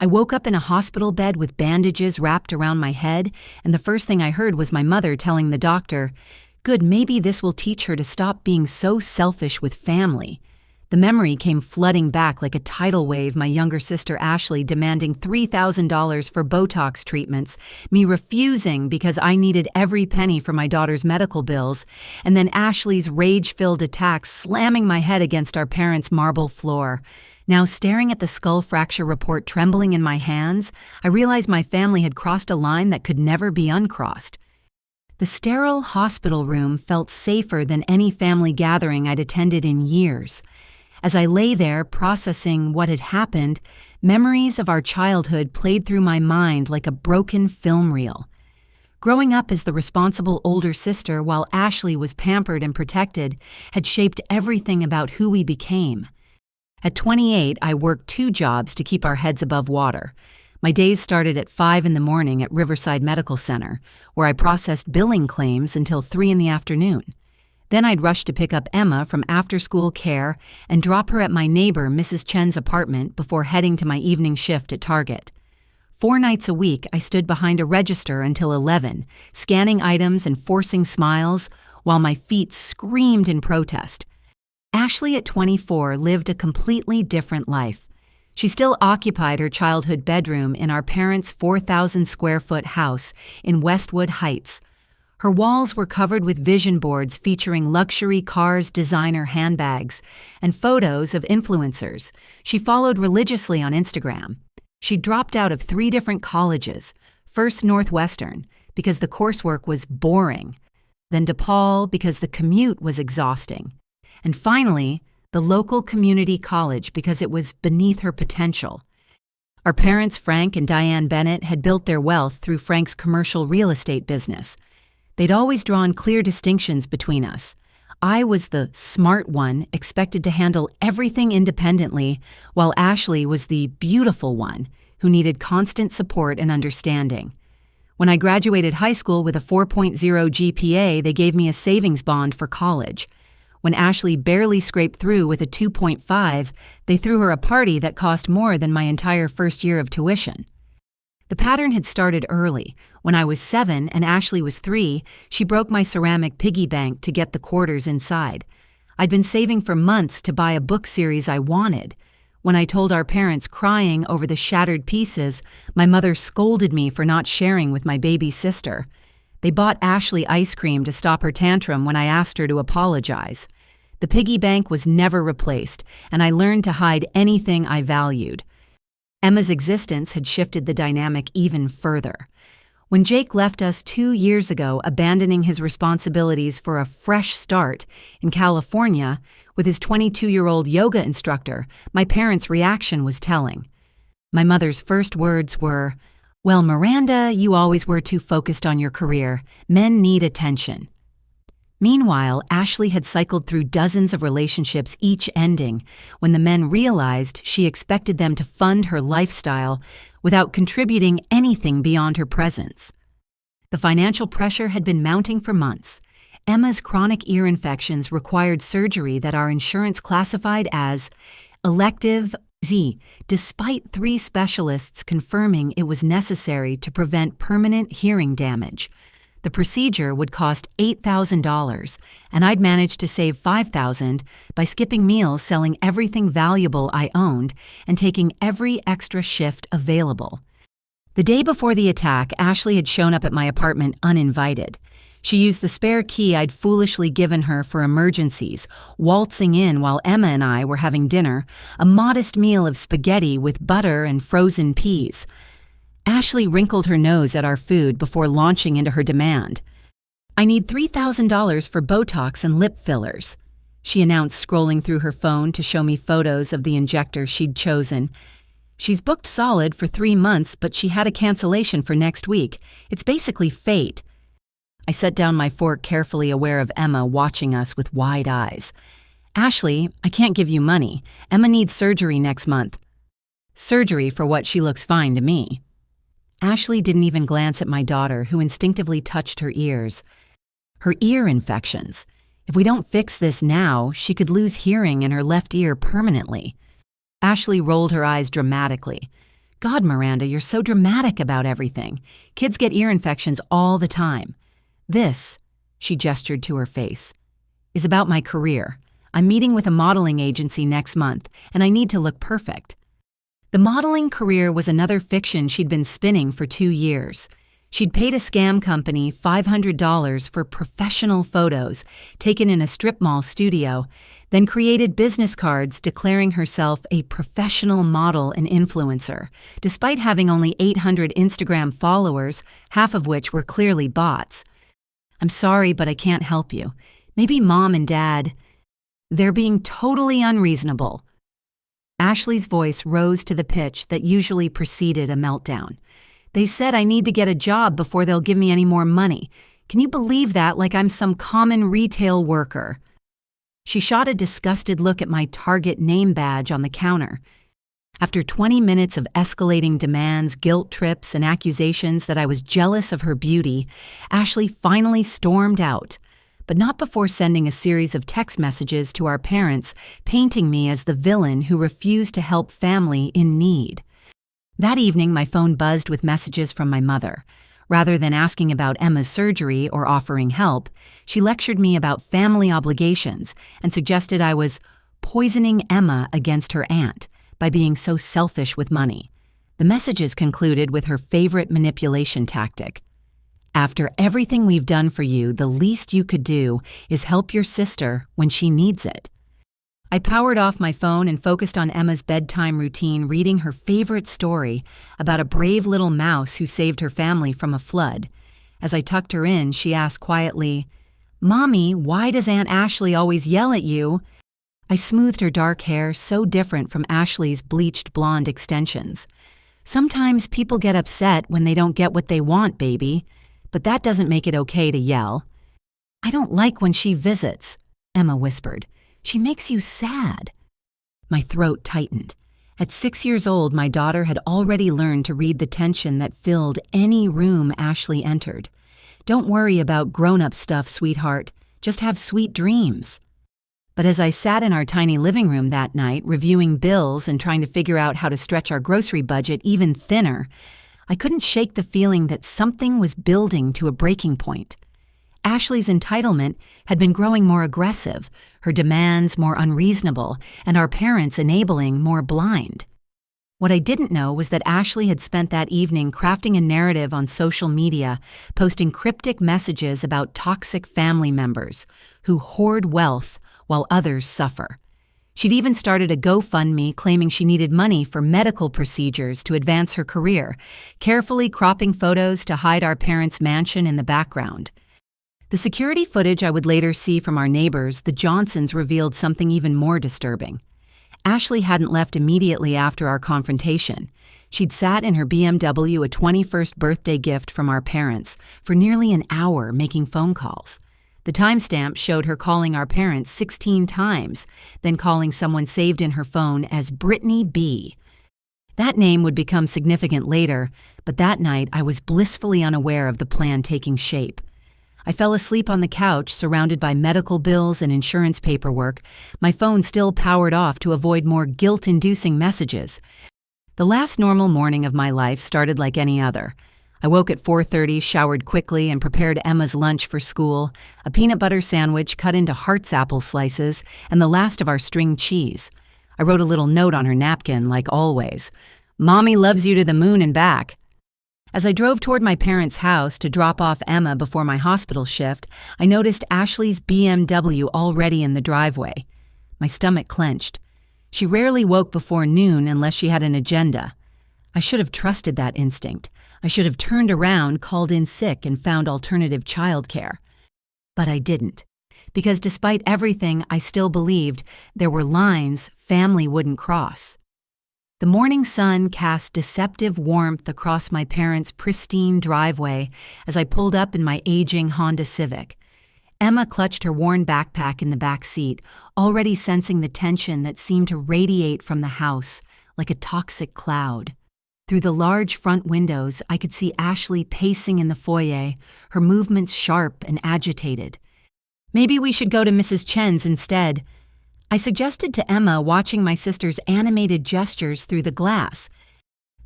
I woke up in a hospital bed with bandages wrapped around my head, and the first thing I heard was my mother telling the doctor, "Good, maybe this will teach her to stop being so selfish with family." The memory came flooding back like a tidal wave, my younger sister Ashley demanding $3,000 for Botox treatments, me refusing because I needed every penny for my daughter's medical bills, and then Ashley's rage-filled attacks slamming my head against our parents' marble floor. Now, staring at the skull fracture report trembling in my hands, I realized my family had crossed a line that could never be uncrossed. The sterile hospital room felt safer than any family gathering I'd attended in years. As I lay there processing what had happened, memories of our childhood played through my mind like a broken film reel. Growing up as the responsible older sister while Ashley was pampered and protected had shaped everything about who we became. At 28, I worked 2 jobs to keep our heads above water. My days started at 5 in the morning at Riverside Medical Center, where I processed billing claims until 3 in the afternoon. Then I'd rush to pick up Emma from after-school care and drop her at my neighbor Mrs. Chen's apartment before heading to my evening shift at Target. 4 nights a week, I stood behind a register until 11, scanning items and forcing smiles while my feet screamed in protest. Ashley at 24 lived a completely different life. She still occupied her childhood bedroom in our parents' 4,000-square-foot house in Westwood Heights. Her walls were covered with vision boards featuring luxury cars, designer handbags, and photos of influencers she followed religiously on Instagram. She dropped out of 3 different colleges, first Northwestern because the coursework was boring, then DePaul because the commute was exhausting, and finally, the local community college because it was beneath her potential. Our parents, Frank and Diane Bennett, had built their wealth through Frank's commercial real estate business. They'd always drawn clear distinctions between us. I was the smart one, expected to handle everything independently, while Ashley was the beautiful one, who needed constant support and understanding. When I graduated high school with a 4.0 GPA, they gave me a savings bond for college. When Ashley barely scraped through with a 2.5, they threw her a party that cost more than my entire first year of tuition. The pattern had started early. When I was 7 and Ashley was 3, she broke my ceramic piggy bank to get the quarters inside. I'd been saving for months to buy a book series I wanted. When I told our parents, crying over the shattered pieces, my mother scolded me for not sharing with my baby sister. They bought Ashley ice cream to stop her tantrum when I asked her to apologize. The piggy bank was never replaced, and I learned to hide anything I valued. Emma's existence had shifted the dynamic even further. When Jake left us 2 years ago, abandoning his responsibilities for a fresh start in California with his 22-year-old yoga instructor, my parents' reaction was telling. My mother's first words were, "Well, Miranda, you always were too focused on your career. Men need attention." Meanwhile, Ashley had cycled through dozens of relationships, each ending, when the men realized she expected them to fund her lifestyle without contributing anything beyond her presence. The financial pressure had been mounting for months. Emma's chronic ear infections required surgery that our insurance classified as elective Z, despite 3 specialists confirming it was necessary to prevent permanent hearing damage. The procedure would cost $8,000, and I'd managed to save $5,000 by skipping meals, selling everything valuable I owned, and taking every extra shift available. The day before the attack, Ashley had shown up at my apartment uninvited. She used the spare key I'd foolishly given her for emergencies, waltzing in while Emma and I were having dinner, a modest meal of spaghetti with butter and frozen peas. Ashley wrinkled her nose at our food before launching into her demand. "I need $3,000 for Botox and lip fillers," she announced, scrolling through her phone to show me photos of the injector she'd chosen. "She's booked solid for 3 months, but she had a cancellation for next week. It's basically fate." I set down my fork, carefully aware of Emma watching us with wide eyes. "Ashley, I can't give you money. Emma needs surgery next month." "Surgery for what she looks fine to me." Ashley didn't even glance at my daughter, who instinctively touched her ears. "Her ear infections. If we don't fix this now, she could lose hearing in her left ear permanently." Ashley rolled her eyes dramatically. God, Miranda, you're so dramatic about everything. Kids get ear infections all the time. This, she gestured to her face, is about my career. I'm meeting with a modeling agency next month, and I need to look perfect. The modeling career was another fiction she'd been spinning for 2 years. She'd paid a scam company $500 for professional photos taken in a strip mall studio, then created business cards declaring herself a professional model and influencer, despite having only 800 Instagram followers, half of which were clearly bots. I'm sorry, but I can't help you. Maybe Mom and Dad, they're being totally unreasonable. Ashley's voice rose to the pitch that usually preceded a meltdown. They said I need to get a job before they'll give me any more money. Can you believe that, like I'm some common retail worker? She shot a disgusted look at my Target name badge on the counter. After 20 minutes of escalating demands, guilt trips, and accusations that I was jealous of her beauty, Ashley finally stormed out, but not before sending a series of text messages to our parents, painting me as the villain who refused to help family in need. That evening, my phone buzzed with messages from my mother. Rather than asking about Emma's surgery or offering help, she lectured me about family obligations and suggested I was poisoning Emma against her aunt by being so selfish with money. The messages concluded with her favorite manipulation tactic. After everything we've done for you, the least you could do is help your sister when she needs it. I powered off my phone and focused on Emma's bedtime routine, reading her favorite story about a brave little mouse who saved her family from a flood. As I tucked her in, she asked quietly, "Mommy, why does Aunt Ashley always yell at you?" I smoothed her dark hair, so different from Ashley's bleached blonde extensions. "Sometimes people get upset when they don't get what they want, baby, but that doesn't make it okay to yell." "I don't like when she visits," Emma whispered. "She makes you sad." My throat tightened. At 6 years old, my daughter had already learned to read the tension that filled any room Ashley entered. "Don't worry about grown-up stuff, sweetheart. Just have sweet dreams." But as I sat in our tiny living room that night, reviewing bills and trying to figure out how to stretch our grocery budget even thinner, I couldn't shake the feeling that something was building to a breaking point. Ashley's entitlement had been growing more aggressive, her demands more unreasonable, and our parents' enabling more blind. What I didn't know was that Ashley had spent that evening crafting a narrative on social media, posting cryptic messages about toxic family members who hoard wealth while others suffer. She'd even started a GoFundMe claiming she needed money for medical procedures to advance her career, carefully cropping photos to hide our parents' mansion in the background. The security footage I would later see from our neighbors, the Johnsons, revealed something even more disturbing. Ashley hadn't left immediately after our confrontation. She'd sat in her BMW, a 21st birthday gift from our parents, for nearly an hour making phone calls. The timestamp showed her calling our parents 16 times, then calling someone saved in her phone as Brittany B. That name would become significant later, but that night I was blissfully unaware of the plan taking shape. I fell asleep on the couch, surrounded by medical bills and insurance paperwork, my phone still powered off to avoid more guilt-inducing messages. The last normal morning of my life started like any other. I woke at 4:30, showered quickly, and prepared Emma's lunch for school, a peanut butter sandwich cut into Heart's apple slices, and the last of our string cheese. I wrote a little note on her napkin, like always. "Mommy loves you to the moon and back." As I drove toward my parents' house to drop off Emma before my hospital shift, I noticed Ashley's BMW already in the driveway. My stomach clenched. She rarely woke before noon unless she had an agenda. I should have trusted that instinct. I should have turned around, called in sick, and found alternative childcare. But I didn't, because despite everything, I still believed there were lines family wouldn't cross. The morning sun cast deceptive warmth across my parents' pristine driveway as I pulled up in my aging Honda Civic. Emma clutched her worn backpack in the back seat, already sensing the tension that seemed to radiate from the house like a toxic cloud. Through the large front windows, I could see Ashley pacing in the foyer, her movements sharp and agitated. "Maybe we should go to Mrs. Chen's instead," I suggested to Emma, watching my sister's animated gestures through the glass.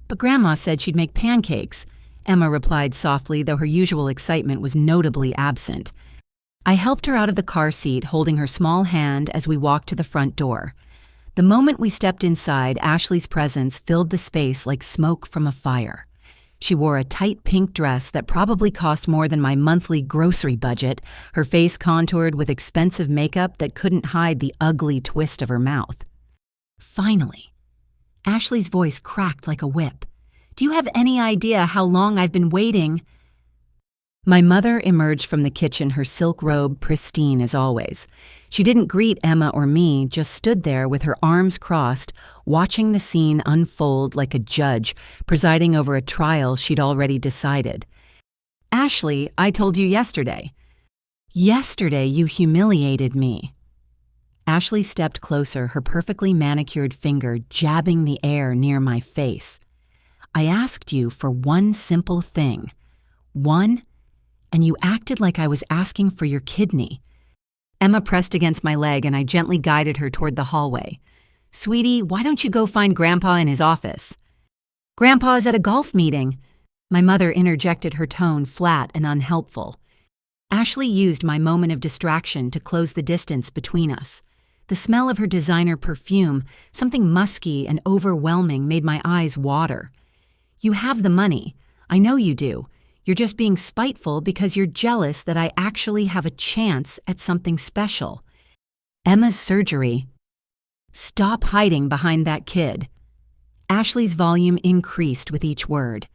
But Grandma said she'd make pancakes, Emma replied softly, though her usual excitement was notably absent. I helped her out of the car seat, holding her small hand as we walked to the front door. The moment we stepped inside, Ashley's presence filled the space like smoke from a fire. She wore a tight pink dress that probably cost more than my monthly grocery budget, her face contoured with expensive makeup that couldn't hide the ugly twist of her mouth. Finally, Ashley's voice cracked like a whip. "Do you have any idea how long I've been waiting?" My mother emerged from the kitchen, her silk robe pristine as always. She didn't greet Emma or me, just stood there with her arms crossed, watching the scene unfold like a judge presiding over a trial she'd already decided. "Ashley, I told you yesterday. Yesterday you humiliated me." Ashley stepped closer, her perfectly manicured finger jabbing the air near my face. "I asked you for one simple thing. One, and you acted like I was asking for your kidney." Emma pressed against my leg and I gently guided her toward the hallway. "Sweetie, why don't you go find Grandpa in his office?" "Grandpa is at a golf meeting." My mother interjected, her tone flat and unhelpful. Ashley used my moment of distraction to close the distance between us. The smell of her designer perfume, something musky and overwhelming, made my eyes water. "You have the money. I know you do. You're just being spiteful because you're jealous that I actually have a chance at something special. Emma's surgery." "Stop hiding behind that kid." Ashley's volume increased with each word.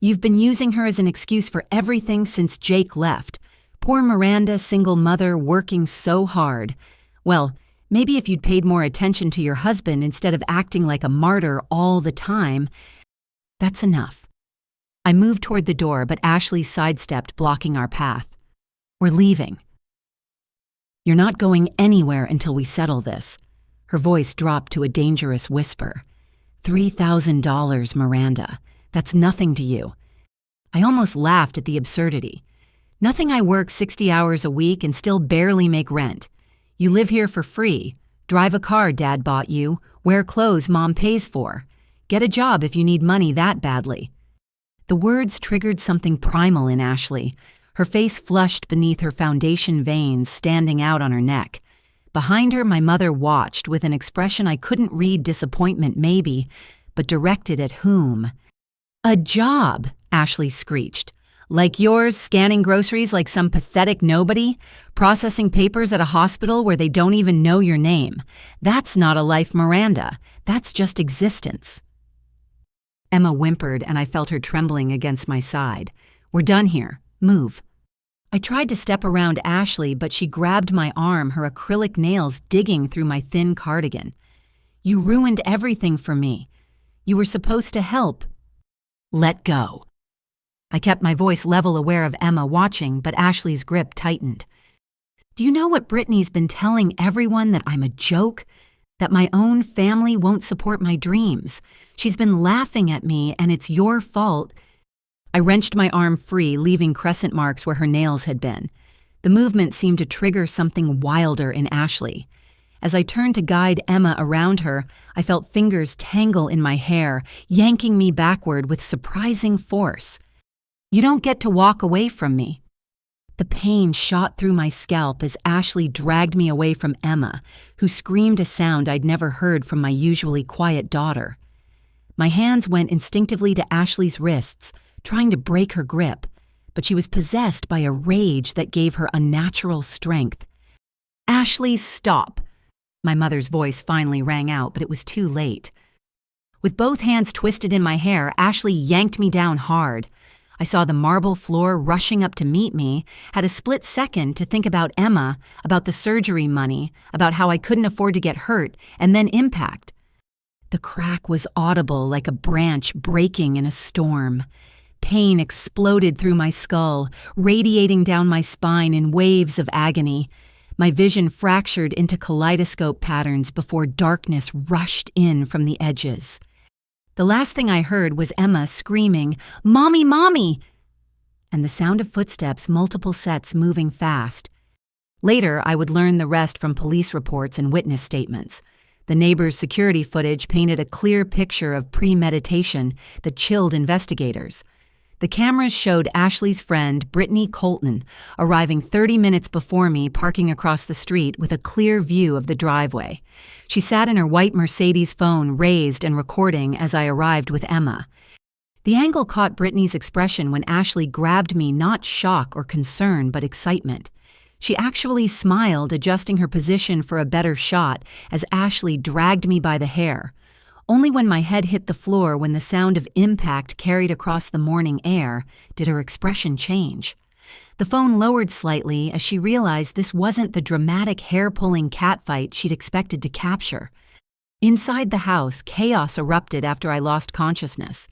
"You've been using her as an excuse for everything since Jake left. Poor Miranda, single mother, working so hard. Well, maybe if you'd paid more attention to your husband instead of acting like a martyr all the time." "That's enough." I moved toward the door, but Ashley sidestepped, blocking our path. "We're leaving." "You're not going anywhere until we settle this." Her voice dropped to a dangerous whisper. $3,000, Miranda. That's nothing to you." I almost laughed at the absurdity. "Nothing. I work 60 hours a week and still barely make rent. You live here for free. Drive a car Dad bought you. Wear clothes Mom pays for. Get a job if you need money that badly." The words triggered something primal in Ashley. Her face flushed beneath her foundation veins standing out on her neck. Behind her, my mother watched with an expression I couldn't read. Disappointment, maybe, but directed at whom? "A job," Ashley screeched. "Like yours, scanning groceries like some pathetic nobody? Processing papers at a hospital where they don't even know your name? That's not a life, Miranda. That's just existence." Emma whimpered, and I felt her trembling against my side. "We're done here. Move." I tried to step around Ashley, but she grabbed my arm, her acrylic nails digging through my thin cardigan. "You ruined everything for me. You were supposed to help." "Let go." I kept my voice level, aware of Emma watching, but Ashley's grip tightened. "Do you know what Brittany's been telling everyone, that I'm a joke? That my own family won't support my dreams? She's been laughing at me, and it's your fault." I wrenched my arm free, leaving crescent marks where her nails had been. The movement seemed to trigger something wilder in Ashley. As I turned to guide Emma around her, I felt fingers tangle in my hair, yanking me backward with surprising force. "You don't get to walk away from me." The pain shot through my scalp as Ashley dragged me away from Emma, who screamed a sound I'd never heard from my usually quiet daughter. My hands went instinctively to Ashley's wrists, trying to break her grip, but she was possessed by a rage that gave her unnatural strength. "Ashley, stop!" My mother's voice finally rang out, but it was too late. With both hands twisted in my hair, Ashley yanked me down hard. I saw the marble floor rushing up to meet me, had a split second to think about Emma, about the surgery money, about how I couldn't afford to get hurt, and then impact. The crack was audible like a branch breaking in a storm. Pain exploded through my skull, radiating down my spine in waves of agony. My vision fractured into kaleidoscope patterns before darkness rushed in from the edges. The last thing I heard was Emma screaming, "Mommy, Mommy!" and the sound of footsteps, multiple sets moving fast. Later, I would learn the rest from police reports and witness statements. The neighbor's security footage painted a clear picture of premeditation that chilled investigators. The cameras showed Ashley's friend, Brittany Colton, arriving 30 minutes before me, parking across the street with a clear view of the driveway. She sat in her white Mercedes, phone raised and recording as I arrived with Emma. The angle caught Brittany's expression when Ashley grabbed me, not shock or concern, but excitement. She actually smiled, adjusting her position for a better shot as Ashley dragged me by the hair. Only when my head hit the floor, when the sound of impact carried across the morning air, did her expression change. The phone lowered slightly as she realized this wasn't the dramatic hair-pulling catfight she'd expected to capture. Inside the house, chaos erupted after I lost consciousness.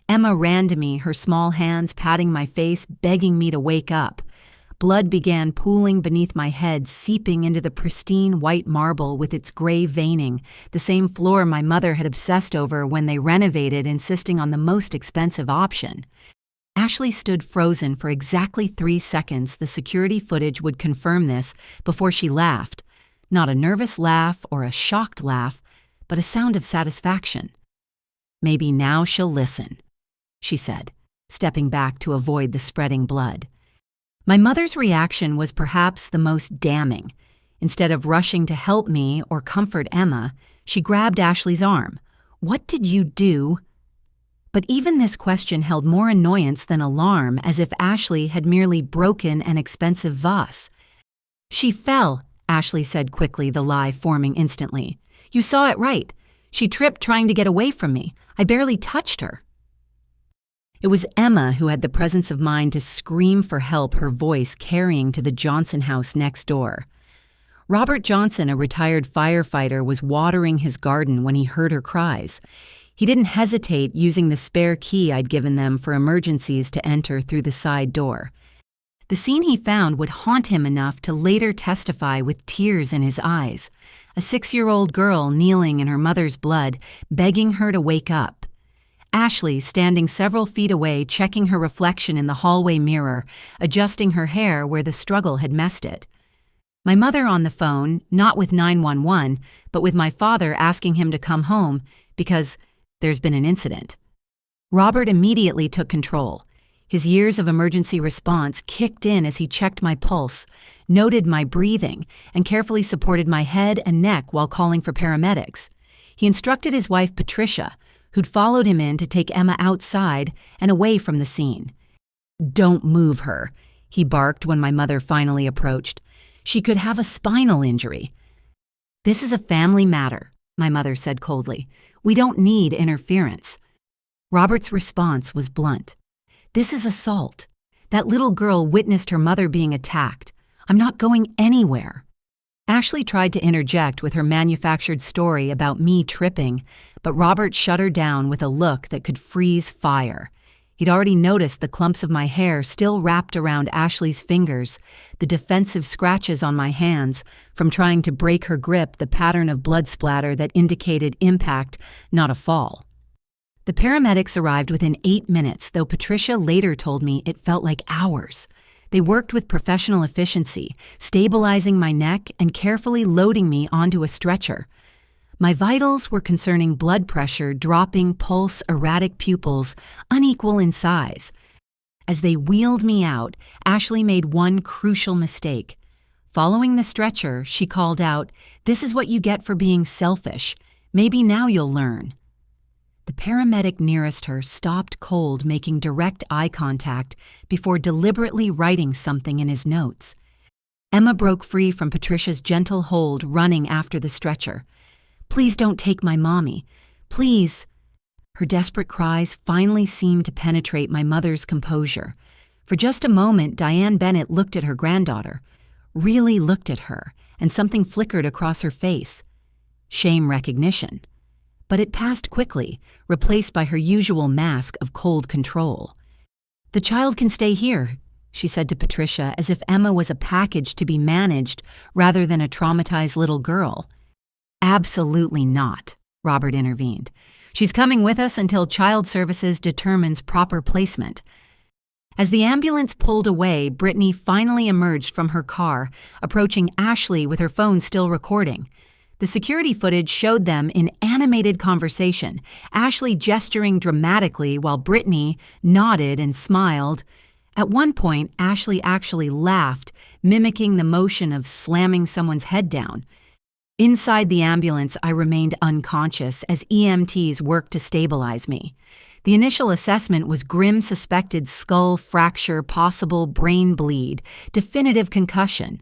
Emma ran to me, her small hands patting my face, begging me to wake up. Blood began pooling beneath my head, seeping into the pristine white marble with its gray veining, the same floor my mother had obsessed over when they renovated, insisting on the most expensive option. Ashley stood frozen for exactly 3 seconds. The security footage would confirm this before she laughed. Not a nervous laugh or a shocked laugh, but a sound of satisfaction. "Maybe now she'll listen," she said, stepping back to avoid the spreading blood. My mother's reaction was perhaps the most damning. Instead of rushing to help me or comfort Emma, she grabbed Ashley's arm. "What did you do?" But even this question held more annoyance than alarm, as if Ashley had merely broken an expensive vase. "She fell," Ashley said quickly, the lie forming instantly. "You saw it right. She tripped trying to get away from me. I barely touched her." It was Emma who had the presence of mind to scream for help, her voice carrying to the Johnson house next door. Robert Johnson, a retired firefighter, was watering his garden when he heard her cries. He didn't hesitate, using the spare key I'd given them for emergencies to enter through the side door. The scene he found would haunt him enough to later testify with tears in his eyes. A 6-year-old girl kneeling in her mother's blood, begging her to wake up. Ashley, standing several feet away, checking her reflection in the hallway mirror, adjusting her hair where the struggle had messed it. My mother on the phone, not with 911, but with my father, asking him to come home because there's been an incident. Robert immediately took control. His years of emergency response kicked in as he checked my pulse, noted my breathing, and carefully supported my head and neck while calling for paramedics. He instructed his wife, Patricia, who'd followed him in to take Emma outside and away from the scene. "Don't move her," he barked when my mother finally approached. "She could have a spinal injury." "This is a family matter," my mother said coldly. "We don't need interference." Robert's response was blunt. "This is assault. That little girl witnessed her mother being attacked. I'm not going anywhere." Ashley tried to interject with her manufactured story about me tripping, but Robert shut her down with a look that could freeze fire. He'd already noticed the clumps of my hair still wrapped around Ashley's fingers, the defensive scratches on my hands from trying to break her grip, the pattern of blood splatter that indicated impact, not a fall. The paramedics arrived within 8 minutes, though Patricia later told me it felt like hours. They worked with professional efficiency, stabilizing my neck and carefully loading me onto a stretcher. My vitals were concerning blood pressure, dropping, pulse, erratic pupils, unequal in size. As they wheeled me out, Ashley made one crucial mistake. Following the stretcher, she called out, "This is what you get for being selfish. Maybe now you'll learn." The paramedic nearest her stopped cold, making direct eye contact before deliberately writing something in his notes. Emma broke free from Patricia's gentle hold, running after the stretcher. "Please don't take my mommy. Please." Her desperate cries finally seemed to penetrate my mother's composure. For just a moment, Diane Bennett looked at her granddaughter, really looked at her, and something flickered across her face. Shame recognition. But it passed quickly, replaced by her usual mask of cold control. "The child can stay here," she said to Patricia, as if Emma was a package to be managed rather than a traumatized little girl. "Absolutely not," Robert intervened. "She's coming with us until Child Services determines proper placement." As the ambulance pulled away, Brittany finally emerged from her car, approaching Ashley with her phone still recording. The security footage showed them in animated conversation, Ashley gesturing dramatically while Brittany nodded and smiled. At one point, Ashley actually laughed, mimicking the motion of slamming someone's head down. Inside the ambulance, I remained unconscious as EMTs worked to stabilize me. The initial assessment was grim suspected skull fracture, possible brain bleed, definitive concussion.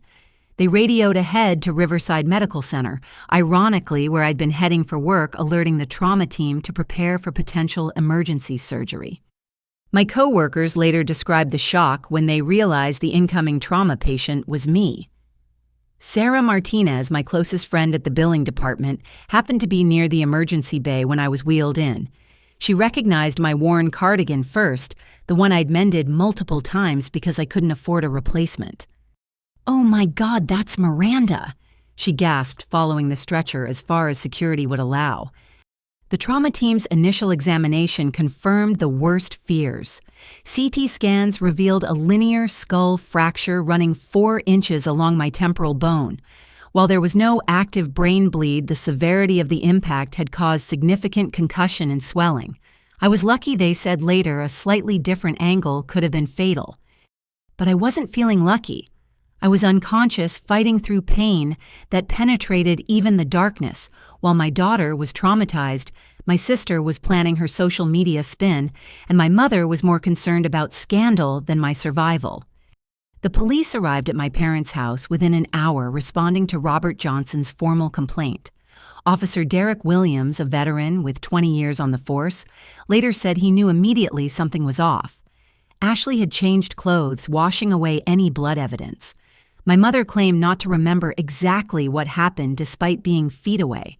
They radioed ahead to Riverside Medical Center, ironically where I'd been heading for work, alerting the trauma team to prepare for potential emergency surgery. My coworkers later described the shock when they realized the incoming trauma patient was me. Sarah Martinez, my closest friend at the billing department, happened to be near the emergency bay when I was wheeled in. She recognized my worn cardigan first, the one I'd mended multiple times because I couldn't afford a replacement. "Oh my God, that's Miranda," she gasped, following the stretcher as far as security would allow. The trauma team's initial examination confirmed the worst fears. CT scans revealed a linear skull fracture running 4 inches along my temporal bone. While there was no active brain bleed, the severity of the impact had caused significant concussion and swelling. I was lucky, they said later, a slightly different angle could have been fatal. But I wasn't feeling lucky. I was unconscious, fighting through pain that penetrated even the darkness. While my daughter was traumatized, my sister was planning her social media spin, and my mother was more concerned about scandal than my survival. The police arrived at my parents' house within an hour, responding to Robert Johnson's formal complaint. Officer Derek Williams, a veteran with 20 years on the force, later said he knew immediately something was off. Ashley had changed clothes, washing away any blood evidence. My mother claimed not to remember exactly what happened despite being feet away,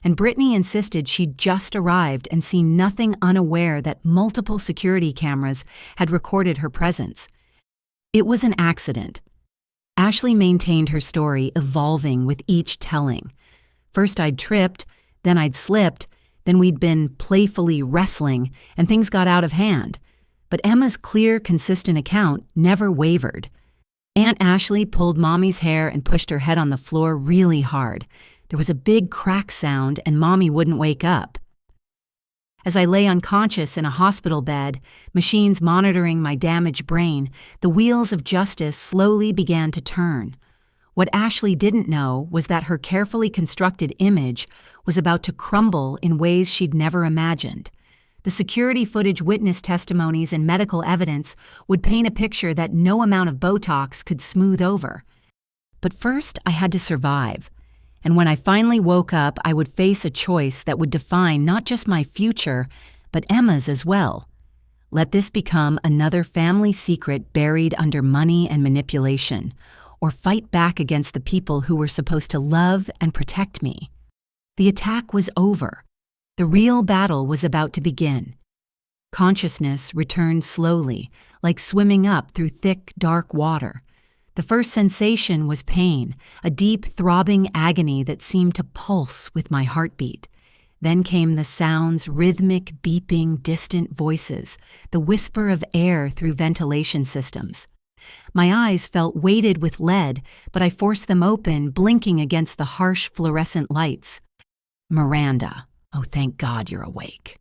and Brittany insisted she'd just arrived and seen nothing, unaware that multiple security cameras had recorded her presence. It was an accident. Ashley maintained her story, evolving with each telling. First I'd tripped, then I'd slipped, then we'd been playfully wrestling, and things got out of hand. But Emma's clear, consistent account never wavered. Aunt Ashley pulled Mommy's hair and pushed her head on the floor really hard. There was a big crack sound, and Mommy wouldn't wake up. As I lay unconscious in a hospital bed, machines monitoring my damaged brain, the wheels of justice slowly began to turn. What Ashley didn't know was that her carefully constructed image was about to crumble in ways she'd never imagined. The security footage, witness testimonies, and medical evidence would paint a picture that no amount of Botox could smooth over. But first, I had to survive. And when I finally woke up, I would face a choice that would define not just my future, but Emma's as well. Let this become another family secret buried under money and manipulation, or fight back against the people who were supposed to love and protect me. The attack was over. The real battle was about to begin. Consciousness returned slowly, like swimming up through thick, dark water. The first sensation was pain, a deep, throbbing agony that seemed to pulse with my heartbeat. Then came the sounds, rhythmic, beeping, distant voices, the whisper of air through ventilation systems. My eyes felt weighted with lead, but I forced them open, blinking against the harsh fluorescent lights. "Miranda. Oh, thank God you're awake."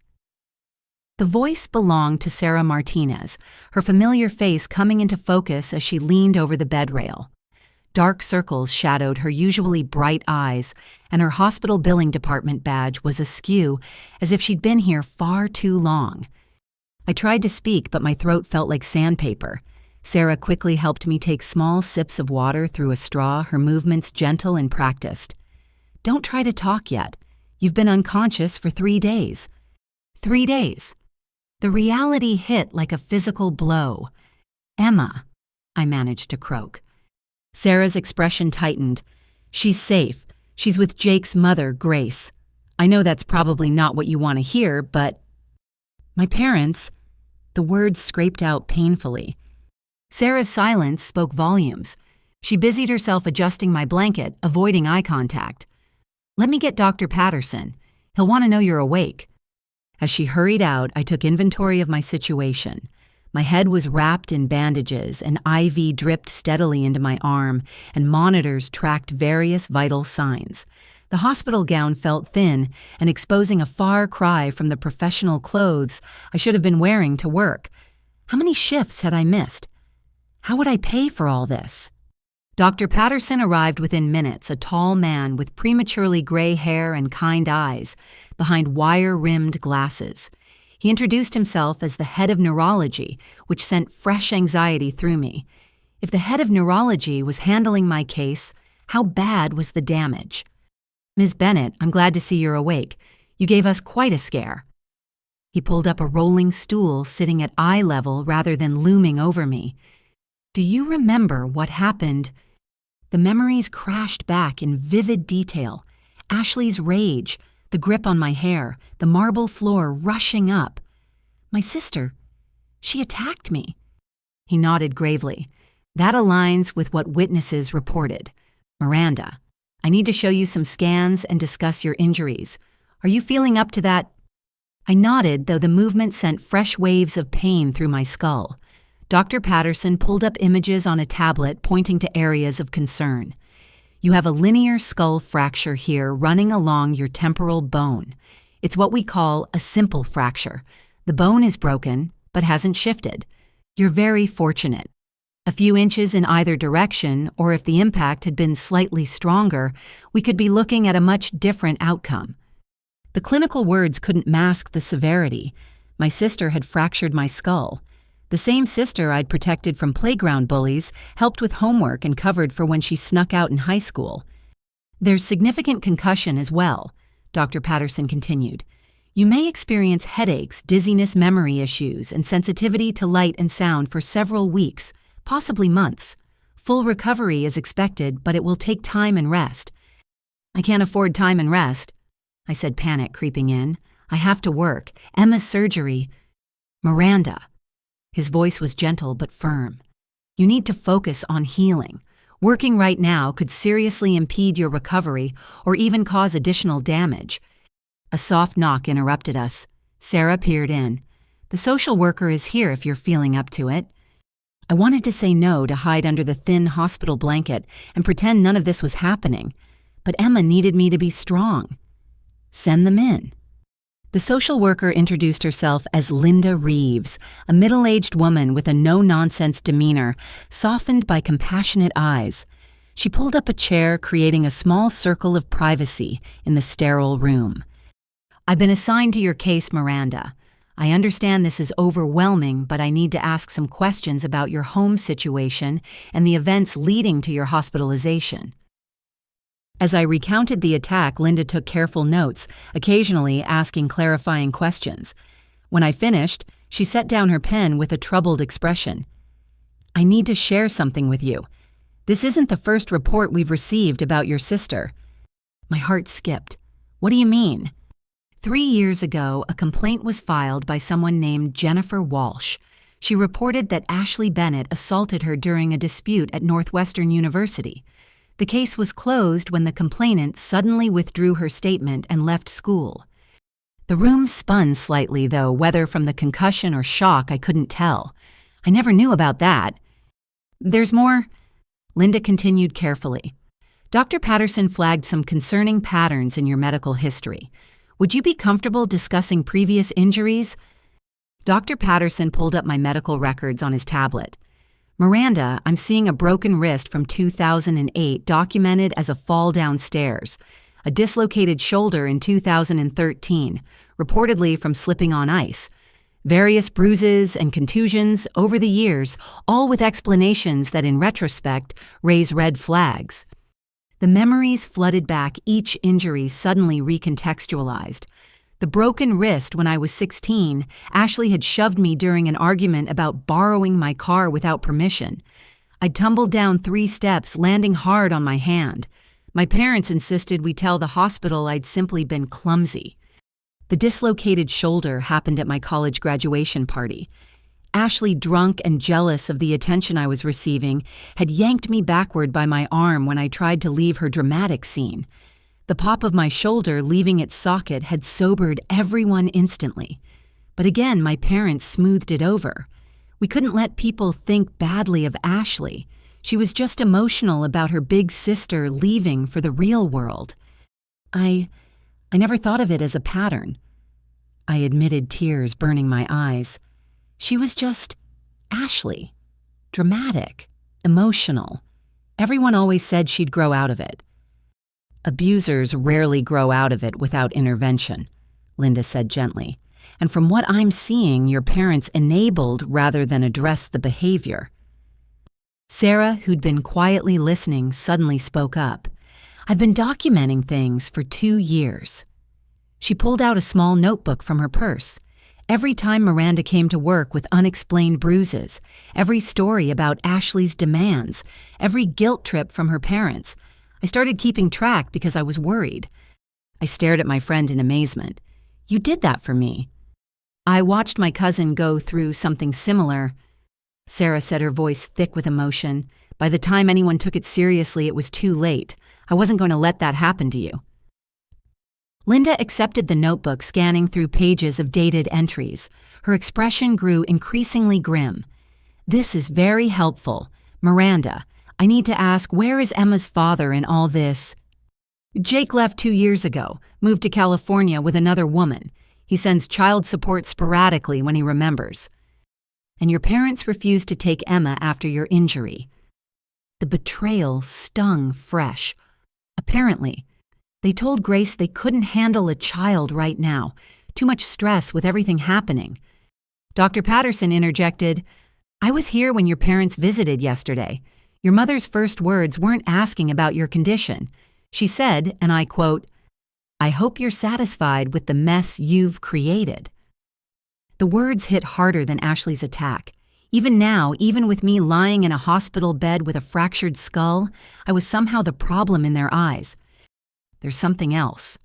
The voice belonged to Sarah Martinez, her familiar face coming into focus as she leaned over the bed rail. Dark circles shadowed her usually bright eyes, and her hospital billing department badge was askew, as if she'd been here far too long. I tried to speak, but my throat felt like sandpaper. Sarah quickly helped me take small sips of water through a straw, her movements gentle and practiced. "Don't try to talk yet. You've been unconscious for 3 days. 3 days. The reality hit like a physical blow. "Emma," I managed to croak. Sarah's expression tightened. "She's safe. She's with Jake's mother, Grace. I know that's probably not what you want to hear, but—" "My parents—" The words scraped out painfully. Sarah's silence spoke volumes. She busied herself adjusting my blanket, avoiding eye contact. "Let me get Dr. Patterson. He'll want to know you're awake." As she hurried out, I took inventory of my situation. My head was wrapped in bandages, an IV dripped steadily into my arm, and monitors tracked various vital signs. The hospital gown felt thin and exposing a far cry from the professional clothes I should have been wearing to work. How many shifts had I missed? How would I pay for all this? Dr. Patterson arrived within minutes, a tall man with prematurely gray hair and kind eyes, behind wire-rimmed glasses. He introduced himself as the head of neurology, which sent fresh anxiety through me. If the head of neurology was handling my case, how bad was the damage? Ms. Bennett, I'm glad to see you're awake. You gave us quite a scare. He pulled up a rolling stool sitting at eye level rather than looming over me. Do you remember what happened? The memories crashed back in vivid detail. Ashley's rage, the grip on my hair, the marble floor rushing up. My sister, she attacked me. He nodded gravely. That aligns with what witnesses reported. Miranda, I need to show you some scans and discuss your injuries. Are you feeling up to that? I nodded, though the movement sent fresh waves of pain through my skull. Dr. Patterson pulled up images on a tablet pointing to areas of concern. You have a linear skull fracture here running along your temporal bone. It's what we call a simple fracture. The bone is broken, but hasn't shifted. You're very fortunate. A few inches in either direction, or if the impact had been slightly stronger, we could be looking at a much different outcome. The clinical words couldn't mask the severity. My sister had fractured my skull. The same sister I'd protected from playground bullies, helped with homework and covered for when she snuck out in high school. There's significant concussion as well, Dr. Patterson continued. You may experience headaches, dizziness, memory issues, and sensitivity to light and sound for several weeks, possibly months. Full recovery is expected, but it will take time and rest. I can't afford time and rest, I said, panic creeping in. I have to work. Emma's surgery. Miranda. His voice was gentle but firm. You need to focus on healing. Working right now could seriously impede your recovery or even cause additional damage. A soft knock interrupted us. Sarah peered in. The social worker is here if you're feeling up to it. I wanted to say no to hide under the thin hospital blanket and pretend none of this was happening, but Emma needed me to be strong. Send them in. The social worker introduced herself as Linda Reeves, a middle-aged woman with a no-nonsense demeanor, softened by compassionate eyes. She pulled up a chair, creating a small circle of privacy in the sterile room. I've been assigned to your case, Miranda. I understand this is overwhelming, but I need to ask some questions about your home situation and the events leading to your hospitalization. As I recounted the attack, Linda took careful notes, occasionally asking clarifying questions. When I finished, she set down her pen with a troubled expression. I need to share something with you. This isn't the first report we've received about your sister. My heart skipped. What do you mean? 3 years ago, a complaint was filed by someone named Jennifer Walsh. She reported that Ashley Bennett assaulted her during a dispute at Northwestern University. The case was closed when the complainant suddenly withdrew her statement and left school. The room spun slightly, though, whether from the concussion or shock I couldn't tell. I never knew about that. There's more, Linda continued carefully. Dr. Patterson flagged some concerning patterns in your medical history. Would you be comfortable discussing previous injuries? Dr. Patterson pulled up my medical records on his tablet. Miranda, I'm seeing a broken wrist from 2008 documented as a fall downstairs, a dislocated shoulder in 2013, reportedly from slipping on ice, various bruises and contusions over the years, all with explanations that in retrospect raise red flags. The memories flooded back, each injury suddenly recontextualized. The broken wrist when I was 16, Ashley had shoved me during an argument about borrowing my car without permission. I'd tumbled down 3 steps, landing hard on my hand. My parents insisted we tell the hospital I'd simply been clumsy. The dislocated shoulder happened at my college graduation party. Ashley, drunk and jealous of the attention I was receiving, had yanked me backward by my arm when I tried to leave her dramatic scene. The pop of my shoulder leaving its socket had sobered everyone instantly. But again, my parents smoothed it over. We couldn't let people think badly of Ashley. She was just emotional about her big sister leaving for the real world. I never thought of it as a pattern. I admitted, tears burning my eyes. She was just Ashley. Dramatic, emotional. Everyone always said she'd grow out of it. Abusers rarely grow out of it without intervention, Linda said gently. And from what I'm seeing, your parents enabled rather than addressed the behavior. Sarah, who'd been quietly listening, suddenly spoke up. I've been documenting things for 2 years. She pulled out a small notebook from her purse. Every time Miranda came to work with unexplained bruises, every story about Ashley's demands, every guilt trip from her parents, I started keeping track because I was worried. I stared at my friend in amazement. You did that for me. I watched my cousin go through something similar. Sarah said, her voice thick with emotion. By the time anyone took it seriously, it was too late. I wasn't going to let that happen to you. Linda accepted the notebook, scanning through pages of dated entries. Her expression grew increasingly grim. This is very helpful. Miranda, I need to ask, where is Emma's father in all this? Jake left 2 years ago, moved to California with another woman. He sends child support sporadically when he remembers. And your parents refused to take Emma after your injury. The betrayal stung fresh. Apparently, they told Grace they couldn't handle a child right now. Too much stress with everything happening. Dr. Patterson interjected, I was here when your parents visited yesterday. Your mother's first words weren't asking about your condition. She said, and I quote, I hope you're satisfied with the mess you've created. The words hit harder than Ashley's attack. Even now, even with me lying in a hospital bed with a fractured skull, I was somehow the problem in their eyes. There's something else,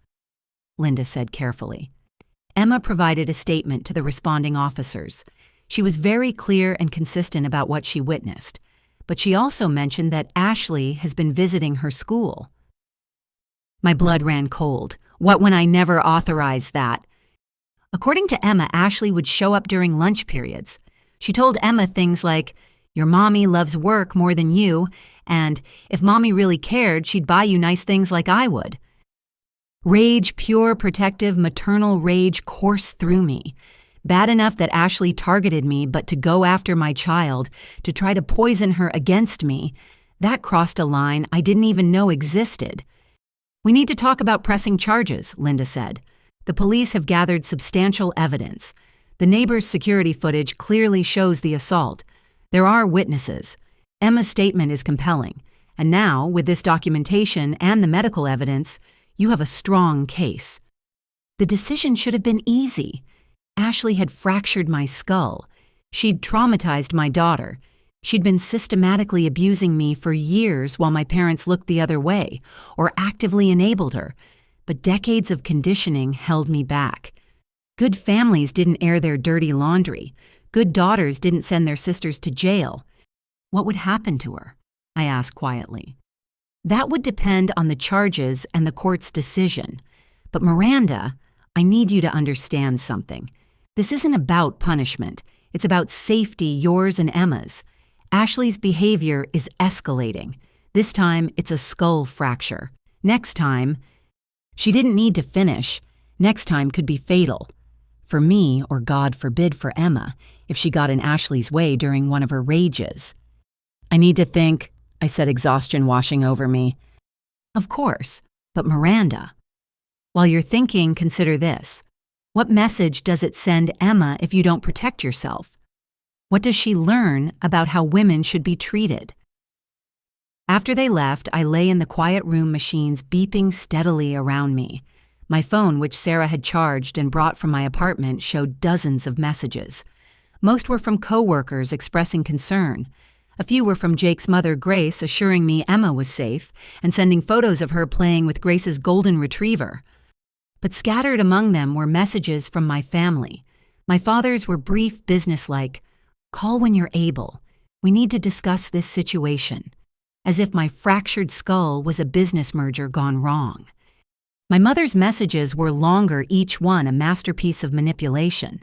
Linda said carefully. Emma provided a statement to the responding officers. She was very clear and consistent about what she witnessed, but she also mentioned that Ashley has been visiting her school. My blood ran cold. What when I never authorized that? According to Emma, Ashley would show up during lunch periods. She told Emma things like, your mommy loves work more than you, and if mommy really cared, she'd buy you nice things like I would. Rage, pure, protective, maternal rage coursed through me. Bad enough that Ashley targeted me, but to go after my child, to try to poison her against me, that crossed a line I didn't even know existed. We need to talk about pressing charges, Linda said. The police have gathered substantial evidence. The neighbor's security footage clearly shows the assault. There are witnesses. Emma's statement is compelling. And now, with this documentation and the medical evidence, you have a strong case. The decision should have been easy. Ashley had fractured my skull. She'd traumatized my daughter. She'd been systematically abusing me for years while my parents looked the other way or actively enabled her. But decades of conditioning held me back. Good families didn't air their dirty laundry. Good daughters didn't send their sisters to jail. What would happen to her? I asked quietly. That would depend on the charges and the court's decision. But Miranda, I need you to understand something. This isn't about punishment. It's about safety, yours and Emma's. Ashley's behavior is escalating. This time, it's a skull fracture. Next time, she didn't need to finish. Next time could be fatal. For me, or God forbid for Emma, if she got in Ashley's way during one of her rages. I need to think, I said, exhaustion washing over me. Of course, but Miranda. While you're thinking, consider this. What message does it send Emma if you don't protect yourself? What does she learn about how women should be treated? After they left, I lay in the quiet room, machines beeping steadily around me. My phone, which Sarah had charged and brought from my apartment, showed dozens of messages. Most were from coworkers expressing concern. A few were from Jake's mother, Grace, assuring me Emma was safe and sending photos of her playing with Grace's golden retriever. But scattered among them were messages from my family. My father's were brief, businesslike. Call when you're able. We need to discuss this situation. As if my fractured skull was a business merger gone wrong. My mother's messages were longer, each one a masterpiece of manipulation.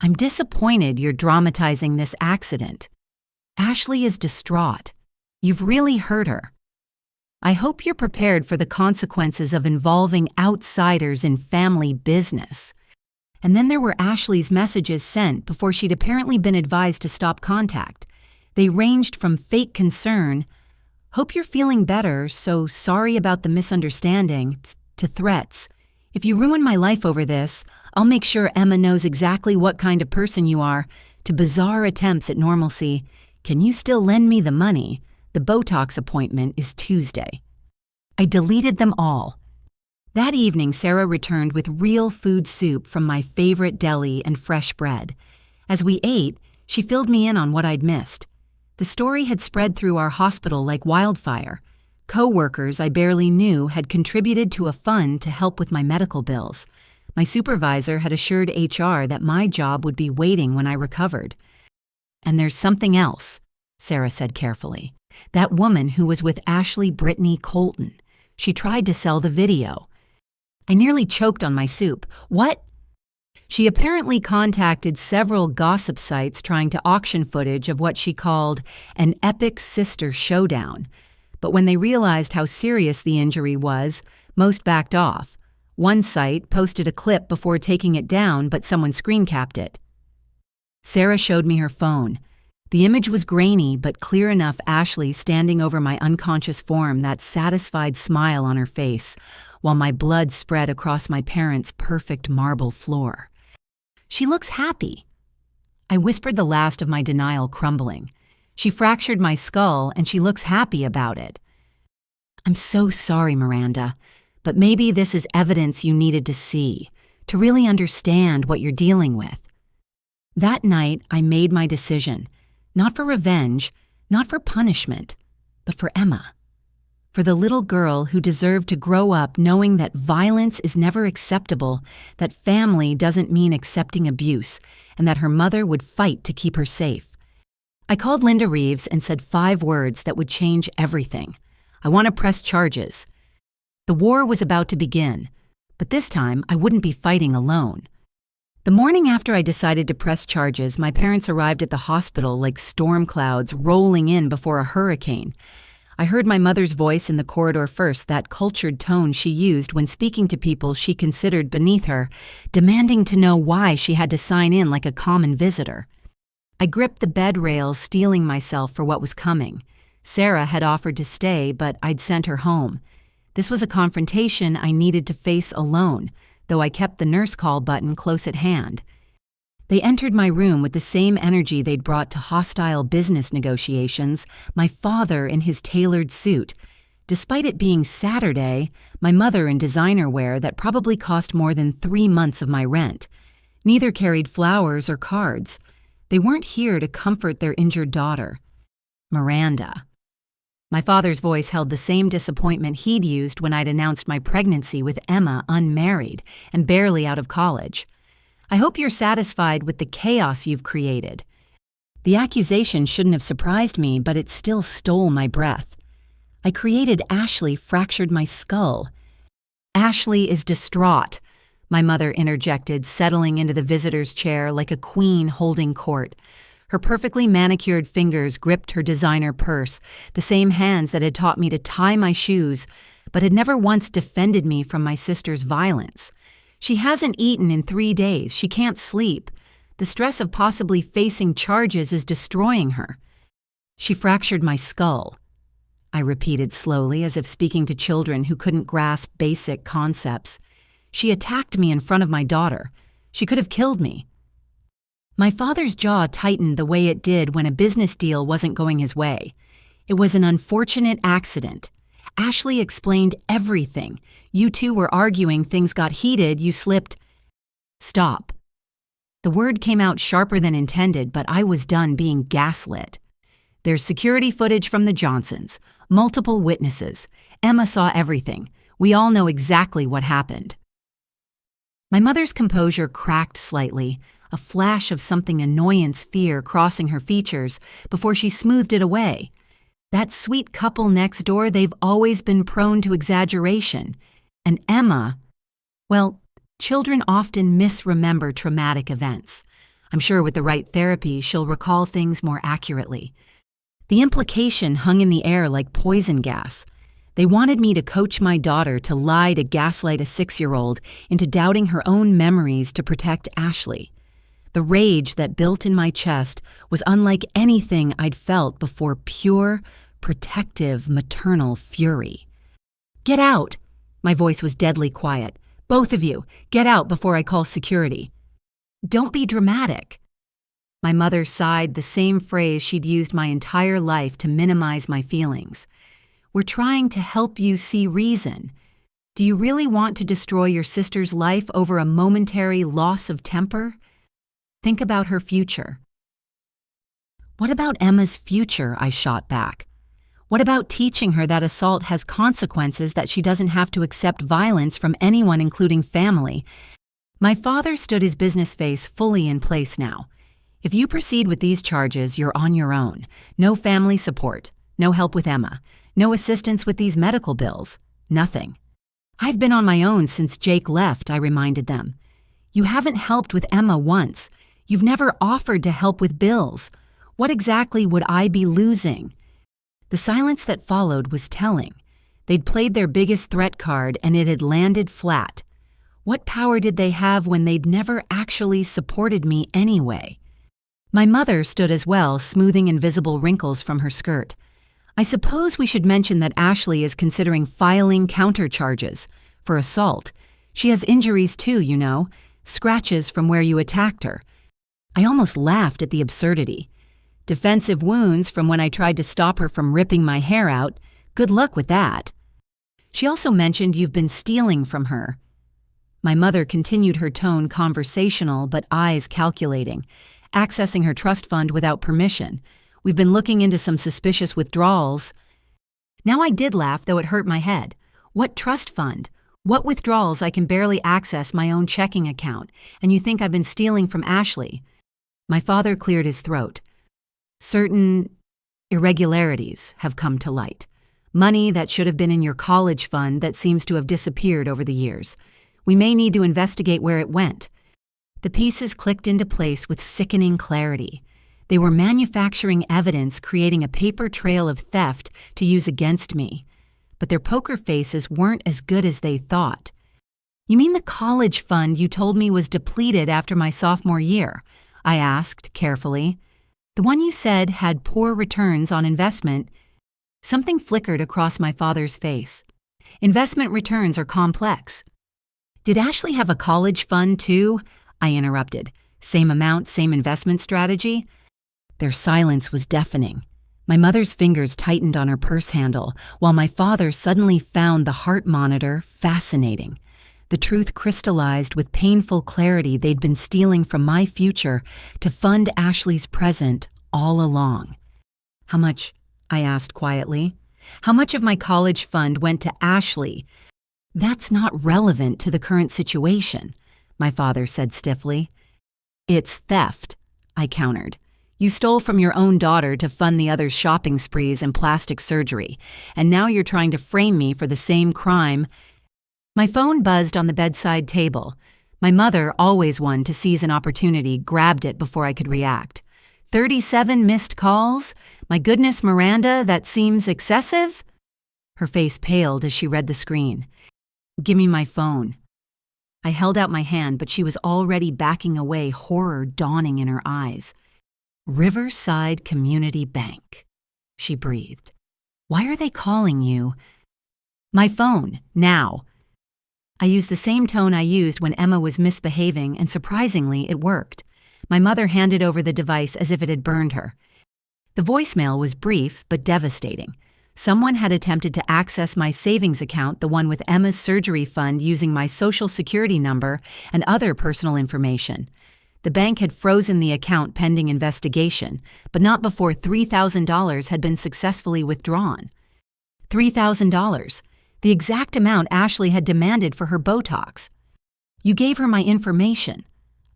I'm disappointed you're dramatizing this accident. Ashley is distraught. You've really hurt her. I hope you're prepared for the consequences of involving outsiders in family business. And then there were Ashley's messages sent before she'd apparently been advised to stop contact. They ranged from fake concern, "Hope you're feeling better, so sorry about the misunderstanding," to threats. "If you ruin my life over this, I'll make sure Emma knows exactly what kind of person you are," to bizarre attempts at normalcy. "Can you still lend me the money? The Botox appointment is Tuesday." I deleted them all. That evening, Sarah returned with real food soup from my favorite deli and fresh bread. As we ate, she filled me in on what I'd missed. The story had spread through our hospital like wildfire. Co-workers I barely knew had contributed to a fund to help with my medical bills. My supervisor had assured HR that my job would be waiting when I recovered. "And there's something else," Sarah said carefully. "That woman who was with Ashley Brittany Colton. She tried to sell the video." I nearly choked on my soup. "What?" She apparently contacted several gossip sites trying to auction footage of what she called an epic sister showdown. But when they realized how serious the injury was, most backed off. One site posted a clip before taking it down, but someone screen-capped it. Sarah showed me her phone. The image was grainy, but clear enough Ashley standing over my unconscious form, that satisfied smile on her face, while my blood spread across my parents' perfect marble floor. "She looks happy." I whispered the last of my denial crumbling. "She fractured my skull, and she looks happy about it." "I'm so sorry, Miranda, but maybe this is evidence you needed to see, to really understand what you're dealing with." That night, I made my decision. Not for revenge, not for punishment, but for Emma. For the little girl who deserved to grow up knowing that violence is never acceptable, that family doesn't mean accepting abuse, and that her mother would fight to keep her safe. I called Linda Reeves and said 5 words that would change everything. "I want to press charges." The war was about to begin, but this time I wouldn't be fighting alone. The morning after I decided to press charges, my parents arrived at the hospital like storm clouds rolling in before a hurricane. I heard my mother's voice in the corridor first, that cultured tone she used when speaking to people she considered beneath her, demanding to know why she had to sign in like a common visitor. I gripped the bed rails, steeling myself for what was coming. Sarah had offered to stay, but I'd sent her home. This was a confrontation I needed to face alone, though I kept the nurse call button close at hand. They entered my room with the same energy they'd brought to hostile business negotiations, my father in his tailored suit. Despite it being Saturday, my mother in designer wear that probably cost more than 3 months of my rent. Neither carried flowers or cards. They weren't here to comfort their injured daughter. Miranda. My father's voice held the same disappointment he'd used when I'd announced my pregnancy with Emma unmarried and barely out of college. "I hope you're satisfied with the chaos you've created." The accusation shouldn't have surprised me, but it still stole my breath. "I created Ashley fractured my skull." "Ashley is distraught," my mother interjected, settling into the visitor's chair like a queen holding court. Her perfectly manicured fingers gripped her designer purse, the same hands that had taught me to tie my shoes, but had never once defended me from my sister's violence. "She hasn't eaten in 3 days. She can't sleep. The stress of possibly facing charges is destroying her." "She fractured my skull," I repeated slowly, as if speaking to children who couldn't grasp basic concepts. "She attacked me in front of my daughter. She could have killed me." My father's jaw tightened the way it did when a business deal wasn't going his way. "It was an unfortunate accident. Ashley explained everything. You two were arguing, things got heated, you slipped." "Stop." The word came out sharper than intended, but I was done being gaslit. "There's security footage from the Johnsons. Multiple witnesses. Emma saw everything. We all know exactly what happened." My mother's composure cracked slightly, a flash of something annoyance, fear crossing her features before she smoothed it away. That sweet couple next door, they've always been prone to exaggeration. And Emma, well, children often misremember traumatic events. I'm sure with the right therapy, she'll recall things more accurately. The implication hung in the air like poison gas. They wanted me to coach my daughter to lie to gaslight a 6-year-old into doubting her own memories to protect Ashley. The rage that built in my chest was unlike anything I'd felt before, pure, protective, maternal fury. "Get out!" My voice was deadly quiet. "Both of you, get out before I call security." "Don't be dramatic." My mother sighed the same phrase she'd used my entire life to minimize my feelings. "We're trying to help you see reason. Do you really want to destroy your sister's life over a momentary loss of temper? Think about her future." "What about Emma's future?" I shot back. "What about teaching her that assault has consequences, that she doesn't have to accept violence from anyone, including family?" My father stood his business face fully in place now. "If you proceed with these charges, you're on your own. No family support, no help with Emma, no assistance with these medical bills, nothing." "I've been on my own since Jake left," I reminded them. "You haven't helped with Emma once. You've never offered to help with bills. What exactly would I be losing?" The silence that followed was telling. They'd played their biggest threat card and it had landed flat. What power did they have when they'd never actually supported me anyway? My mother stood as well, smoothing invisible wrinkles from her skirt. "I suppose we should mention that Ashley is considering filing countercharges for assault. She has injuries too, you know, scratches from where you attacked her." I almost laughed at the absurdity. "Defensive wounds from when I tried to stop her from ripping my hair out. Good luck with that." "She also mentioned you've been stealing from her." My mother continued her tone conversational but eyes calculating. "Accessing her trust fund without permission. We've been looking into some suspicious withdrawals." Now I did laugh, though it hurt my head. What trust fund? What withdrawals? I can barely access my own checking account, and you think I've been stealing from Ashley? My father cleared his throat. "Certain irregularities have come to light. Money that should have been in your college fund that seems to have disappeared over the years. We may need to investigate where it went." The pieces clicked into place with sickening clarity. They were manufacturing evidence, creating a paper trail of theft to use against me. But their poker faces weren't as good as they thought. "You mean the college fund you told me was depleted after my sophomore year?" I asked carefully. "The one you said had poor returns on investment." Something flickered across my father's face. "Investment returns are complex." "Did Ashley have a college fund too?" I interrupted. "Same amount, same investment strategy?" Their silence was deafening. My mother's fingers tightened on her purse handle, while my father suddenly found the heart monitor fascinating. The truth crystallized with painful clarity. They'd been stealing from my future to fund Ashley's present all along. "How much?" I asked quietly. "How much of my college fund went to Ashley?" "That's not relevant to the current situation," my father said stiffly. "It's theft," I countered. "You stole from your own daughter to fund the other's shopping sprees and plastic surgery, and now you're trying to frame me for the same crime." My phone buzzed on the bedside table. My mother, always one to seize an opportunity, grabbed it before I could react. 37 missed calls? My goodness, Miranda, that seems excessive?" Her face paled as she read the screen. "Give me my phone." I held out my hand, but she was already backing away, horror dawning in her eyes. "Riverside Community Bank," she breathed. "Why are they calling you?" "My phone, now." I used the same tone I used when Emma was misbehaving, and surprisingly, it worked. My mother handed over the device as if it had burned her. The voicemail was brief but devastating. Someone had attempted to access my savings account, the one with Emma's surgery fund, using my social security number and other personal information. The bank had frozen the account pending investigation, but not before $3,000 had been successfully withdrawn. $3,000. The exact amount Ashley had demanded for her Botox. "You gave her my information,"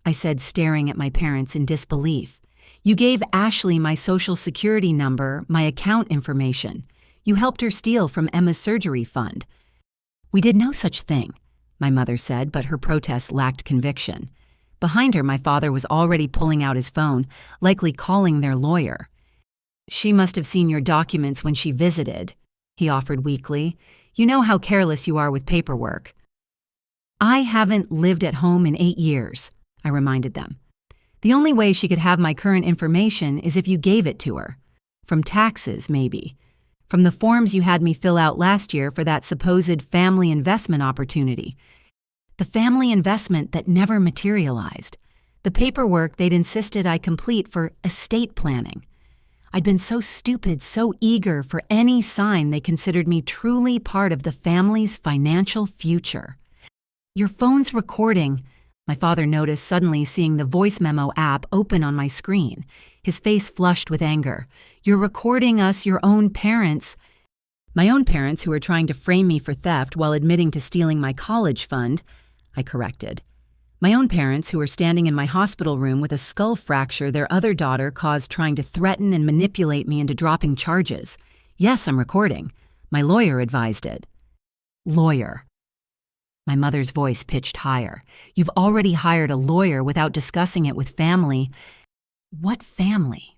I said, staring at my parents in disbelief. "You gave Ashley my social security number, my account information. You helped her steal from Emma's surgery fund." "We did no such thing," my mother said, but her protest lacked conviction. Behind her, my father was already pulling out his phone, likely calling their lawyer. "She must have seen your documents when she visited." he offered weakly. "You know how careless you are with paperwork." "I haven't lived at home in 8 years," I reminded them. "The only way she could have my current information is if you gave it to her. From taxes, maybe. From the forms you had me fill out last year for that supposed family investment opportunity. The family investment that never materialized. The paperwork they'd insisted I complete for estate planning. I'd been so stupid, so eager for any sign they considered me truly part of the family's financial future." "Your phone's recording," my father noticed, suddenly seeing the voice memo app open on my screen. His face flushed with anger. "You're recording us, your own parents." "My own parents who are trying to frame me for theft while admitting to stealing my college fund," I corrected. "My own parents who are standing in my hospital room with a skull fracture their other daughter caused trying to threaten and manipulate me into dropping charges. Yes, I'm recording. My lawyer advised it." "Lawyer." My mother's voice pitched higher. "You've already hired a lawyer without discussing it with family." "What family?"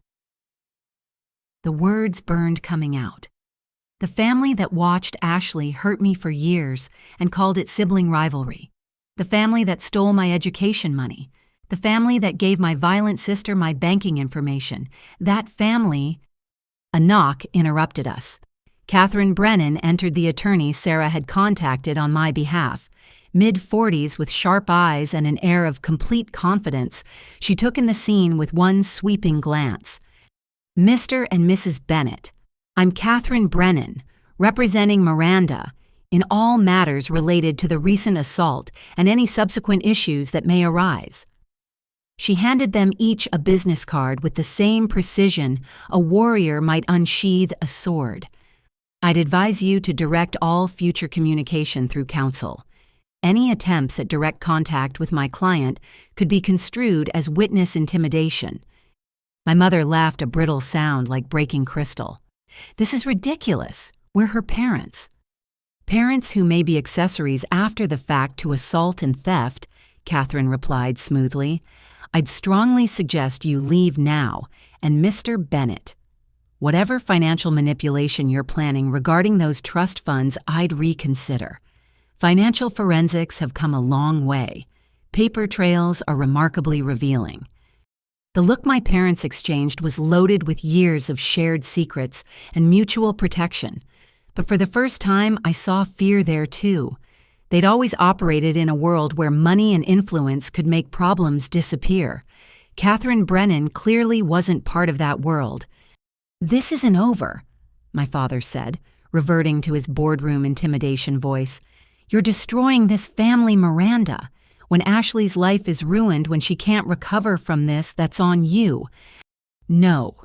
The words burned coming out. "The family that watched Ashley hurt me for years and called it sibling rivalry. The family that stole my education money. The family that gave my violent sister my banking information. That family—" A knock interrupted us. Catherine Brennan entered the attorney Sarah had contacted on my behalf. Mid-40s with sharp eyes and an air of complete confidence, she took in the scene with one sweeping glance. "Mr. and Mrs. Bennett, I'm Catherine Brennan, representing Miranda, in all matters related to the recent assault and any subsequent issues that may arise." She handed them each a business card with the same precision a warrior might unsheathe a sword. "I'd advise you to direct all future communication through counsel. Any attempts at direct contact with my client could be construed as witness intimidation." My mother laughed a brittle sound like breaking crystal. "This is ridiculous. We're her parents." "Parents who may be accessories after the fact to assault and theft," Catherine replied smoothly. "I'd strongly suggest you leave now, and Mr. Bennett. Whatever financial manipulation you're planning regarding those trust funds, I'd reconsider. Financial forensics have come a long way. Paper trails are remarkably revealing." The look my parents exchanged was loaded with years of shared secrets and mutual protection. But for the first time, I saw fear there too. They'd always operated in a world where money and influence could make problems disappear. Catherine Brennan clearly wasn't part of that world. "This isn't over," my father said, reverting to his boardroom intimidation voice. "You're destroying this family, Miranda. When Ashley's life is ruined, when she can't recover from this, that's on you." "No."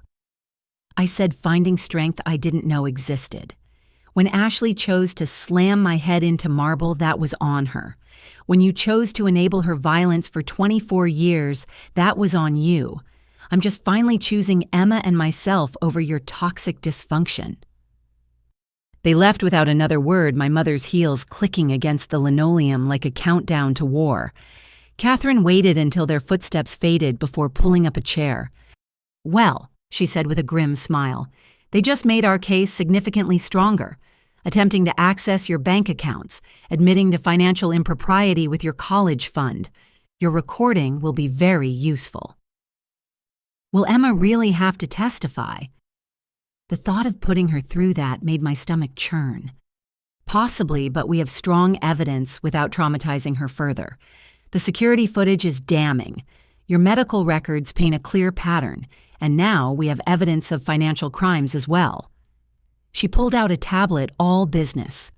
I said, finding strength I didn't know existed. "When Ashley chose to slam my head into marble, that was on her. When you chose to enable her violence for 24 years, that was on you. I'm just finally choosing Emma and myself over your toxic dysfunction." They left without another word, my mother's heels clicking against the linoleum like a countdown to war. Catherine waited until their footsteps faded before pulling up a chair. "Well," she said with a grim smile, "they just made our case significantly stronger, attempting to access your bank accounts, admitting to financial impropriety with your college fund. Your recording will be very useful." "Will Emma really have to testify?" The thought of putting her through that made my stomach churn. "Possibly, but we have strong evidence without traumatizing her further. The security footage is damning. Your medical records paint a clear pattern, and now we have evidence of financial crimes as well." She pulled out a tablet, all business.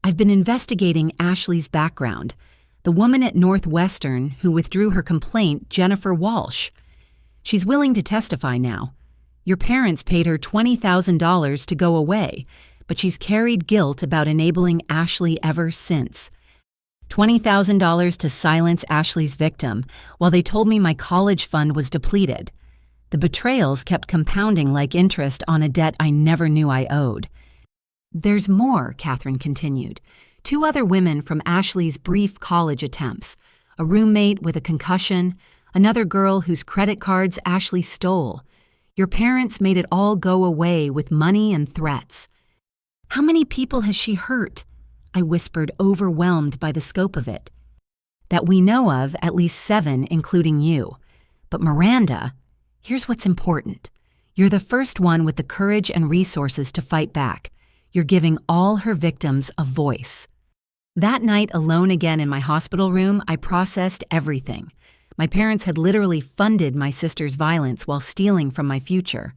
"I've been investigating Ashley's background. The woman at Northwestern who withdrew her complaint, Jennifer Walsh. She's willing to testify now. Your parents paid her $20,000 to go away, but she's carried guilt about enabling Ashley ever since. $20,000 to silence Ashley's victim, while they told me my college fund was depleted. The betrayals kept compounding like interest on a debt I never knew I owed." "There's more," Catherine continued. "2 other women from Ashley's brief college attempts, a roommate with a concussion, another girl whose credit cards Ashley stole. Your parents made it all go away with money and threats. How many people has she hurt? I whispered, overwhelmed by the scope of it. That we know of, at least 7, including you. But Miranda, here's what's important. You're the first one with the courage and resources to fight back. You're giving all her victims a voice. That night, alone again in my hospital room, I processed everything. My parents had literally funded my sister's violence while stealing from my future.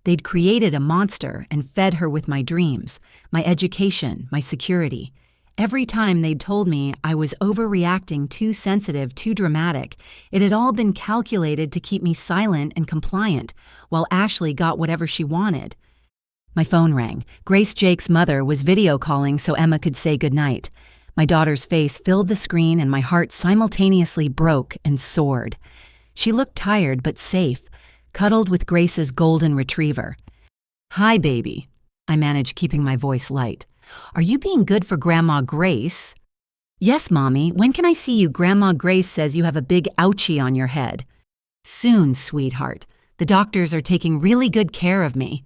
They'd created a monster and fed her with my dreams, my education, my security. Every time they'd told me I was overreacting, too sensitive, too dramatic, it had all been calculated to keep me silent and compliant, while Ashley got whatever she wanted. My phone rang. Grace Jake's mother was video calling so Emma could say goodnight. My daughter's face filled the screen and my heart simultaneously broke and soared. She looked tired but safe, cuddled with Grace's golden retriever. "Hi, baby." I managed, keeping my voice light. "Are you being good for Grandma Grace?" "Yes, Mommy. When can I see you? Grandma Grace says you have a big ouchie on your head." "Soon, sweetheart. The doctors are taking really good care of me."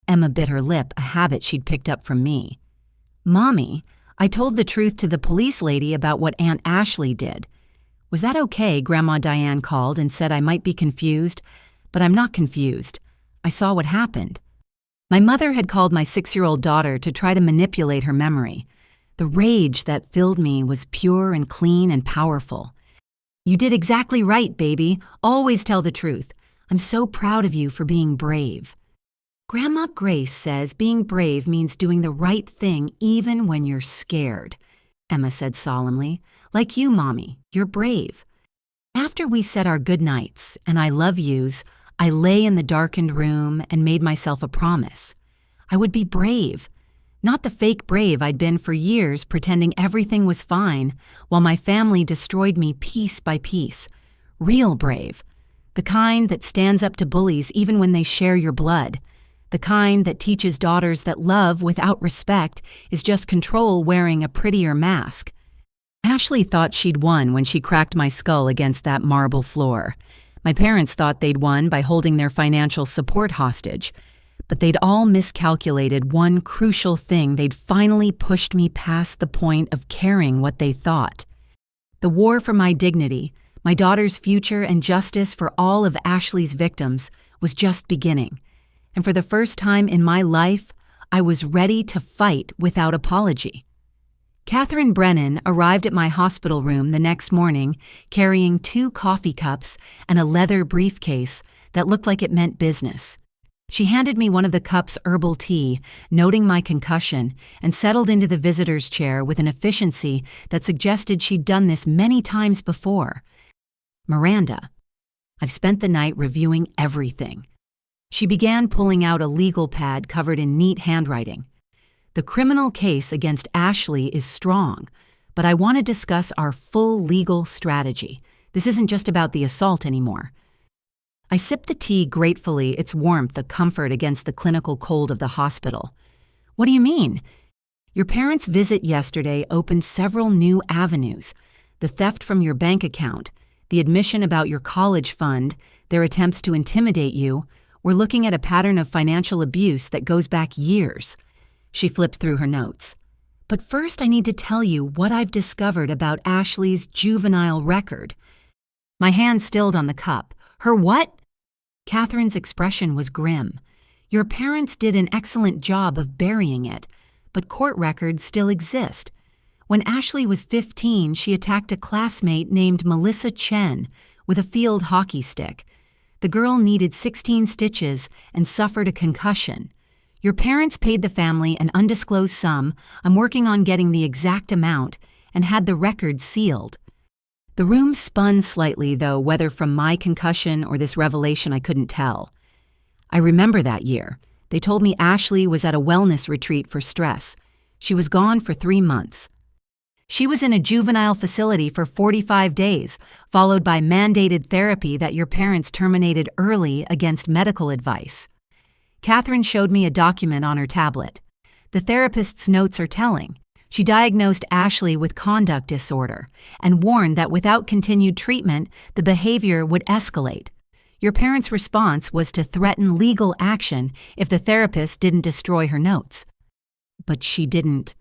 Emma bit her lip, a habit she'd picked up from me. "Mommy, I told the truth to the police lady about what Aunt Ashley did." "Was that okay?" Grandma Diane called and said I might be confused, but I'm not confused. I saw what happened. My mother had called my 6-year-old daughter to try to manipulate her memory. The rage that filled me was pure and clean and powerful. "You did exactly right, baby. Always tell the truth. I'm so proud of you for being brave." "Grandma Grace says being brave means doing the right thing even when you're scared," Emma said solemnly. "Like you, Mommy, you're brave." After we said our good nights and I love yous, I lay in the darkened room and made myself a promise. I would be brave. Not the fake brave I'd been for years pretending everything was fine while my family destroyed me piece by piece. Real brave. The kind that stands up to bullies even when they share your blood. The kind that teaches daughters that love without respect is just control wearing a prettier mask. Ashley thought she'd won when she cracked my skull against that marble floor. My parents thought they'd won by holding their financial support hostage. But they'd all miscalculated one crucial thing. They'd finally pushed me past the point of caring what they thought. The war for my dignity, my daughter's future, and justice for all of Ashley's victims was just beginning. And for the first time in my life, I was ready to fight without apology. Catherine Brennan arrived at my hospital room the next morning carrying 2 coffee cups and a leather briefcase that looked like it meant business. She handed me one of the cups herbal tea, noting my concussion, and settled into the visitor's chair with an efficiency that suggested she'd done this many times before. "Miranda, I've spent the night reviewing everything." She began pulling out a legal pad covered in neat handwriting. "The criminal case against Ashley is strong, but I want to discuss our full legal strategy. This isn't just about the assault anymore." I sipped the tea gratefully, its warmth a comfort against the clinical cold of the hospital. "What do you mean?" "Your parents' visit yesterday opened several new avenues. The theft from your bank account, the admission about your college fund, their attempts to intimidate you. We're looking at a pattern of financial abuse that goes back years." She flipped through her notes. "But first I need to tell you what I've discovered about Ashley's juvenile record." My hand stilled on the cup. "Her what?" Catherine's expression was grim. "Your parents did an excellent job of burying it, but court records still exist. When Ashley was 15, she attacked a classmate named Melissa Chen with a field hockey stick. The girl needed 16 stitches and suffered a concussion. Your parents paid the family an undisclosed sum, I'm working on getting the exact amount, and had the record sealed." The room spun slightly, though, whether from my concussion or this revelation I couldn't tell. I remember that year. They told me Ashley was at a wellness retreat for stress. She was gone for 3 months. She was in a juvenile facility for 45 days, followed by mandated therapy that your parents terminated early against medical advice. Catherine showed me a document on her tablet. The therapist's notes are telling. She diagnosed Ashley with conduct disorder and warned that without continued treatment, the behavior would escalate. Your parents' response was to threaten legal action if the therapist didn't destroy her notes. But she didn't.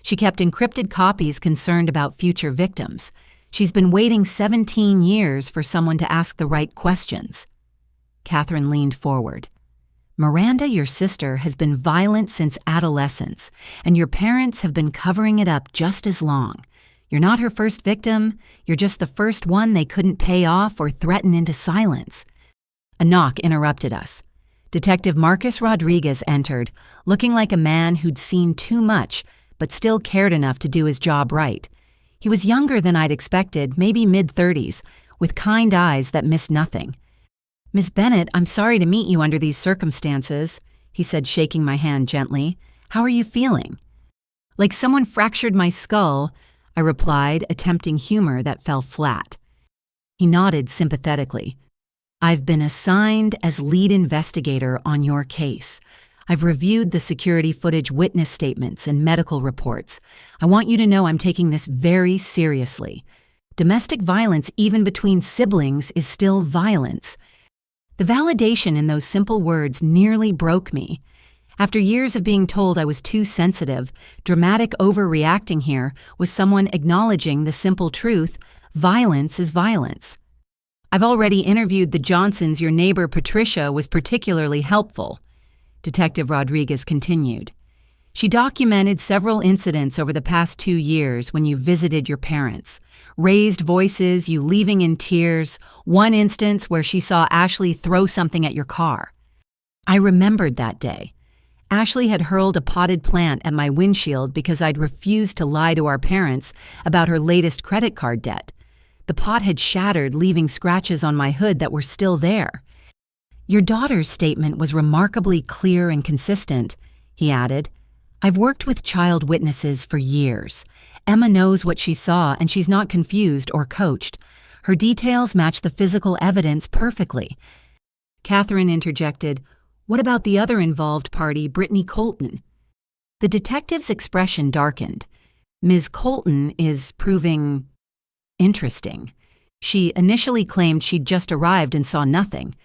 She kept encrypted copies concerned about future victims. She's been waiting 17 years for someone to ask the right questions. Catherine leaned forward. Miranda, your sister, has been violent since adolescence, and your parents have been covering it up just as long. You're not her first victim, you're just the first one they couldn't pay off or threaten into silence. A knock interrupted us. Detective Marcus Rodriguez entered, looking like a man who'd seen too much, but still cared enough to do his job right. He was younger than I'd expected, maybe mid-30s, with kind eyes that missed nothing. Miss Bennett, I'm sorry to meet you under these circumstances, he said, shaking my hand gently. How are you feeling? Like someone fractured my skull, I replied, attempting humor that fell flat. He nodded sympathetically. I've been assigned as lead investigator on your case. I've reviewed the security footage, witness statements, and medical reports. I want you to know I'm taking this very seriously. Domestic violence, even between siblings, is still violence. The validation in those simple words nearly broke me. After years of being told I was too sensitive, dramatic overreacting here was someone acknowledging the simple truth: violence is violence. I've already interviewed the Johnsons. Your neighbor Patricia was particularly helpful, Detective Rodriguez continued. She documented several incidents over the past 2 years when you visited your parents. Raised voices, you leaving in tears, one instance where she saw Ashley throw something at your car. I remembered that day. Ashley had hurled a potted plant at my windshield because I'd refused to lie to our parents about her latest credit card debt. The pot had shattered, leaving scratches on my hood that were still there. Your daughter's statement was remarkably clear and consistent, he added. I've worked with child witnesses for years. Emma knows what she saw, and she's not confused or coached. Her details match the physical evidence perfectly. Catherine interjected, What about the other involved party, Brittany Colton? The detective's expression darkened. Ms. Colton is proving interesting. She initially claimed she'd just arrived and saw nothing.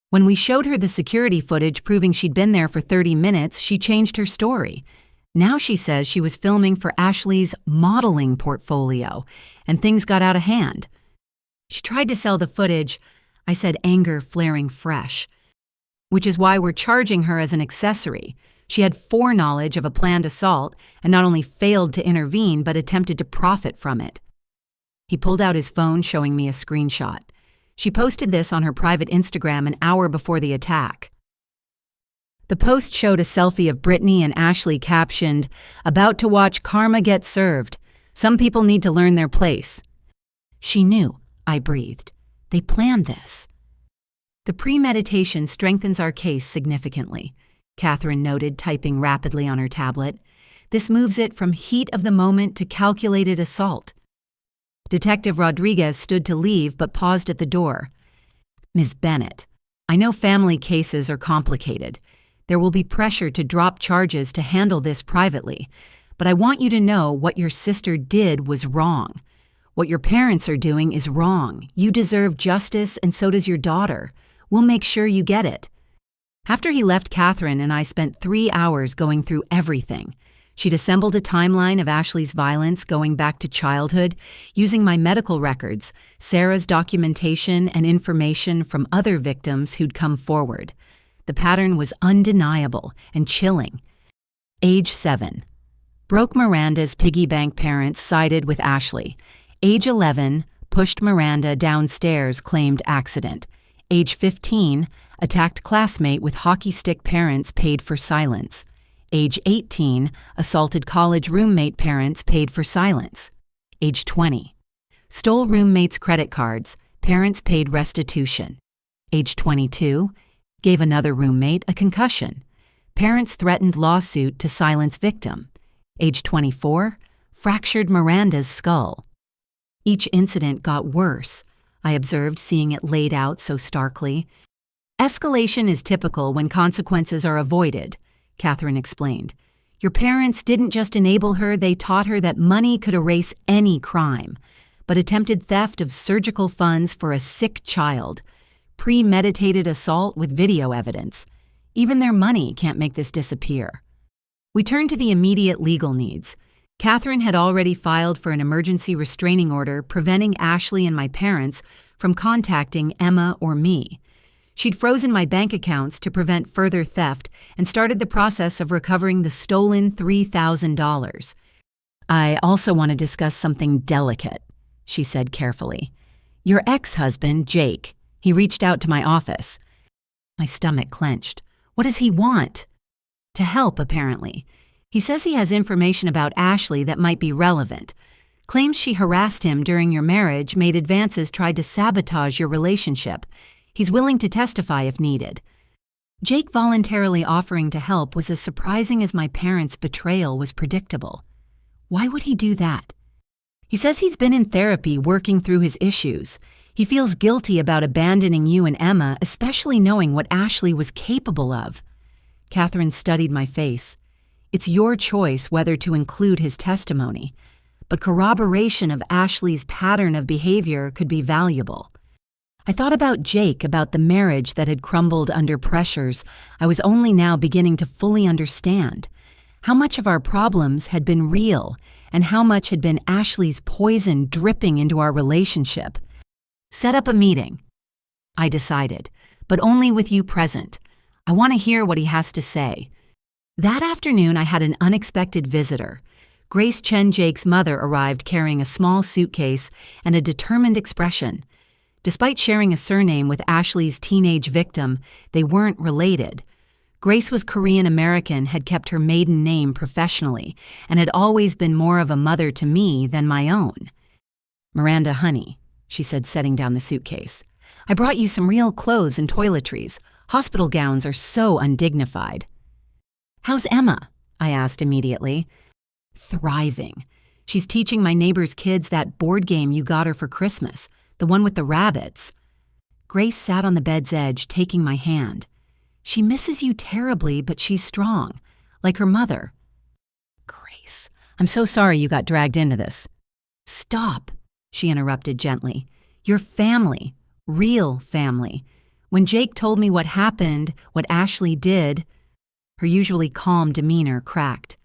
When we showed her the security footage proving she'd been there for 30 minutes, she changed her story. Now she says she was filming for Ashley's modeling portfolio, and things got out of hand. She tried to sell the footage, I said, anger flaring fresh, which is why we're charging her as an accessory. She had foreknowledge of a planned assault and not only failed to intervene but attempted to profit from it. He pulled out his phone, showing me a screenshot. She posted this on her private Instagram an hour before the attack. The post showed a selfie of Brittany and Ashley captioned, "About to watch karma get served. Some people need to learn their place." She knew, I breathed. They planned this. The premeditation strengthens our case significantly, Catherine noted, typing rapidly on her tablet. This moves it from heat of the moment to calculated assault. Detective Rodriguez stood to leave but paused at the door. Ms. Bennett, I know family cases are complicated. There will be pressure to drop charges to handle this privately, but I want you to know what your sister did was wrong. What your parents are doing is wrong. You deserve justice, and so does your daughter. We'll make sure you get it. After he left, Catherine and I spent 3 hours going through everything. She'd assembled a timeline of Ashley's violence going back to childhood, using my medical records, Sarah's documentation, and information from other victims who'd come forward. The pattern was undeniable and chilling. Age 7. Broke Miranda's piggy bank parents sided with Ashley. Age 11, pushed Miranda downstairs, claimed accident. Age 15, attacked classmate with hockey stick parents, paid for silence. Age 18, assaulted college roommate parents, paid for silence. Age 20, stole roommate's credit cards, parents paid restitution. Age 22, gave another roommate a concussion. Parents threatened lawsuit to silence victim. Age 24, fractured Miranda's skull. Each incident got worse, I observed, seeing it laid out so starkly. Escalation is typical when consequences are avoided, Catherine explained. Your parents didn't just enable her, they taught her that money could erase any crime, but attempted theft of surgical funds for a sick child. Premeditated assault with video evidence. Even their money can't make this disappear. We turned to the immediate legal needs. Catherine had already filed for an emergency restraining order preventing Ashley and my parents from contacting Emma or me. She'd frozen my bank accounts to prevent further theft and started the process of recovering the stolen $3,000. I also want to discuss something delicate, she said carefully. Your ex-husband, Jake, he reached out to my office. My stomach clenched. What does he want? To help, apparently. He says he has information about Ashley that might be relevant. Claims she harassed him during your marriage, made advances, tried to sabotage your relationship. He's willing to testify if needed. Jake voluntarily offering to help was as surprising as my parents' betrayal was predictable. Why would he do that? He says he's been in therapy working through his issues. He feels guilty about abandoning you and Emma, especially knowing what Ashley was capable of. Catherine studied my face. It's your choice whether to include his testimony, but corroboration of Ashley's pattern of behavior could be valuable. I thought about Jake, about the marriage that had crumbled under pressures I was only now beginning to fully understand. How much of our problems had been real, and how much had been Ashley's poison dripping into our relationship. Set up a meeting. I decided, but only with you present. I want to hear what he has to say. That afternoon, I had an unexpected visitor. Grace Chen, Jake's mother, arrived carrying a small suitcase and a determined expression. Despite sharing a surname with Ashley's teenage victim, they weren't related. Grace was Korean American, had kept her maiden name professionally, and had always been more of a mother to me than my own. Miranda, honey, she said, setting down the suitcase. I brought you some real clothes and toiletries. Hospital gowns are so undignified. How's Emma? I asked immediately. Thriving. She's teaching my neighbor's kids that board game you got her for Christmas, the one with the rabbits. Grace sat on the bed's edge, taking my hand. She misses you terribly, but she's strong, like her mother. Grace, I'm so sorry you got dragged into this. Stop, she interrupted gently. Your family, real family. When Jake told me what happened, what Ashley did, her usually calm demeanor cracked.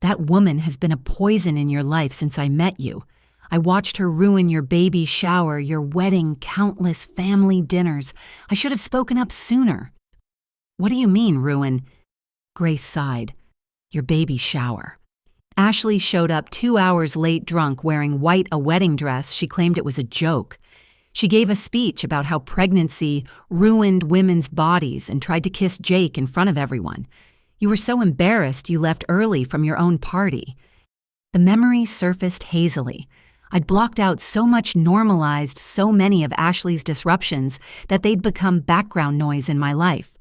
That woman has been a poison in your life since I met you. I watched her ruin your baby shower, your wedding, countless family dinners. I should have spoken up sooner. What do you mean, ruin? Grace sighed. Your baby shower. Ashley showed up 2 hours late drunk wearing white, a wedding dress. She claimed it was a joke. She gave a speech about how pregnancy ruined women's bodies and tried to kiss Jake in front of everyone. You were so embarrassed you left early from your own party. The memory surfaced hazily. I'd blocked out so much, normalized so many of Ashley's disruptions that they'd become background noise in my life.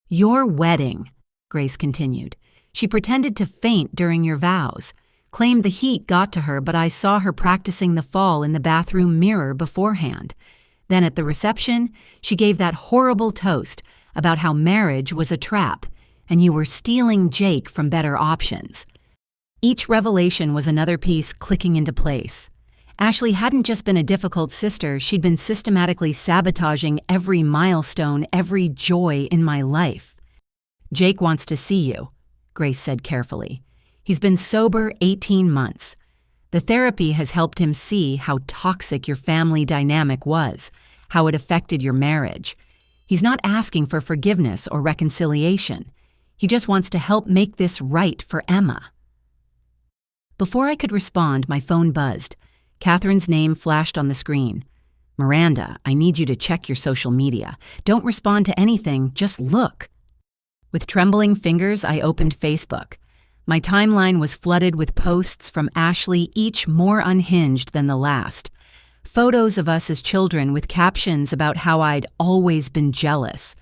Your wedding, Grace continued. She pretended to faint during your vows. Claimed the heat got to her, but I saw her practicing the fall in the bathroom mirror beforehand. Then at the reception, she gave that horrible toast about how marriage was a trap, and you were stealing Jake from better options. Each revelation was another piece clicking into place. Ashley hadn't just been a difficult sister, she'd been systematically sabotaging every milestone, every joy in my life. Jake wants to see you, Grace said carefully. He's been sober 18 months. The therapy has helped him see how toxic your family dynamic was, how it affected your marriage. He's not asking for forgiveness or reconciliation. He just wants to help make this right for Emma. Before I could respond, my phone buzzed. Catherine's name flashed on the screen. Miranda, I need you to check your social media. Don't respond to anything, just look. With trembling fingers, I opened Facebook. My timeline was flooded with posts from Ashley, each more unhinged than the last. Photos of us as children with captions about how I'd always been jealous.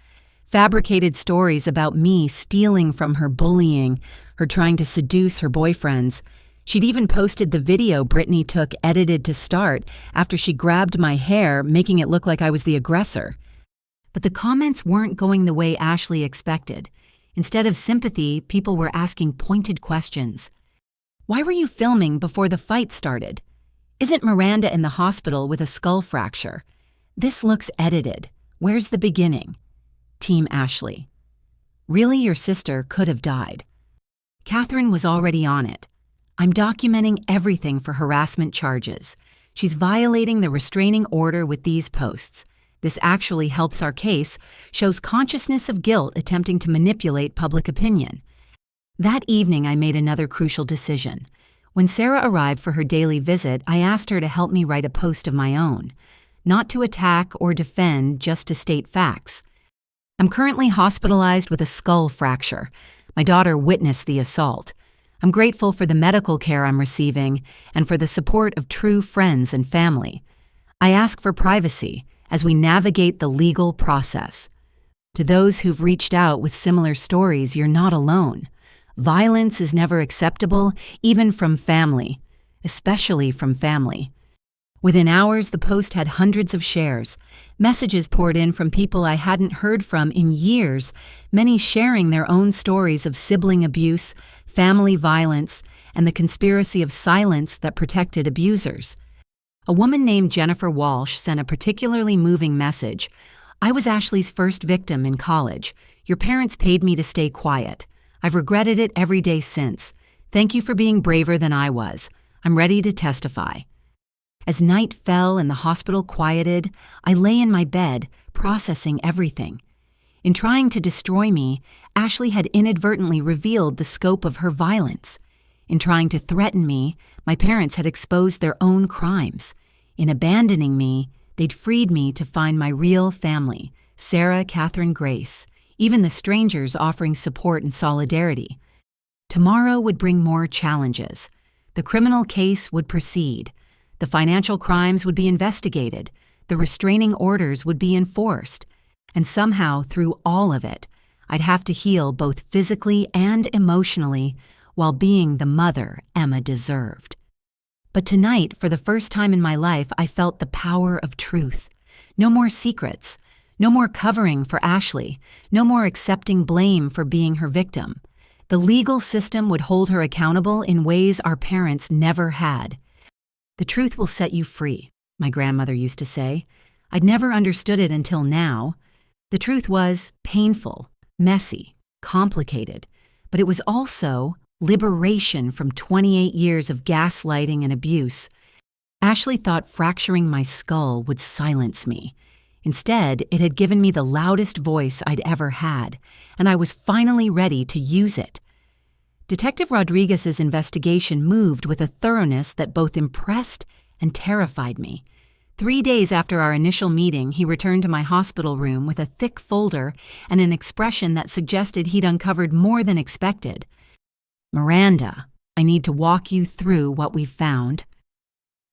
Fabricated stories about me stealing from her, bullying, her trying to seduce her boyfriends. She'd even posted the video Brittany took edited to start after she grabbed my hair, making it look like I was the aggressor. But the comments weren't going the way Ashley expected. Instead of sympathy, people were asking pointed questions. Why were you filming before the fight started? Isn't Miranda in the hospital with a skull fracture? This looks edited. Where's the beginning? Team Ashley. Really, your sister could have died. Catherine was already on it. I'm documenting everything for harassment charges. She's violating the restraining order with these posts. This actually helps our case, shows consciousness of guilt attempting to manipulate public opinion. That evening, I made another crucial decision. When Sarah arrived for her daily visit, I asked her to help me write a post of my own. Not to attack or defend, just to state facts. I'm currently hospitalized with a skull fracture. My daughter witnessed the assault. I'm grateful for the medical care I'm receiving and for the support of true friends and family. I ask for privacy as we navigate the legal process. To those who've reached out with similar stories, you're not alone. Violence is never acceptable, even from family, especially from family. Within hours, the post had hundreds of shares. Messages poured in from people I hadn't heard from in years, many sharing their own stories of sibling abuse, family violence, and the conspiracy of silence that protected abusers. A woman named Jennifer Walsh sent a particularly moving message. I was Ashley's first victim in college. Your parents paid me to stay quiet. I've regretted it every day since. Thank you for being braver than I was. I'm ready to testify. As night fell and the hospital quieted, I lay in my bed, processing everything. In trying to destroy me, Ashley had inadvertently revealed the scope of her violence. In trying to threaten me, my parents had exposed their own crimes. In abandoning me, they'd freed me to find my real family, Sarah Catherine Grace, even the strangers offering support and solidarity. Tomorrow would bring more challenges. The criminal case would proceed. The financial crimes would be investigated. The restraining orders would be enforced. And somehow, through all of it, I'd have to heal both physically and emotionally while being the mother Emma deserved. But tonight, for the first time in my life, I felt the power of truth. No more secrets. No more covering for Ashley. No more accepting blame for being her victim. The legal system would hold her accountable in ways our parents never had. The truth will set you free, my grandmother used to say. I'd never understood it until now. The truth was painful, messy, complicated, but it was also liberation from 28 years of gaslighting and abuse. Ashley thought fracturing my skull would silence me. Instead, it had given me the loudest voice I'd ever had, and I was finally ready to use it. Detective Rodriguez's investigation moved with a thoroughness that both impressed and terrified me. 3 days after our initial meeting, he returned to my hospital room with a thick folder and an expression that suggested he'd uncovered more than expected. "Miranda, I need to walk you through what we've found."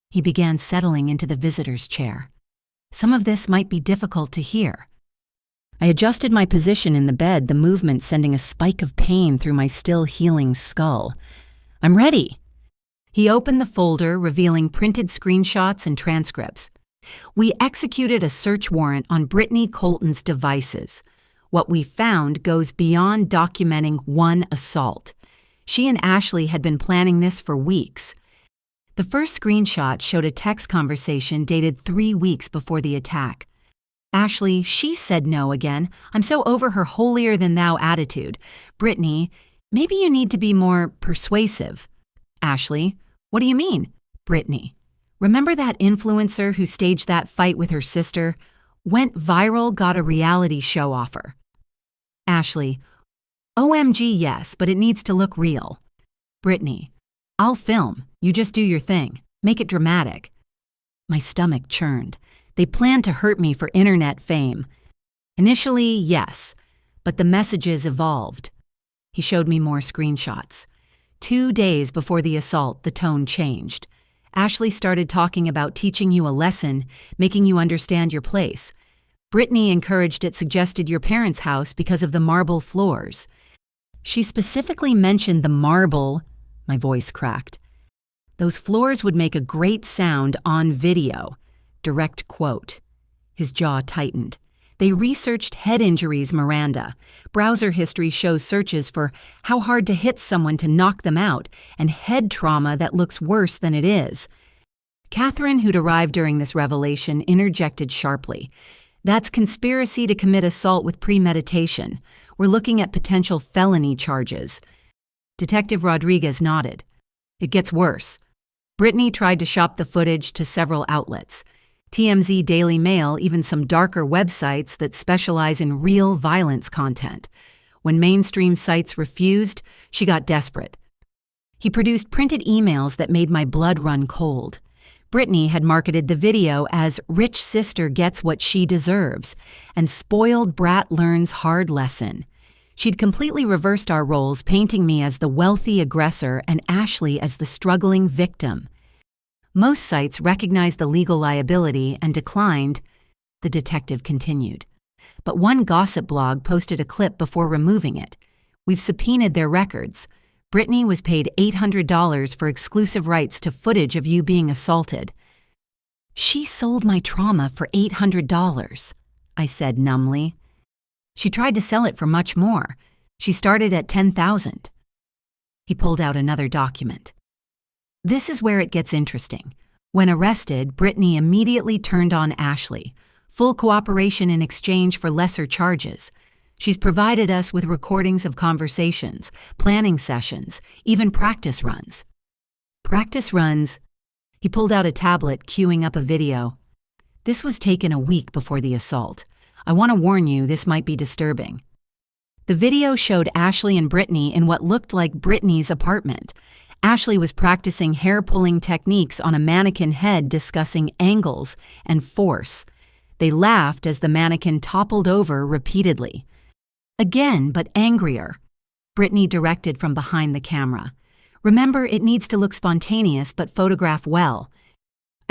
He began settling into the visitor's chair. Some of this might be difficult to hear. I adjusted my position in the bed, the movement sending a spike of pain through my still healing skull. "I'm ready." He opened the folder, revealing printed screenshots and transcripts. We executed a search warrant on Brittany Colton's devices. What we found goes beyond documenting one assault. She and Ashley had been planning this for weeks. The first screenshot showed a text conversation dated 3 weeks before the attack. Ashley, she said no again. "I'm so over her holier-than-thou attitude." Brittany, "Maybe you need to be more persuasive." Ashley, "What do you mean?" Brittany, "Remember that influencer who staged that fight with her sister? Went viral, got a reality show offer." Ashley, "OMG, yes, but it needs to look real." Brittany, "I'll film. You just do your thing. Make it dramatic." My stomach churned. They planned to hurt me for internet fame. Initially, yes, but the messages evolved. He showed me more screenshots. 2 days before the assault, the tone changed. Ashley started talking about teaching you a lesson, making you understand your place. Brittany encouraged it suggested your parents' house because of the marble floors. She specifically mentioned the marble. My voice cracked. "Those floors would make a great sound on video." Direct quote. His jaw tightened. "They researched head injuries, Miranda. Browser history shows searches for how hard to hit someone to knock them out and head trauma that looks worse than it is." Catherine, who'd arrived during this revelation, interjected sharply. "That's conspiracy to commit assault with premeditation. We're looking at potential felony charges." Detective Rodriguez nodded. It gets worse. Brittany tried to shop the footage to several outlets. TMZ, Daily Mail, even some darker websites that specialize in real violence content. When mainstream sites refused, she got desperate. He produced printed emails that made my blood run cold. Brittany had marketed the video as "Rich Sister Gets What She Deserves" and "Spoiled Brat Learns Hard Lesson." She'd completely reversed our roles, painting me as the wealthy aggressor and Ashley as the struggling victim. Most sites recognized the legal liability and declined, the detective continued. But one gossip blog posted a clip before removing it. We've subpoenaed their records. Brittany was paid $800 for exclusive rights to footage of you being assaulted. She sold my trauma for $800, I said numbly. She tried to sell it for much more. She started at $10,000. He pulled out another document. This is where it gets interesting. When arrested, Brittany immediately turned on Ashley. Full cooperation in exchange for lesser charges. She's provided us with recordings of conversations, planning sessions, even practice runs. Practice runs? He pulled out a tablet, queuing up a video. This was taken a week before the assault. I want to warn you, this might be disturbing. The video showed Ashley and Brittany in what looked like Brittany's apartment. Ashley was practicing hair-pulling techniques on a mannequin head, discussing angles and force. They laughed as the mannequin toppled over repeatedly. Again, but angrier. Brittany directed from behind the camera. Remember, it needs to look spontaneous, but photograph well.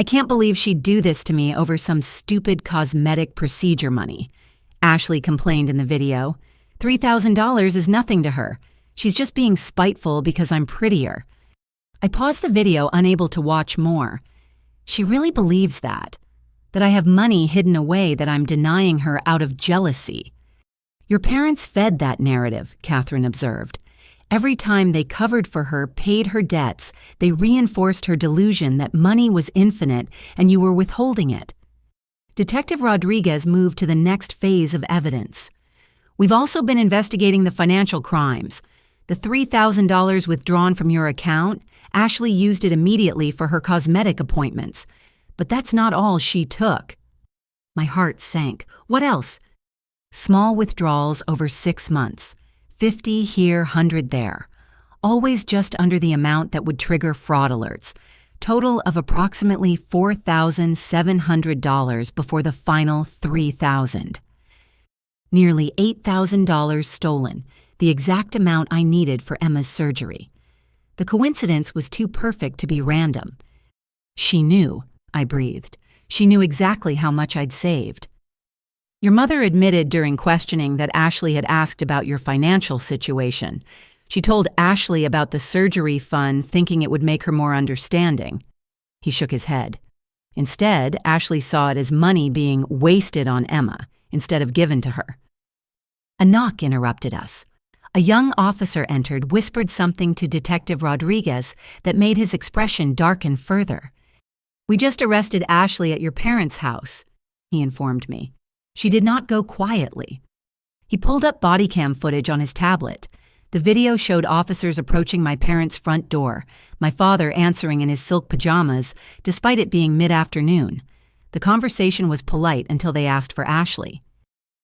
I can't believe she'd do this to me over some stupid cosmetic procedure money. Ashley complained in the video. $3,000 is nothing to her. She's just being spiteful because I'm prettier. I paused the video, unable to watch more. She really believes that I have money hidden away that I'm denying her out of jealousy. Your parents fed that narrative, Catherine observed. Every time they covered for her, paid her debts, they reinforced her delusion that money was infinite and you were withholding it. Detective Rodriguez moved to the next phase of evidence. We've also been investigating the financial crimes. The $3,000 withdrawn from your account, Ashley used it immediately for her cosmetic appointments. But that's not all she took. My heart sank. What else? Small withdrawals over 6 months. 50 here, 100 there. Always just under the amount that would trigger fraud alerts. Total of approximately $4,700 before the final $3,000. Nearly $8,000 stolen, the exact amount I needed for Emma's surgery. The coincidence was too perfect to be random. She knew, I breathed. She knew exactly how much I'd saved. Your mother admitted during questioning that Ashley had asked about your financial situation. She told Ashley about the surgery fund, thinking it would make her more understanding. He shook his head. Instead, Ashley saw it as money being wasted on Emma instead of given to her. A knock interrupted us. A young officer entered, whispered something to Detective Rodriguez that made his expression darken further. We just arrested Ashley at your parents' house, he informed me. She did not go quietly. He pulled up body cam footage on his tablet. The video showed officers approaching my parents' front door, my father answering in his silk pajamas, despite it being mid-afternoon. The conversation was polite until they asked for Ashley.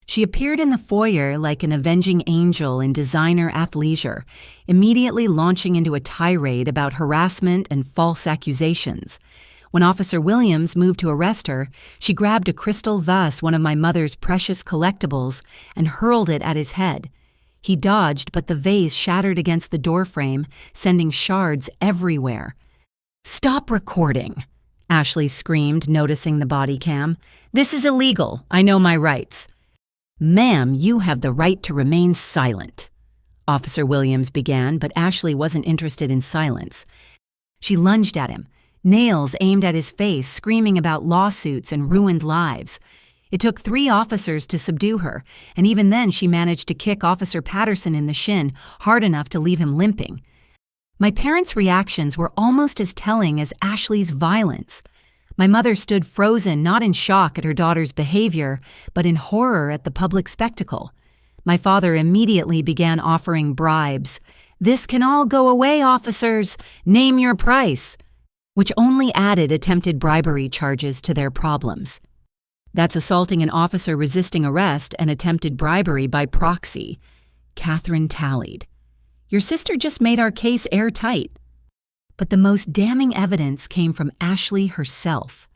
She appeared in the foyer like an avenging angel in designer athleisure, immediately launching into a tirade about harassment and false accusations. When Officer Williams moved to arrest her, she grabbed a crystal vase, one of my mother's precious collectibles, and hurled it at his head. He dodged, but the vase shattered against the doorframe, sending shards everywhere. "Stop recording," Ashley screamed, noticing the body cam. "This is illegal. I know my rights." "Ma'am, you have the right to remain silent," Officer Williams began, but Ashley wasn't interested in silence. She lunged at him, nails aimed at his face, screaming about lawsuits and ruined lives. It took 3 officers to subdue her, and even then she managed to kick Officer Patterson in the shin hard enough to leave him limping. My parents' reactions were almost as telling as Ashley's violence. My mother stood frozen, not in shock at her daughter's behavior, but in horror at the public spectacle. My father immediately began offering bribes. "This can all go away, officers. Name your price," which only added attempted bribery charges to their problems. That's assaulting an officer resisting arrest and attempted bribery by proxy. Catherine tallied. Your sister just made our case airtight. But the most damning evidence came from Ashley herself.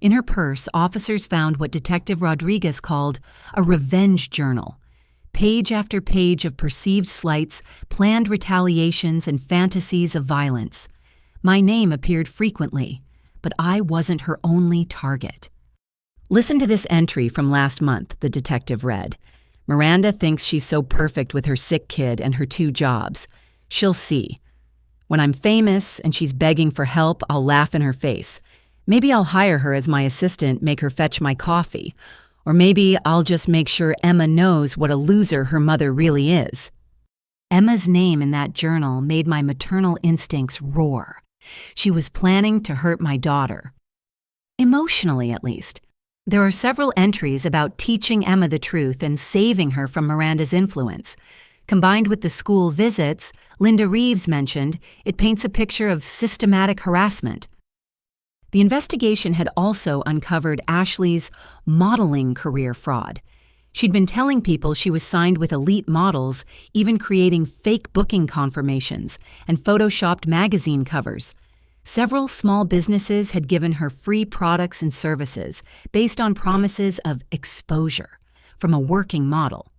In her purse, officers found what Detective Rodriguez called a revenge journal. Page after page of perceived slights, planned retaliations, and fantasies of violence. My name appeared frequently, but I wasn't her only target. Listen to this entry from last month, the detective read. Miranda thinks she's so perfect with her sick kid and her 2 jobs. She'll see. When I'm famous and she's begging for help, I'll laugh in her face. Maybe I'll hire her as my assistant, make her fetch my coffee. Or maybe I'll just make sure Emma knows what a loser her mother really is. Emma's name in that journal made my maternal instincts roar. She was planning to hurt my daughter. Emotionally, at least. There are several entries about teaching Emma the truth and saving her from Miranda's influence. Combined with the school visits Linda Reeves mentioned, it paints a picture of systematic harassment. The investigation had also uncovered Ashley's modeling career fraud. She'd been telling people she was signed with elite models, even creating fake booking confirmations and photoshopped magazine covers. Several small businesses had given her free products and services based on promises of exposure from a working model.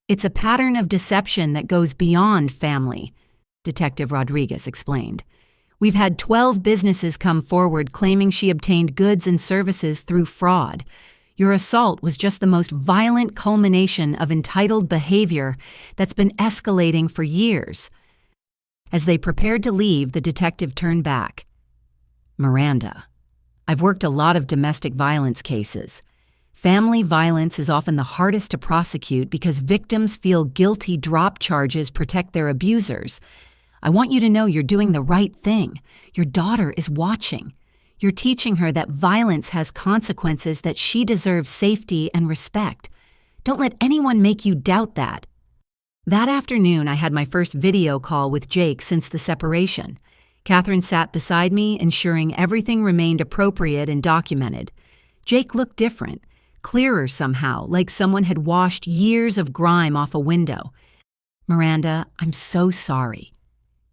It's a pattern of deception that goes beyond family, Detective Rodriguez explained. We've had 12 businesses come forward claiming she obtained goods and services through fraud. Your assault was just the most violent culmination of entitled behavior that's been escalating for years. As they prepared to leave, the detective turned back. Miranda, I've worked a lot of domestic violence cases. Family violence is often the hardest to prosecute because victims feel guilty drop charges protect their abusers. I want you to know you're doing the right thing. Your daughter is watching. You're teaching her that violence has consequences, that she deserves safety and respect. Don't let anyone make you doubt that. That afternoon, I had my first video call with Jake since the separation. Catherine sat beside me, ensuring everything remained appropriate and documented. Jake looked different, clearer somehow, like someone had washed years of grime off a window. Miranda, I'm so sorry,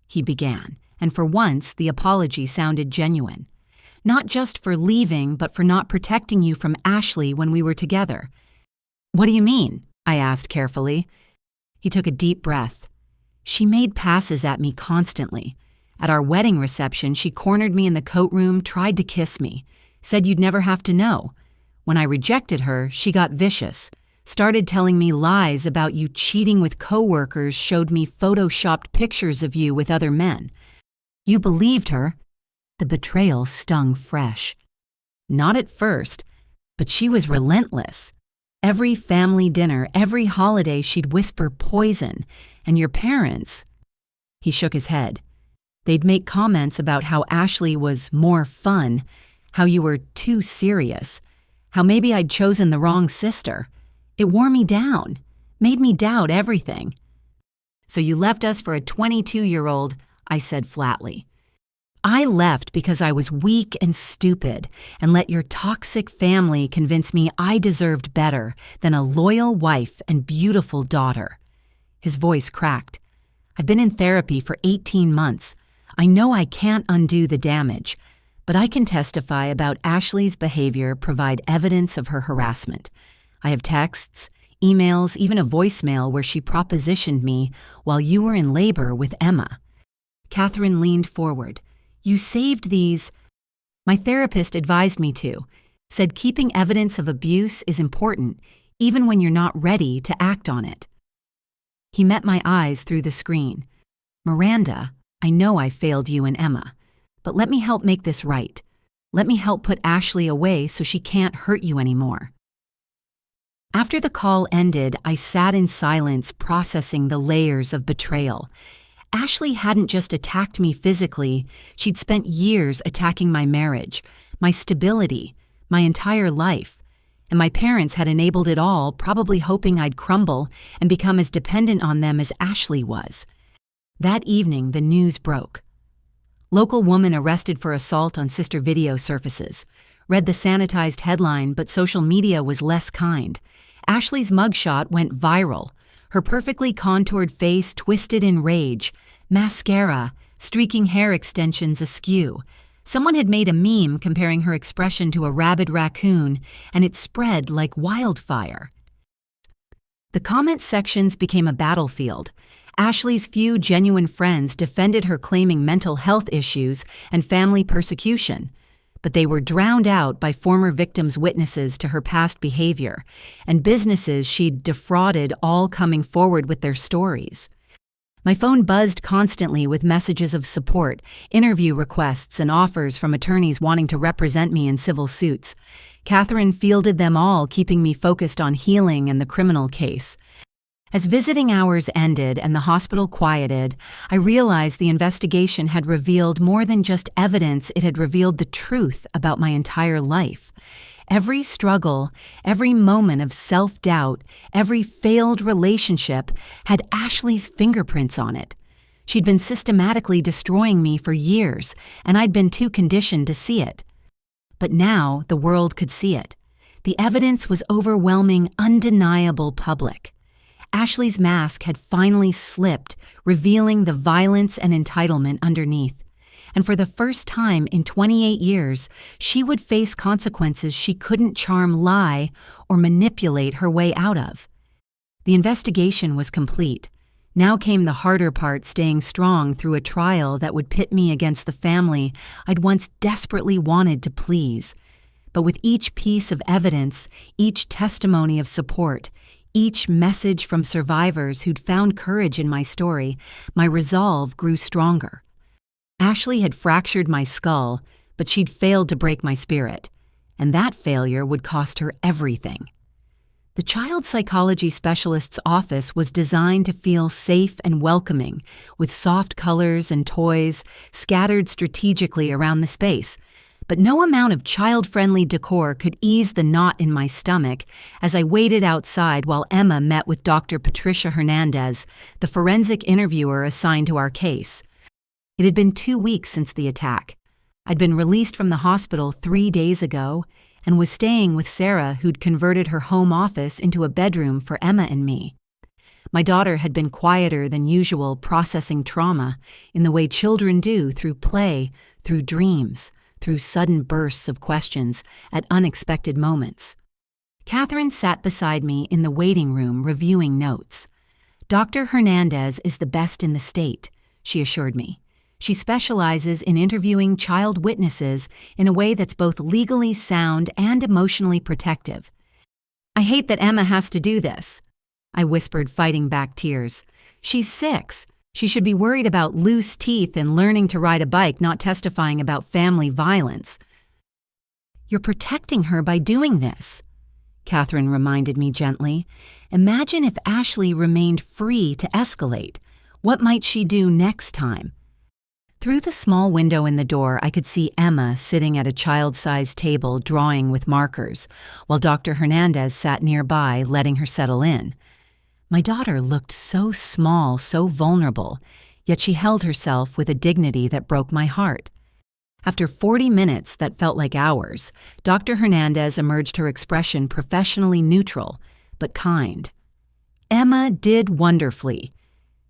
he began, and for once the apology sounded genuine. Not just for leaving, but for not protecting you from Ashley when we were together. What do you mean? I asked carefully. He took a deep breath. She made passes at me constantly. At our wedding reception, she cornered me in the coat room, tried to kiss me, said you'd never have to know. When I rejected her, she got vicious, started telling me lies about you cheating with coworkers, showed me photoshopped pictures of you with other men. You believed her. The betrayal stung fresh. Not at first, but she was relentless. Every family dinner, every holiday, she'd whisper poison. And your parents... He shook his head. They'd make comments about how Ashley was more fun, how you were too serious, how maybe I'd chosen the wrong sister. It wore me down, made me doubt everything. So you left us for a 22-year-old, I said flatly. I left because I was weak and stupid and let your toxic family convince me I deserved better than a loyal wife and beautiful daughter. His voice cracked. I've been in therapy for 18 months. I know I can't undo the damage, but I can testify about Ashley's behavior, provide evidence of her harassment. I have texts, emails, even a voicemail where she propositioned me while you were in labor with Emma. Catherine leaned forward. You saved these. My therapist advised me to, said keeping evidence of abuse is important, even when you're not ready to act on it. He met my eyes through the screen. Miranda, I know I failed you and Emma, but let me help make this right. Let me help put Ashley away so she can't hurt you anymore. After the call ended, I sat in silence, processing the layers of betrayal. Ashley hadn't just attacked me physically, she'd spent years attacking my marriage, my stability, my entire life. And my parents had enabled it all, probably hoping I'd crumble and become as dependent on them as Ashley was. That evening, the news broke. Local woman arrested for assault on sister video surfaces. Read the sanitized headline, but social media was less kind. Ashley's mugshot went viral. Her perfectly contoured face twisted in rage. Mascara, streaking hair extensions askew. Someone had made a meme comparing her expression to a rabid raccoon, and it spread like wildfire. The comment sections became a battlefield. Ashley's few genuine friends defended her, claiming mental health issues and family persecution, but they were drowned out by former victims' witnesses to her past behavior, and businesses she'd defrauded all coming forward with their stories. My phone buzzed constantly with messages of support, interview requests, and offers from attorneys wanting to represent me in civil suits. Catherine fielded them all, keeping me focused on healing and the criminal case. As visiting hours ended and the hospital quieted, I realized the investigation had revealed more than just evidence. It had revealed the truth about my entire life. Every struggle, every moment of self-doubt, every failed relationship had Ashley's fingerprints on it. She'd been systematically destroying me for years, and I'd been too conditioned to see it. But now the world could see it. The evidence was overwhelming, undeniable, public. Ashley's mask had finally slipped, revealing the violence and entitlement underneath. And for the first time in 28 years, she would face consequences she couldn't charm, lie, or manipulate her way out of. The investigation was complete. Now came the harder part, staying strong through a trial that would pit me against the family I'd once desperately wanted to please. But with each piece of evidence, each testimony of support, each message from survivors who'd found courage in my story, my resolve grew stronger. Ashley had fractured my skull, but she'd failed to break my spirit, and that failure would cost her everything. The child psychology specialist's office was designed to feel safe and welcoming, with soft colors and toys scattered strategically around the space. But no amount of child-friendly decor could ease the knot in my stomach as I waited outside while Emma met with Dr. Patricia Hernandez, the forensic interviewer assigned to our case. It had been 2 weeks since the attack. I'd been released from the hospital 3 days ago and was staying with Sarah, who'd converted her home office into a bedroom for Emma and me. My daughter had been quieter than usual, processing trauma in the way children do, through play, through dreams, through sudden bursts of questions at unexpected moments. Catherine sat beside me in the waiting room reviewing notes. Dr. Hernandez is the best in the state, she assured me. She specializes in interviewing child witnesses in a way that's both legally sound and emotionally protective. I hate that Emma has to do this, I whispered, fighting back tears. She's 6. She should be worried about loose teeth and learning to ride a bike, not testifying about family violence. You're protecting her by doing this, Catherine reminded me gently. Imagine if Ashley remained free to escalate. What might she do next time? Through the small window in the door, I could see Emma sitting at a child-sized table drawing with markers, while Dr. Hernandez sat nearby, letting her settle in. My daughter looked so small, so vulnerable, yet she held herself with a dignity that broke my heart. After 40 minutes that felt like hours, Dr. Hernandez emerged, her expression professionally neutral, but kind. Emma did wonderfully,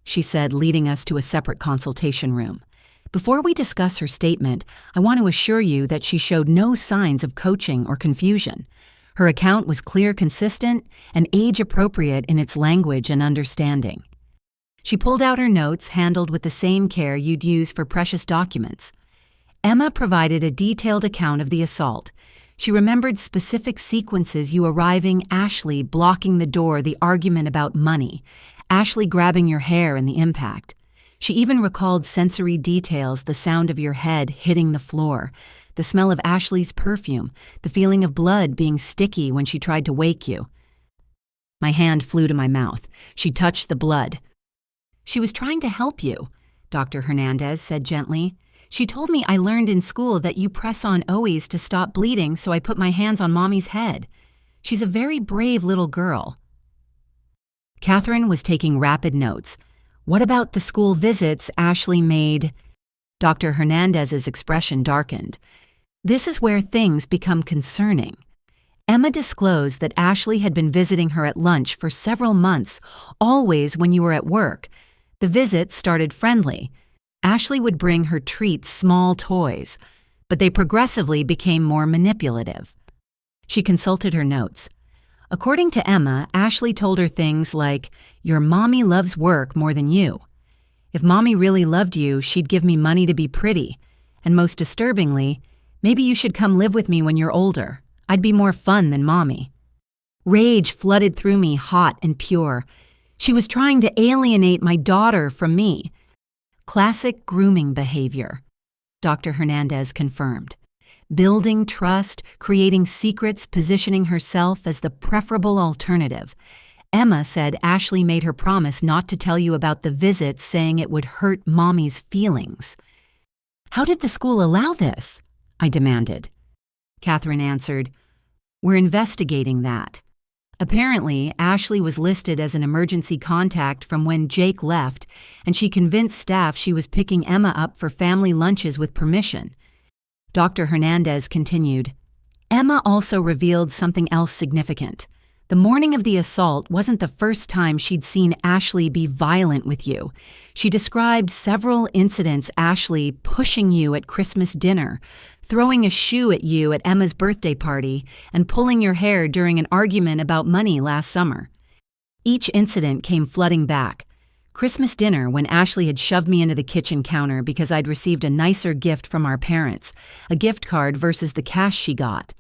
she said, leading us to a separate consultation room. Before we discuss her statement, I want to assure you that she showed no signs of coaching or confusion. Her account was clear, consistent, and age-appropriate in its language and understanding. She pulled out her notes, handled with the same care you'd use for precious documents. Emma provided a detailed account of the assault. She remembered specific sequences: you arriving, Ashley blocking the door, the argument about money, Ashley grabbing your hair, and the impact. She even recalled sensory details: the sound of your head hitting the floor, the smell of Ashley's perfume, the feeling of blood being sticky when she tried to wake you. My hand flew to my mouth. She touched the blood. She was trying to help you, Dr. Hernandez said gently. She told me I learned in school that you press on owies to stop bleeding, so I put my hands on Mommy's head. She's a very brave little girl. Catherine was taking rapid notes. What about the school visits Ashley made? Dr. Hernandez's expression darkened. This is where things become concerning. Emma disclosed that Ashley had been visiting her at lunch for several months, always when you were at work. The visits started friendly. Ashley would bring her treats small toys, but they progressively became more manipulative. She consulted her notes. According to Emma, Ashley told her things like, "Your mommy loves work more than you. If mommy really loved you, she'd give me money to be pretty. And most disturbingly, maybe you should come live with me when you're older. I'd be more fun than mommy." Rage flooded through me, hot and pure. She was trying to alienate my daughter from me. Classic grooming behavior, Dr. Hernandez confirmed. Building trust, creating secrets, positioning herself as the preferable alternative. Emma said Ashley made her promise not to tell you about the visits, saying it would hurt mommy's feelings. "How did the school allow this?" I demanded. Catherine answered, "We're investigating that. Apparently, Ashley was listed as an emergency contact from when Jake left, and she convinced staff she was picking Emma up for family lunches with permission." Dr. Hernandez continued, "Emma also revealed something else significant. The morning of the assault wasn't the first time she'd seen Ashley be violent with you. She described several incidents Ashley pushing you at Christmas dinner, throwing a shoe at you at Emma's birthday party, and pulling your hair during an argument about money last summer. Each incident came flooding back. Christmas dinner, when Ashley had shoved me into the kitchen counter because I'd received a nicer gift from our parents, a gift card versus the cash she got.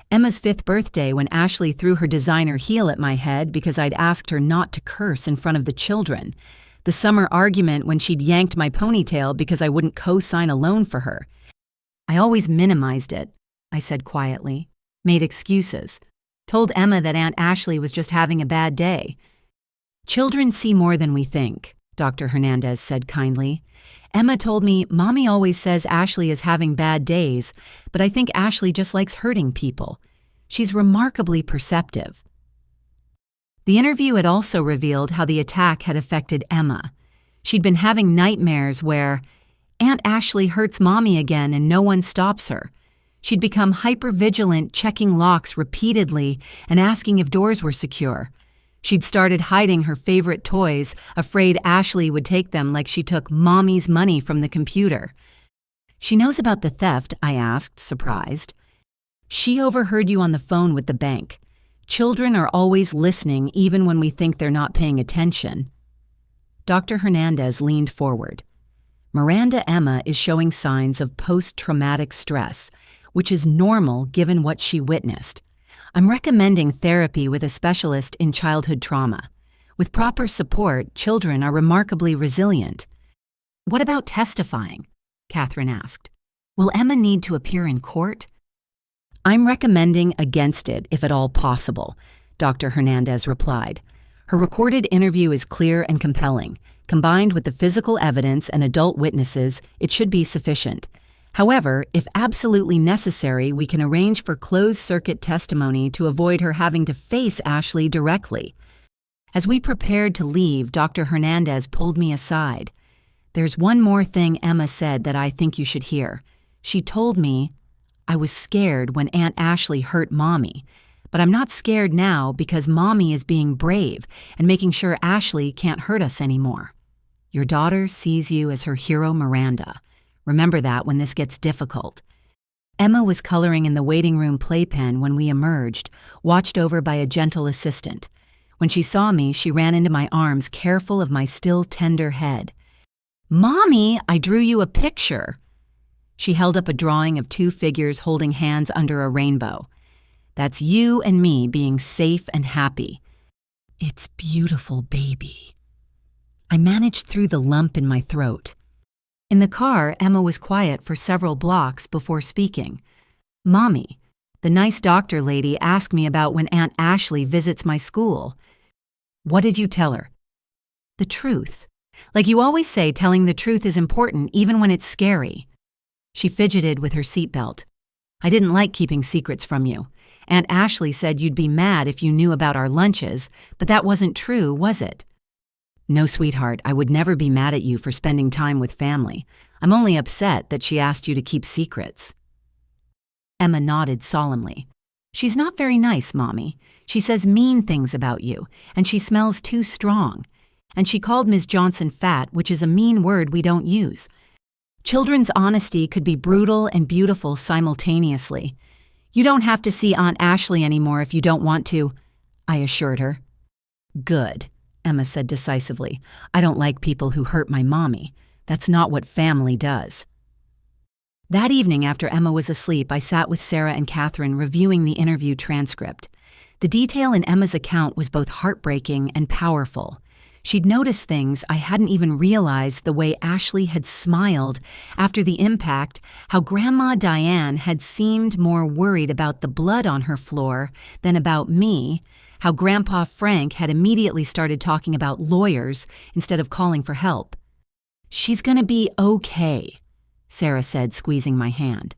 Emma's 5th birthday, when Ashley threw her designer heel at my head because I'd asked her not to curse in front of the children. The summer argument when she'd yanked my ponytail because I wouldn't co-sign a loan for her. I always minimized it, I said quietly, made excuses, told Emma that Aunt Ashley was just having a bad day. "Children see more than we think," Dr. Hernandez said kindly. "Emma told me mommy always says Ashley is having bad days, but I think Ashley just likes hurting people. She's remarkably perceptive." The interview had also revealed how the attack had affected Emma. She'd been having nightmares where Aunt Ashley hurts mommy again and no one stops her. She'd become hypervigilant, checking locks repeatedly and asking if doors were secure. She'd started hiding her favorite toys, afraid Ashley would take them like she took mommy's money from the computer. "She knows about the theft?" I asked, surprised. "She overheard you on the phone with the bank. Children are always listening even when we think they're not paying attention." Dr. Hernandez leaned forward. "Miranda Emma is showing signs of post-traumatic stress, which is normal given what she witnessed. I'm recommending therapy with a specialist in childhood trauma. With proper support, children are remarkably resilient." "What about testifying?" Catherine asked. "Will Emma need to appear in court?" "I'm recommending against it if at all possible," Dr. Hernandez replied. "Her recorded interview is clear and compelling. Combined with the physical evidence and adult witnesses, it should be sufficient. However, if absolutely necessary, we can arrange for closed-circuit testimony to avoid her having to face Ashley directly." As we prepared to leave, Dr. Hernandez pulled me aside. "There's one more thing Emma said that I think you should hear. She told me, 'I was scared when Aunt Ashley hurt Mommy, but I'm not scared now because Mommy is being brave and making sure Ashley can't hurt us anymore.' Your daughter sees you as her hero, Miranda. Remember that when this gets difficult." Emma was coloring in the waiting room playpen when we emerged, watched over by a gentle assistant. When she saw me, she ran into my arms, careful of my still tender head. "Mommy, I drew you a picture." She held up a drawing of 2 figures holding hands under a rainbow. "That's you and me being safe and happy." "It's beautiful, baby." I managed through the lump in my throat. In the car, Emma was quiet for several blocks before speaking. "Mommy, the nice doctor lady asked me about when Aunt Ashley visits my school." "What did you tell her?" "The truth. Like you always say, telling the truth is important even when it's scary." She fidgeted with her seatbelt. "I didn't like keeping secrets from you. Aunt Ashley said you'd be mad if you knew about our lunches, but that wasn't true, was it?" No, sweetheart, I would never be mad at you for spending time with family. I'm only upset that she asked you to keep secrets. Emma nodded solemnly. She's not very nice, Mommy. She says mean things about you, and she smells too strong. And she called Ms. Johnson fat, which is a mean word we don't use. Children's honesty could be brutal and beautiful simultaneously. You don't have to see Aunt Ashley anymore if you don't want to, I assured her. Good, Emma said decisively. I don't like people who hurt my mommy. That's not what family does. That evening after Emma was asleep, I sat with Sarah and Catherine reviewing the interview transcript. The detail in Emma's account was both heartbreaking and powerful. She'd noticed things I hadn't even realized, the way Ashley had smiled after the impact, how Grandma Diane had seemed more worried about the blood on her floor than about me, how Grandpa Frank had immediately started talking about lawyers instead of calling for help. She's gonna be okay, Sarah said, squeezing my hand.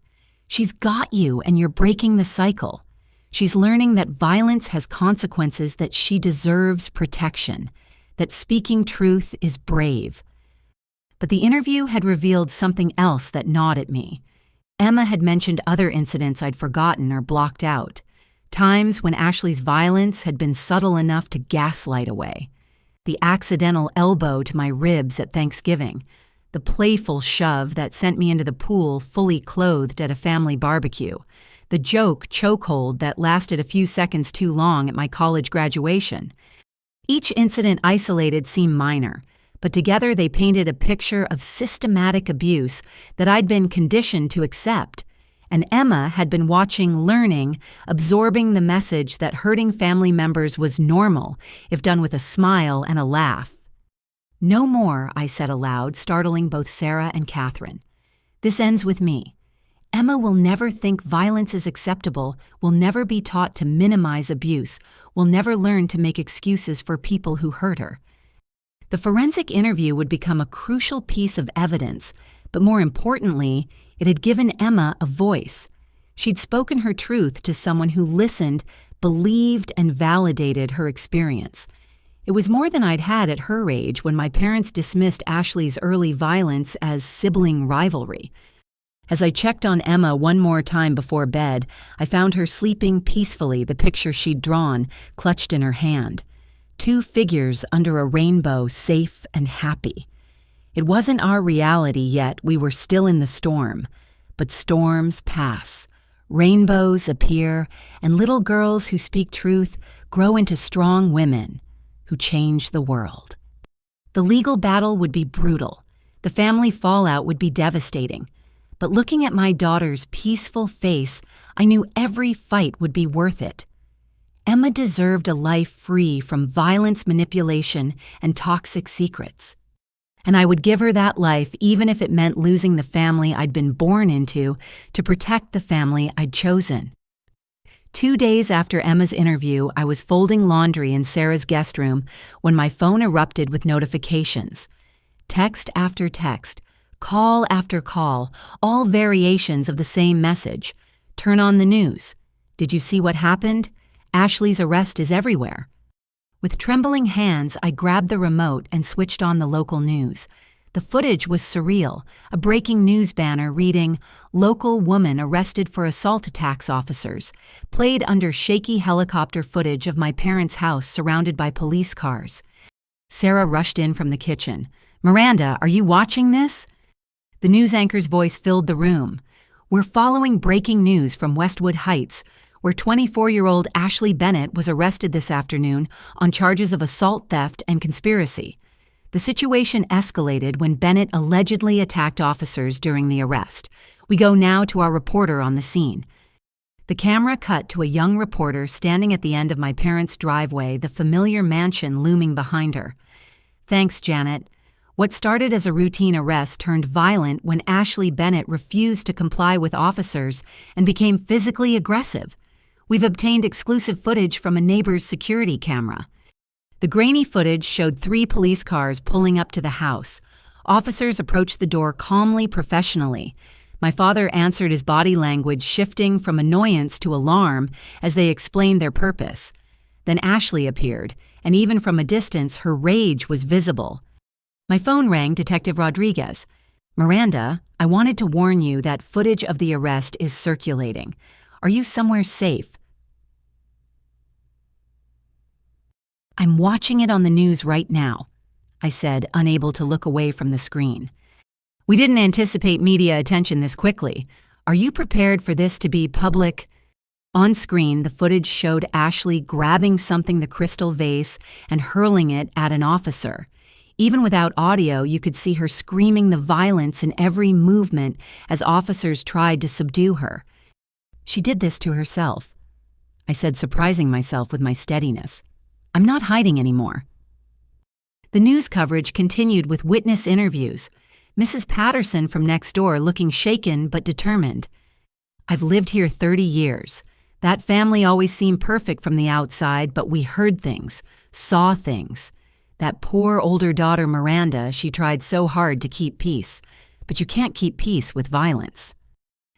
She's got you, and you're breaking the cycle. She's learning that violence has consequences, that she deserves protection, that speaking truth is brave. But the interview had revealed something else that gnawed at me. Emma had mentioned other incidents I'd forgotten or blocked out, times when Ashley's violence had been subtle enough to gaslight away. The accidental elbow to my ribs at Thanksgiving, the playful shove that sent me into the pool fully clothed at a family barbecue, the joke chokehold that lasted a few seconds too long at my college graduation. Each incident isolated seemed minor, but together they painted a picture of systematic abuse that I'd been conditioned to accept. And Emma had been watching, learning, absorbing the message that hurting family members was normal if done with a smile and a laugh. No more, I said aloud, startling both Sarah and Catherine. This ends with me. Emma will never think violence is acceptable, will never be taught to minimize abuse, will never learn to make excuses for people who hurt her. The forensic interview would become a crucial piece of evidence, but more importantly, it had given Emma a voice. She'd spoken her truth to someone who listened, believed, and validated her experience. It was more than I'd had at her age when my parents dismissed Ashley's early violence as sibling rivalry. As I checked on Emma one more time before bed, I found her sleeping peacefully, the picture she'd drawn clutched in her hand. 2 figures under a rainbow, safe and happy. It wasn't our reality yet, we were still in the storm. But storms pass, rainbows appear, and little girls who speak truth grow into strong women who change the world. The legal battle would be brutal. The family fallout would be devastating. But looking at my daughter's peaceful face, I knew every fight would be worth it. Emma deserved a life free from violence, manipulation, and toxic secrets. And I would give her that life even if it meant losing the family I'd been born into to protect the family I'd chosen. 2 days after Emma's interview, I was folding laundry in Sarah's guest room when my phone erupted with notifications. Text after text, call after call, all variations of the same message. Turn on the news. Did you see what happened? Ashley's arrest is everywhere. With trembling hands, I grabbed the remote and switched on the local news. The footage was surreal, a breaking news banner reading, "Local woman arrested for assault attacks officers," played under shaky helicopter footage of my parents' house surrounded by police cars. Sarah rushed in from the kitchen. "Miranda, are you watching this?" The news anchor's voice filled the room. "We're following breaking news from Westwood Heights, where 24-year-old Ashley Bennett was arrested this afternoon on charges of assault, theft, and conspiracy. The situation escalated when Bennett allegedly attacked officers during the arrest. We go now to our reporter on the scene." The camera cut to a young reporter standing at the end of my parents' driveway, the familiar mansion looming behind her. "Thanks, Janet. What started as a routine arrest turned violent when Ashley Bennett refused to comply with officers and became physically aggressive. We've obtained exclusive footage from a neighbor's security camera." The grainy footage showed 3 police cars pulling up to the house. Officers approached the door calmly, professionally. My father answered, his body language shifting from annoyance to alarm as they explained their purpose. Then Ashley appeared, and even from a distance, her rage was visible. My phone rang Detective Rodriguez. "Miranda, I wanted to warn you that footage of the arrest is circulating. Are you somewhere safe?" "I'm watching it on the news right now," I said, unable to look away from the screen. "We didn't anticipate media attention this quickly. Are you prepared for this to be public?" On screen, the footage showed Ashley grabbing something the crystal vase and hurling it at an officer. Even without audio, you could see her screaming the violence in every movement as officers tried to subdue her. "She did this to herself," I said, surprising myself with my steadiness. "I'm not hiding anymore." The news coverage continued with witness interviews. Mrs. Patterson from next door looking shaken but determined. "I've lived here 30 years. That family always seemed perfect from the outside, but we heard things, saw things. That poor older daughter Miranda, she tried so hard to keep peace. But you can't keep peace with violence."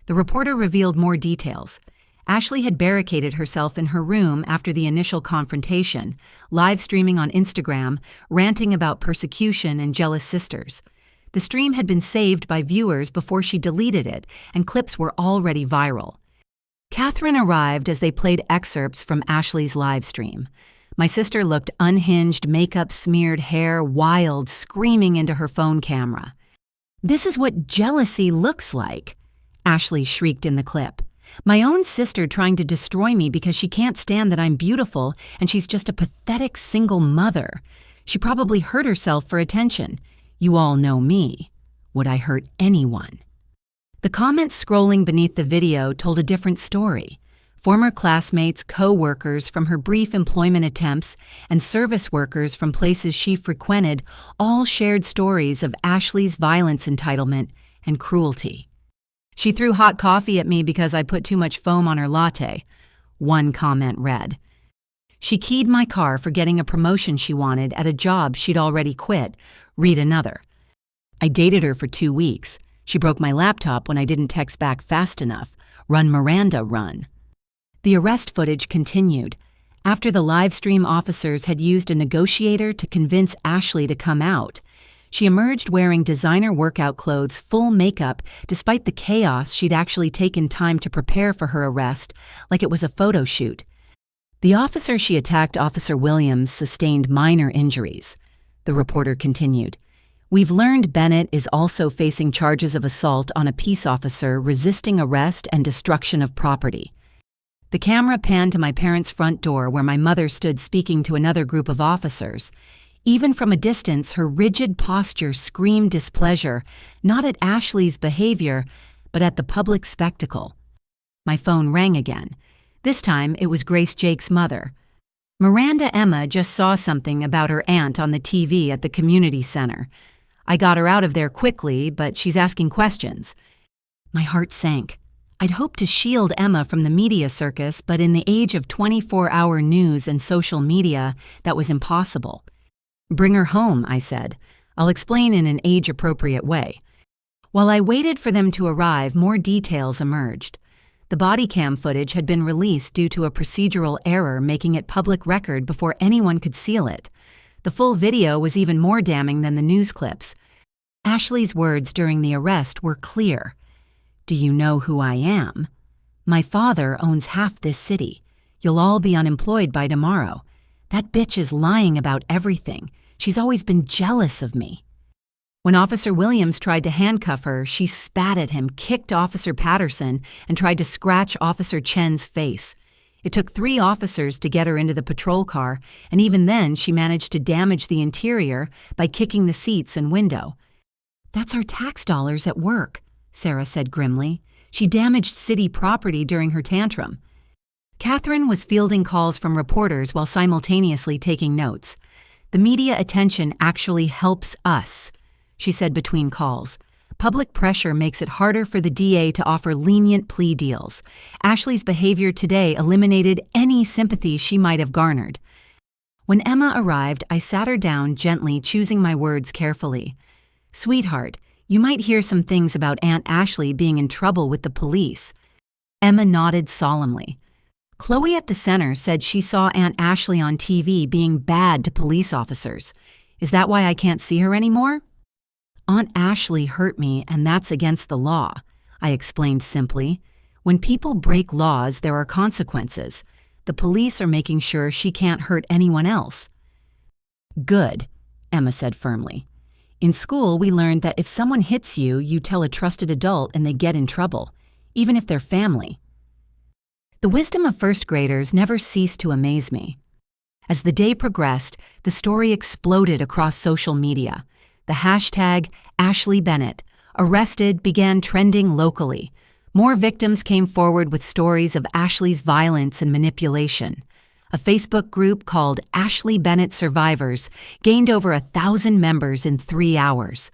The reporter revealed more details. Ashley had barricaded herself in her room after the initial confrontation, live streaming on Instagram, ranting about persecution and jealous sisters. The stream had been saved by viewers before she deleted it, and clips were already viral. Catherine arrived as they played excerpts from Ashley's live stream. My sister looked unhinged, makeup-smeared hair, wild, screaming into her phone camera. "This is what jealousy looks like," Ashley shrieked in the clip. "My own sister trying to destroy me because she can't stand that I'm beautiful and she's just a pathetic single mother. She probably hurt herself for attention. You all know me. Would I hurt anyone?" The comments scrolling beneath the video told a different story. Former classmates, co-workers from her brief employment attempts, and service workers from places she frequented all shared stories of Ashley's violence entitlement and cruelty. "She threw hot coffee at me because I put too much foam on her latte," one comment read. "She keyed my car for getting a promotion she wanted at a job she'd already quit," read another. "I dated her for 2 weeks. She broke my laptop when I didn't text back fast enough. Run, Miranda, run." The arrest footage continued. After the live stream officers had used a negotiator to convince Ashley to come out, she emerged wearing designer workout clothes, full makeup, despite the chaos she'd actually taken time to prepare for her arrest, like it was a photo shoot. The officer she attacked, Officer Williams, sustained minor injuries. The reporter continued. "We've learned Bennett is also facing charges of assault on a peace officer resisting arrest and destruction of property." The camera panned to my parents' front door where my mother stood speaking to another group of officers. Even from a distance, her rigid posture screamed displeasure, not at Ashley's behavior, but at the public spectacle. My phone rang again. This time, it was Grace Jake's mother. "Miranda Emma just saw something about her aunt on the TV at the community center. I got her out of there quickly, but she's asking questions." My heart sank. I'd hoped to shield Emma from the media circus, but in the age of 24-hour news and social media, that was impossible. "Bring her home," I said. "I'll explain in an age-appropriate way." While I waited for them to arrive, more details emerged. The body cam footage had been released due to a procedural error, making it public record before anyone could seal it. The full video was even more damning than the news clips. Ashley's words during the arrest were clear. "Do you know who I am? My father owns half this city. You'll all be unemployed by tomorrow. That bitch is lying about everything. She's always been jealous of me." When Officer Williams tried to handcuff her, she spat at him, kicked Officer Patterson, and tried to scratch Officer Chen's face. It took 3 officers to get her into the patrol car, and even then she managed to damage the interior by kicking the seats and window. "That's our tax dollars at work," Sarah said grimly. "She damaged city property during her tantrum." Catherine was fielding calls from reporters while simultaneously taking notes. "The media attention actually helps us," she said between calls. "Public pressure makes it harder for the DA to offer lenient plea deals. Ashley's behavior today eliminated any sympathy she might have garnered." When Emma arrived, I sat her down gently, choosing my words carefully. "Sweetheart, you might hear some things about Aunt Ashley being in trouble with the police." Emma nodded solemnly. Chloe at the center said she saw Aunt Ashley on TV being bad to police officers. Is that why I can't see her anymore? Aunt Ashley hurt me, and that's against the law, I explained simply. When people break laws, there are consequences. The police are making sure she can't hurt anyone else. Good, Emma said firmly. In school, we learned that if someone hits you, you tell a trusted adult and they get in trouble, even if they're family. The wisdom of first graders never ceased to amaze me. As the day progressed, the story exploded across social media. The hashtag Ashley Bennett, arrested, began trending locally. More victims came forward with stories of Ashley's violence and manipulation. A Facebook group called Ashley Bennett Survivors gained over 1,000 members in 3 hours.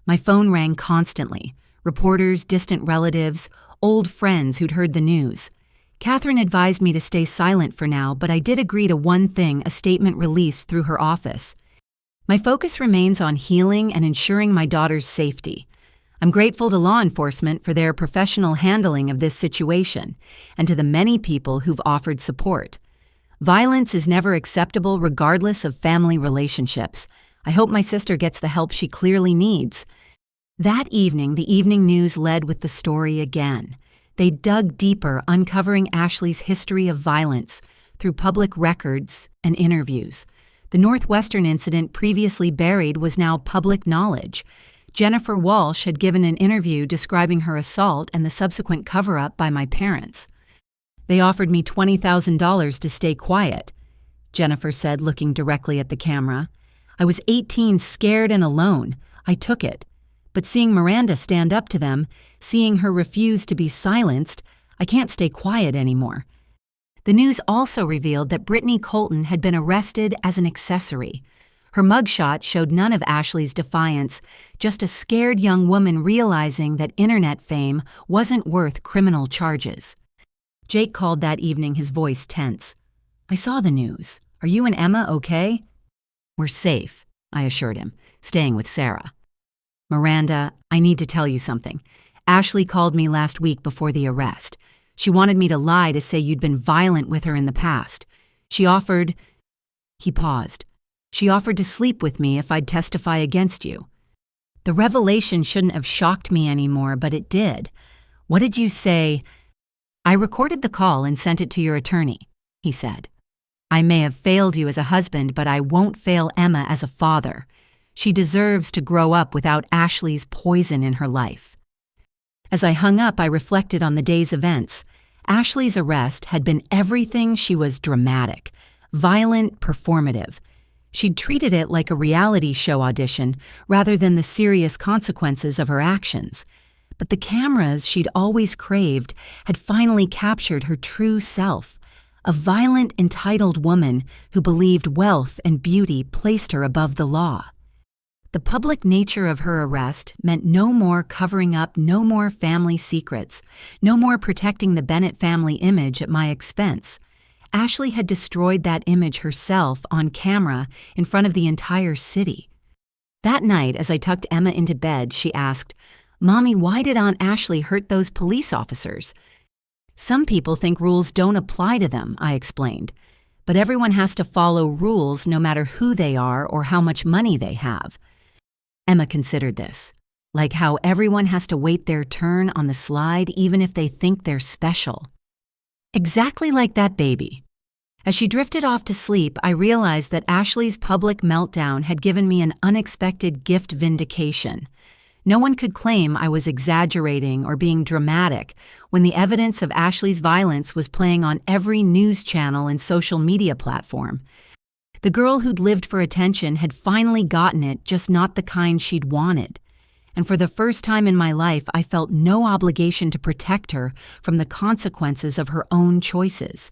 My phone rang constantly. Reporters, distant relatives, old friends who'd heard the news. Catherine advised me to stay silent for now, but I did agree to one thing, a statement released through her office. My focus remains on healing and ensuring my daughter's safety. I'm grateful to law enforcement for their professional handling of this situation, and to the many people who've offered support. Violence is never acceptable regardless of family relationships. I hope my sister gets the help she clearly needs. That evening, the evening news led with the story again. They dug deeper, uncovering Ashley's history of violence through public records and interviews. The Northwestern incident, previously buried, was now public knowledge. Jennifer Walsh had given an interview describing her assault and the subsequent cover-up by my parents. They offered me $20,000 to stay quiet, Jennifer said, looking directly at the camera. I was 18, scared and alone. I took it. But seeing Miranda stand up to them, seeing her refuse to be silenced, I can't stay quiet anymore. The news also revealed that Brittany Colton had been arrested as an accessory. Her mugshot showed none of Ashley's defiance, just a scared young woman realizing that internet fame wasn't worth criminal charges. Jake called that evening, his voice tense. I saw the news. Are you and Emma okay? We're safe, I assured him, staying with Sarah. Miranda, I need to tell you something. Ashley called me last week before the arrest. She wanted me to lie to say you'd been violent with her in the past. She offered... He paused. She offered to sleep with me if I'd testify against you. The revelation shouldn't have shocked me anymore, but it did. What did you say? I recorded the call and sent it to your attorney, he said. I may have failed you as a husband, but I won't fail Emma as a father. She deserves to grow up without Ashley's poison in her life. As I hung up, I reflected on the day's events. Ashley's arrest had been everything. She was dramatic, violent, performative. She'd treated it like a reality show audition rather than the serious consequences of her actions. But the cameras she'd always craved had finally captured her true self, a violent, entitled woman who believed wealth and beauty placed her above the law. The public nature of her arrest meant no more covering up, no more family secrets, no more protecting the Bennett family image at my expense. Ashley had destroyed that image herself on camera in front of the entire city. That night, as I tucked Emma into bed, she asked, Mommy, why did Aunt Ashley hurt those police officers? Some people think rules don't apply to them, I explained. But everyone has to follow rules no matter who they are or how much money they have. Emma considered this, like how everyone has to wait their turn on the slide even if they think they're special. Exactly like that baby. As she drifted off to sleep, I realized that Ashley's public meltdown had given me an unexpected gift vindication. No one could claim I was exaggerating or being dramatic when the evidence of Ashley's violence was playing on every news channel and social media platform. The girl who'd lived for attention had finally gotten it, just not the kind she'd wanted. And for the first time in my life, I felt no obligation to protect her from the consequences of her own choices.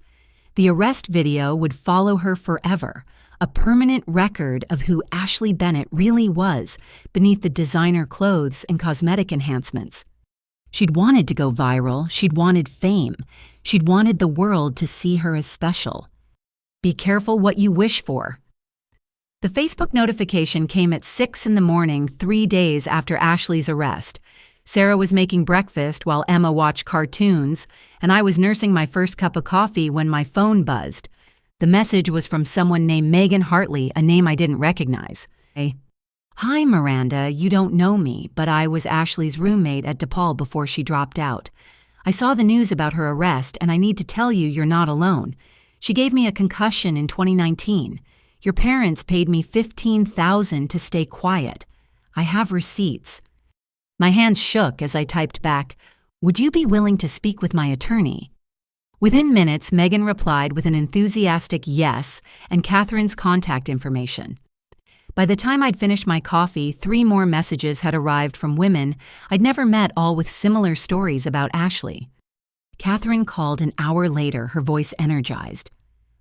The arrest video would follow her forever, a permanent record of who Ashley Bennett really was beneath the designer clothes and cosmetic enhancements. She'd wanted to go viral, she'd wanted fame, she'd wanted the world to see her as special. Be careful what you wish for. The Facebook notification came at 6 in the morning, 3 days after Ashley's arrest. Sarah was making breakfast while Emma watched cartoons, and I was nursing my first cup of coffee when my phone buzzed. The message was from someone named Megan Hartley, a name I didn't recognize. Hi, Miranda, you don't know me, but I was Ashley's roommate at DePaul before she dropped out. I saw the news about her arrest, and I need to tell you you're not alone. She gave me a concussion in 2019. Your parents paid me $15,000 to stay quiet. I have receipts. My hands shook as I typed back, "Would you be willing to speak with my attorney?" Within minutes, Megan replied with an enthusiastic yes and Catherine's contact information. By the time I'd finished my coffee, 3 more messages had arrived from women I'd never met, all with similar stories about Ashley. Catherine called an hour later, her voice energized.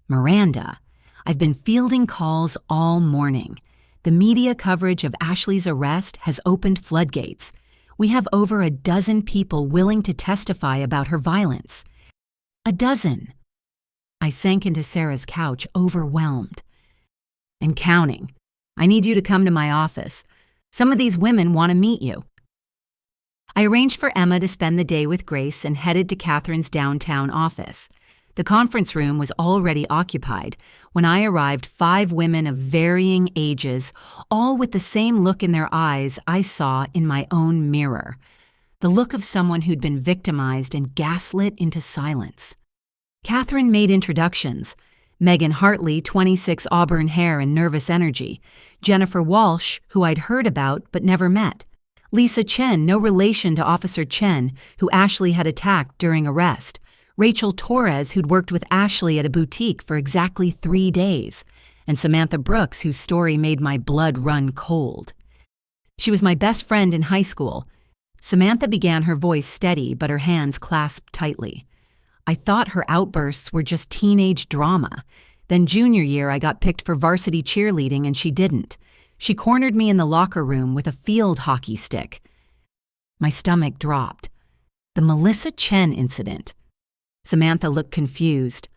"Miranda, I've been fielding calls all morning. The media coverage of Ashley's arrest has opened floodgates. We have over a dozen people willing to testify about her violence." A dozen. I sank into Sarah's couch, overwhelmed. "And counting. I need you to come to my office. Some of these women want to meet you." I arranged for Emma to spend the day with Grace and headed to Catherine's downtown office. The conference room was already occupied. When I arrived, 5 women of varying ages, all with the same look in their eyes I saw in my own mirror. The look of someone who'd been victimized and gaslit into silence. Catherine made introductions. Megan Hartley, 26, auburn hair and nervous energy. Jennifer Walsh, who I'd heard about but never met. Lisa Chen, no relation to Officer Chen, who Ashley had attacked during arrest. Rachel Torres, who'd worked with Ashley at a boutique for exactly 3 days. And Samantha Brooks, whose story made my blood run cold. She was my best friend in high school. Samantha began, her voice steady but her hands clasped tightly. I thought her outbursts were just teenage drama. Then junior year I got picked for varsity cheerleading and she didn't. She cornered me in the locker room with a field hockey stick. My stomach dropped. The Melissa Chen incident. Samantha looked confused.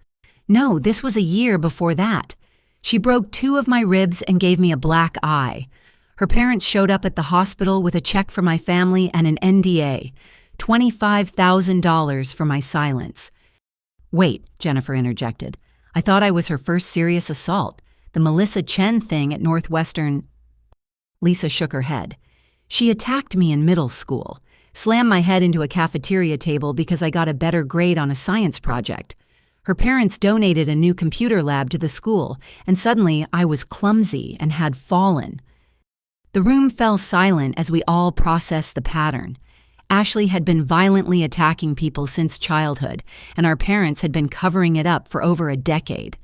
No, this was a year before that. She broke 2 of my ribs and gave me a black eye. Her parents showed up at the hospital with a check for my family and an NDA. $25,000 for my silence. Wait, Jennifer interjected. I thought I was her first serious assault. The Melissa Chen thing at Northwestern. Lisa shook her head. She attacked me in middle school, slammed my head into a cafeteria table because I got a better grade on a science project. Her parents donated a new computer lab to the school, and suddenly I was clumsy and had fallen. The room fell silent as we all processed the pattern. Ashley had been violently attacking people since childhood, and our parents had been covering it up for over a decade.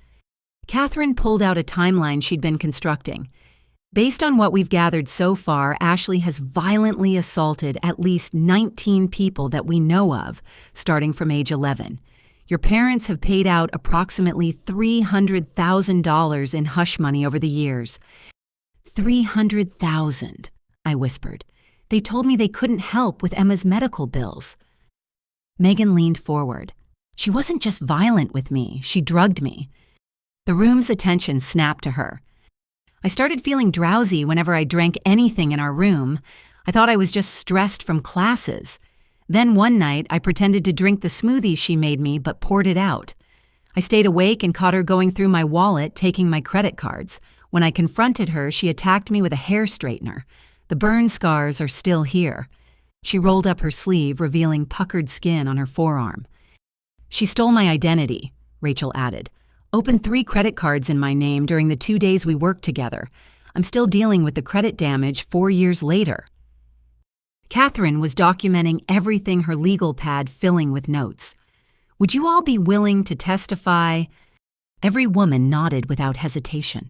Catherine pulled out a timeline she'd been constructing. Based on what we've gathered so far, Ashley has violently assaulted at least 19 people that we know of, starting from age 11. Your parents have paid out approximately $300,000 in hush money over the years. $300,000, I whispered. They told me they couldn't help with Emma's medical bills. Megan leaned forward. She wasn't just violent with me, she drugged me. The room's attention snapped to her. I started feeling drowsy whenever I drank anything in our room. I thought I was just stressed from classes. Then one night, I pretended to drink the smoothie she made me but poured it out. I stayed awake and caught her going through my wallet, taking my credit cards. When I confronted her, she attacked me with a hair straightener. The burn scars are still here. She rolled up her sleeve, revealing puckered skin on her forearm. She stole my identity, Rachel added. Opened 3 credit cards in my name during the 2 days we worked together. I'm still dealing with the credit damage 4 years later. Catherine was documenting everything, her legal pad filling with notes. Would you all be willing to testify? Every woman nodded without hesitation.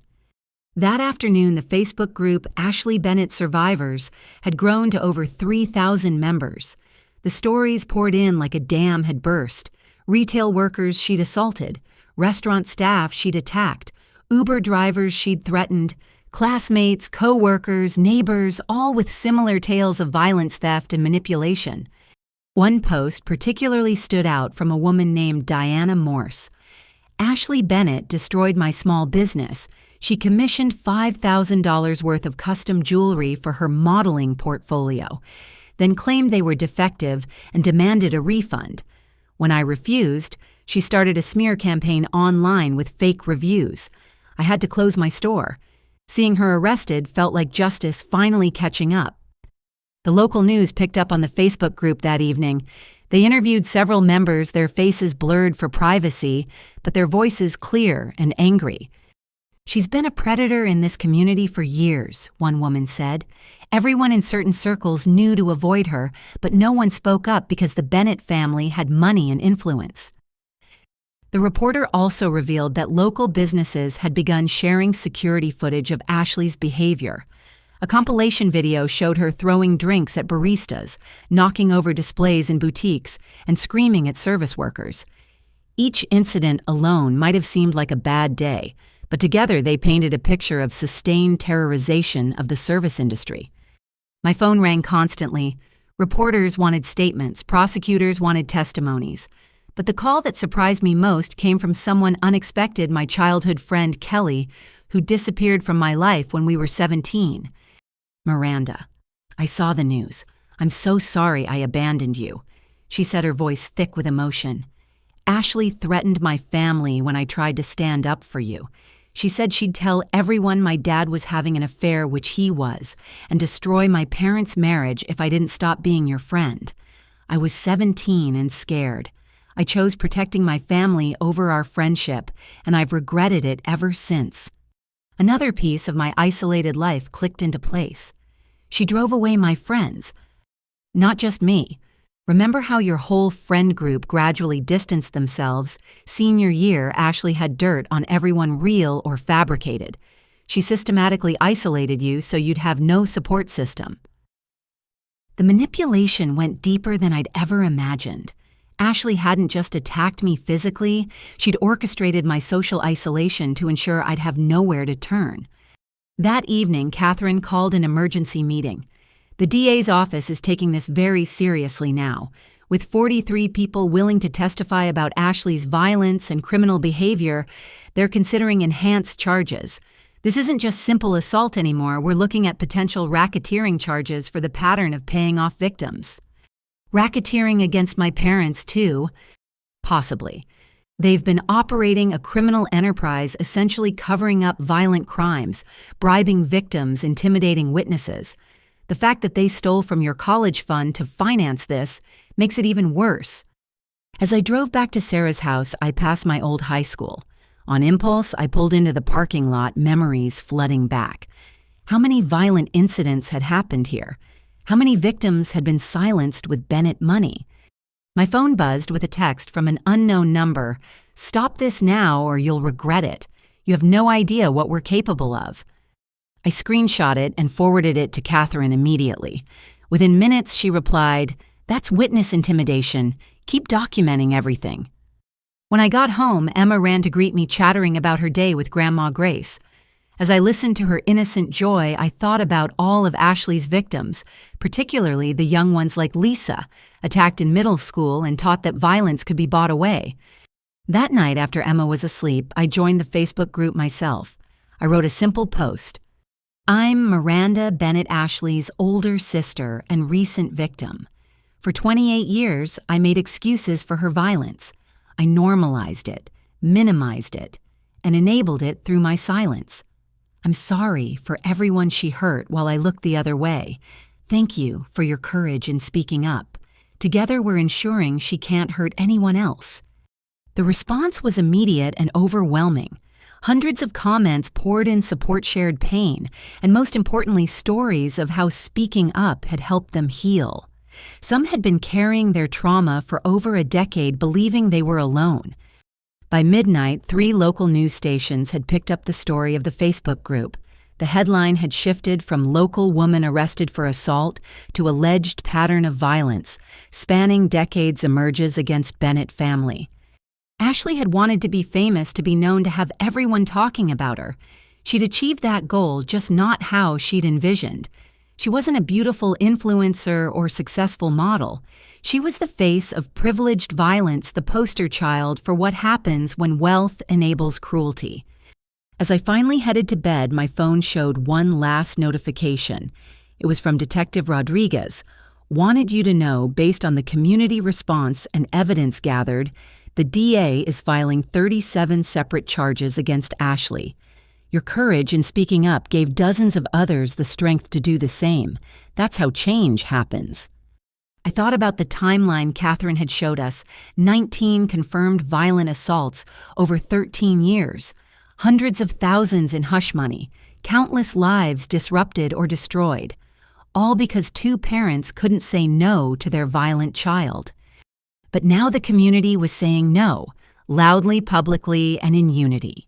That afternoon, the Facebook group Ashley Bennett Survivors had grown to over 3,000 members. The stories poured in like a dam had burst. Retail workers she'd assaulted, restaurant staff she'd attacked, Uber drivers she'd threatened, classmates, co-workers, neighbors, all with similar tales of violence, theft, and manipulation. One post particularly stood out from a woman named Diana Morse. Ashley Bennett destroyed my small business. She commissioned $5,000 worth of custom jewelry for her modeling portfolio. then claimed they were defective and demanded a refund. When I refused, she started a smear campaign online with fake reviews. I had to close my store. Seeing her arrested felt like justice finally catching up. The local news picked up on the Facebook group that evening. They interviewed several members, their faces blurred for privacy, but their voices clear and angry. "She's been a predator in this community for years," one woman said. "Everyone in certain circles knew to avoid her, but no one spoke up because the Bennett family had money and influence." The reporter also revealed that local businesses had begun sharing security footage of Ashley's behavior. A compilation video showed her throwing drinks at baristas, knocking over displays in boutiques, and screaming at service workers. Each incident alone might have seemed like a bad day, but together they painted a picture of sustained terrorization of the service industry. My phone rang constantly. Reporters wanted statements, prosecutors wanted testimonies. But the call that surprised me most came from someone unexpected, my childhood friend Kelly, who disappeared from my life when we were 17. "Miranda, I saw the news. I'm so sorry I abandoned you," she said, her voice thick with emotion. "Ashley threatened my family when I tried to stand up for you. She said she'd tell everyone my dad was having an affair, which he was, and destroy my parents' marriage if I didn't stop being your friend. I was 17 and scared. I chose protecting my family over our friendship, and I've regretted it ever since." Another piece of my isolated life clicked into place. She drove away my friends. Not just me. Remember how your whole friend group gradually distanced themselves? Senior year, Ashley had dirt on everyone real or fabricated. She systematically isolated you so you'd have no support system. The manipulation went deeper than I'd ever imagined. Ashley hadn't just attacked me physically, she'd orchestrated my social isolation to ensure I'd have nowhere to turn. That evening, Catherine called an emergency meeting. The DA's office is taking this very seriously now. With 43 people willing to testify about Ashley's violence and criminal behavior, they're considering enhanced charges. This isn't just simple assault anymore, we're looking at potential racketeering charges for the pattern of paying off victims. Racketeering against my parents, too? Possibly. They've been operating a criminal enterprise essentially covering up violent crimes, bribing victims, intimidating witnesses. The fact that they stole from your college fund to finance this makes it even worse. As I drove back to Sarah's house, I passed my old high school. On impulse, I pulled into the parking lot, memories flooding back. How many violent incidents had happened here? How many victims had been silenced with Bennett money? My phone buzzed with a text from an unknown number. "Stop this now or you'll regret it. You have no idea what we're capable of." I screenshot it and forwarded it to Catherine immediately. Within minutes, she replied, "That's witness intimidation. Keep documenting everything." When I got home, Emma ran to greet me, chattering about her day with Grandma Grace. As I listened to her innocent joy, I thought about all of Ashley's victims, particularly the young ones like Lisa, attacked in middle school and taught that violence could be bought away. That night, after Emma was asleep, I joined the Facebook group myself. I wrote a simple post. "I'm Miranda Bennett Ashley's older sister and recent victim. For 28 years, I made excuses for her violence. I normalized it, minimized it, and enabled it through my silence. I'm sorry for everyone she hurt while I looked the other way. Thank you for your courage in speaking up. Together we're ensuring she can't hurt anyone else." The response was immediate and overwhelming. Hundreds of comments poured in support, shared pain, and most importantly, stories of how speaking up had helped them heal. Some had been carrying their trauma for over a decade, believing they were alone. By midnight, 3 local news stations had picked up the story of the Facebook group. The headline had shifted from "Local Woman Arrested for Assault" to "Alleged Pattern of Violence, Spanning Decades Emerges Against Bennett Family." Ashley had wanted to be famous, to be known, to have everyone talking about her. She'd achieved that goal, just not how she'd envisioned. She wasn't a beautiful influencer or successful model. She was the face of privileged violence, the poster child for what happens when wealth enables cruelty. As I finally headed to bed, my phone showed one last notification. It was from Detective Rodriguez. Wanted you to know, based on the community response and evidence gathered, the DA is filing 37 separate charges against Ashley. Your courage in speaking up gave dozens of others the strength to do the same. That's how change happens. I thought about the timeline Catherine had showed us, 19 confirmed violent assaults over 13 years, hundreds of thousands in hush money, countless lives disrupted or destroyed, all because two parents couldn't say no to their violent child. But now the community was saying no, loudly, publicly, and in unity.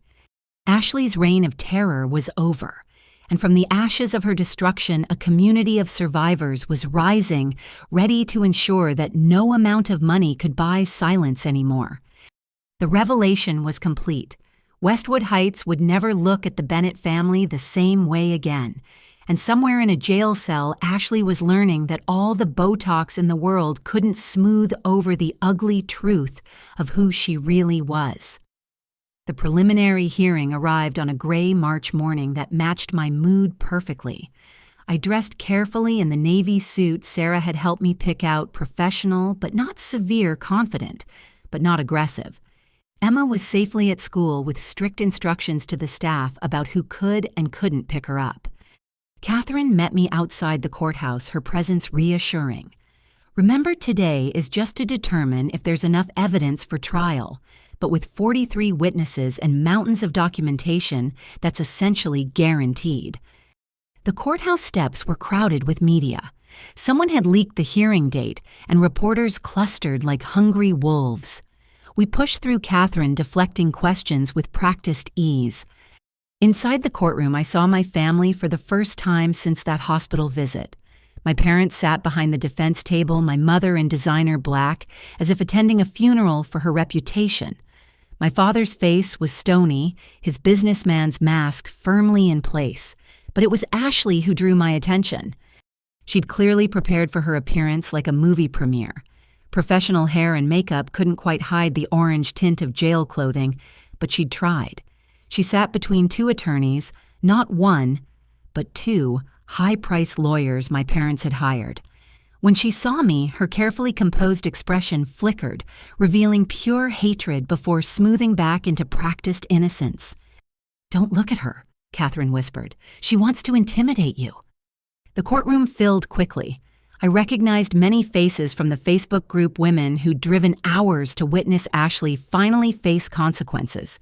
Ashley's reign of terror was over, and from the ashes of her destruction, a community of survivors was rising, ready to ensure that no amount of money could buy silence anymore. The revelation was complete. Westwood Heights would never look at the Bennett family the same way again. And somewhere in a jail cell, Ashley was learning that all the Botox in the world couldn't smooth over the ugly truth of who she really was. The preliminary hearing arrived on a gray March morning that matched my mood perfectly. I dressed carefully in the navy suit Sarah had helped me pick out, professional but not severe, confident but not aggressive. Emma was safely at school with strict instructions to the staff about who could and couldn't pick her up. Catherine met me outside the courthouse, her presence reassuring. Remember, today is just to determine if there's enough evidence for trial, but with 43 witnesses and mountains of documentation, that's essentially guaranteed. The courthouse steps were crowded with media. Someone had leaked the hearing date, and reporters clustered like hungry wolves. We pushed through Catherine, deflecting questions with practiced ease. Inside the courtroom, I saw my family for the first time since that hospital visit. My parents sat behind the defense table, my mother in designer black, as if attending a funeral for her reputation. My father's face was stony, his businessman's mask firmly in place, but it was Ashley who drew my attention. She'd clearly prepared for her appearance like a movie premiere. Professional hair and makeup couldn't quite hide the orange tint of jail clothing, but she'd tried. She sat between two attorneys, not one, but two high-priced lawyers my parents had hired. When she saw me, her carefully composed expression flickered, revealing pure hatred before smoothing back into practiced innocence. "Don't look at her," Catherine whispered. "She wants to intimidate you." The courtroom filled quickly. I recognized many faces from the Facebook group women who'd driven hours to witness Ashley finally face consequences.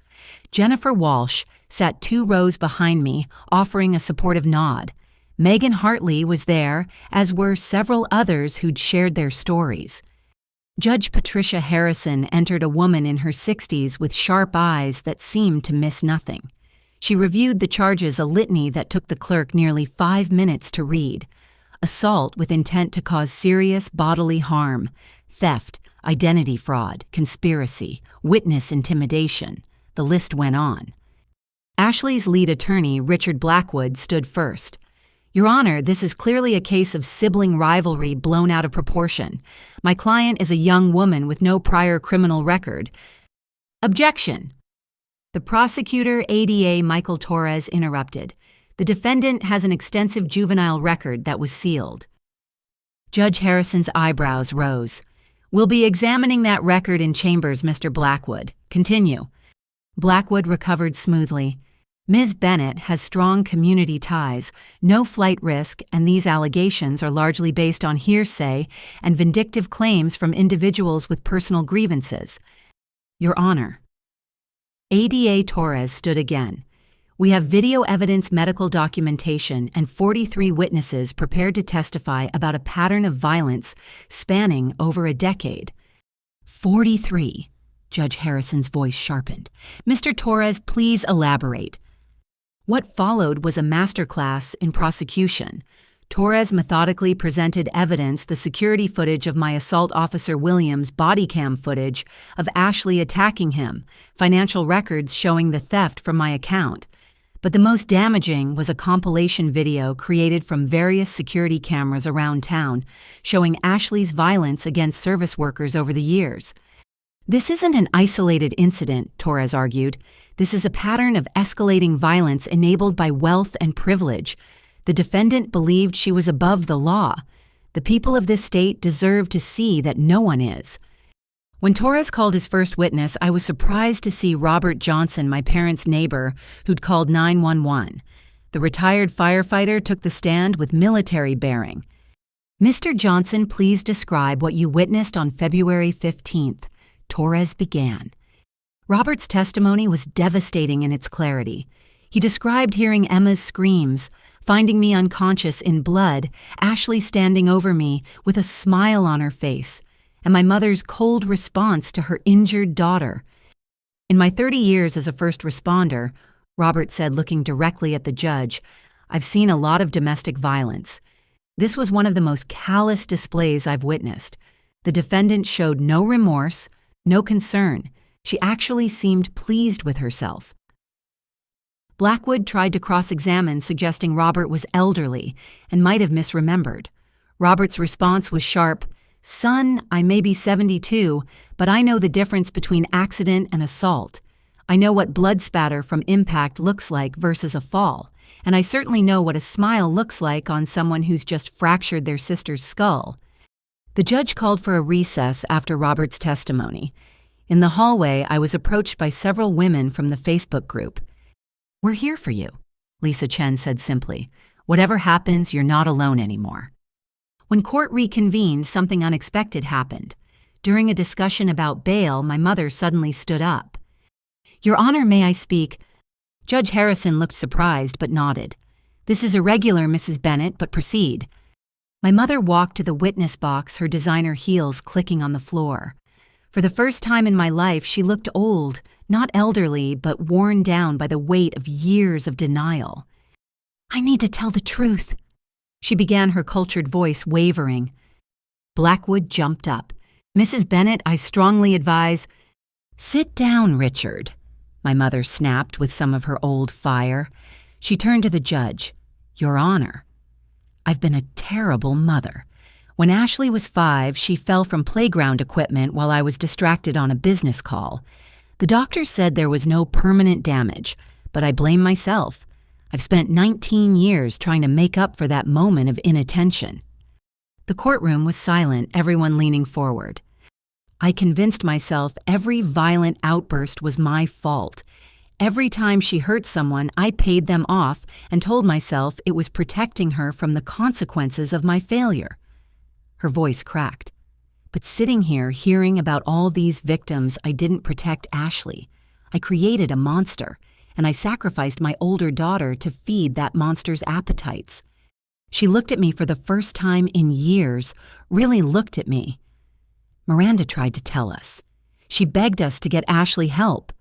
Jennifer Walsh sat 2 rows behind me, offering a supportive nod. Megan Hartley was there, as were several others who'd shared their stories. Judge Patricia Harrison entered, a woman in her 60s with sharp eyes that seemed to miss nothing. She reviewed the charges, a litany that took the clerk nearly 5 minutes to read. Assault with intent to cause serious bodily harm, theft, identity fraud, conspiracy, witness intimidation. The list went on. Ashley's lead attorney, Richard Blackwood, stood first. "Your Honor, this is clearly a case of sibling rivalry blown out of proportion. My client is a young woman with no prior criminal record." "Objection!" The prosecutor, ADA Michael Torres, interrupted. "The defendant has an extensive juvenile record that was sealed." Judge Harrison's eyebrows rose. "We'll be examining that record in chambers, Mr. Blackwood. Continue." Blackwood recovered smoothly. "Ms. Bennett has strong community ties, no flight risk, and these allegations are largely based on hearsay and vindictive claims from individuals with personal grievances." "Your Honor." ADA Torres stood again. "We have video evidence, medical documentation, and 43 witnesses prepared to testify about a pattern of violence spanning over a decade." 43. Judge Harrison's voice sharpened. "Mr. Torres, please elaborate." What followed was a masterclass in prosecution. Torres methodically presented evidence, the security footage of my assault officer Williams' body cam footage of Ashley attacking him, financial records showing the theft from my account. But the most damaging was a compilation video created from various security cameras around town, showing Ashley's violence against service workers over the years. "This isn't an isolated incident," Torres argued. "This is a pattern of escalating violence enabled by wealth and privilege. The defendant believed she was above the law. The people of this state deserve to see that no one is. When Torres called his first witness, I was surprised to see Robert Johnson, my parents' neighbor, who'd called 911. The retired firefighter took the stand with military bearing. "Mr. Johnson, please describe what you witnessed on February 15th. Torres began. Robert's testimony was devastating in its clarity. He described hearing Emma's screams, finding me unconscious in blood, Ashley standing over me with a smile on her face, and my mother's cold response to her injured daughter. In my 30 years as a first responder, Robert said, looking directly at the judge, I've seen a lot of domestic violence. This was one of the most callous displays I've witnessed. The defendant showed no remorse, no concern. She actually seemed pleased with herself. Blackwood tried to cross-examine, suggesting Robert was elderly and might have misremembered. Robert's response was sharp, "Son, I may be 72, but I know the difference between accident and assault. I know what blood spatter from impact looks like versus a fall, and I certainly know what a smile looks like on someone who's just fractured their sister's skull." The judge called for a recess after Robert's testimony. In the hallway, I was approached by several women from the Facebook group. "We're here for you," Lisa Chen said simply. "Whatever happens, you're not alone anymore." When court reconvened, something unexpected happened. During a discussion about bail, my mother suddenly stood up. "Your Honor, may I speak?" Judge Harrison looked surprised but nodded. "This is irregular, Mrs. Bennett, but proceed." My mother walked to the witness box, her designer heels clicking on the floor. For the first time in my life, she looked old, not elderly, but worn down by the weight of years of denial. "I need to tell the truth," she began, her cultured voice wavering. Blackwood jumped up. "Mrs. Bennett, I strongly advise—" "Sit down, Richard," my mother snapped with some of her old fire. She turned to the judge. "Your Honor, I've been a terrible mother. When Ashley was 5, she fell from playground equipment while I was distracted on a business call. The doctor said there was no permanent damage, but I blame myself. I've spent 19 years trying to make up for that moment of inattention." The courtroom was silent, everyone leaning forward. I convinced myself every violent outburst was my fault. Every time she hurt someone, I paid them off and told myself it was protecting her from the consequences of my failure. Her voice cracked. But sitting here, hearing about all these victims, I didn't protect Ashley. I created a monster, and I sacrificed my older daughter to feed that monster's appetites. She looked at me for the first time in years, really looked at me. Miranda tried to tell us. She begged us to get Ashley help.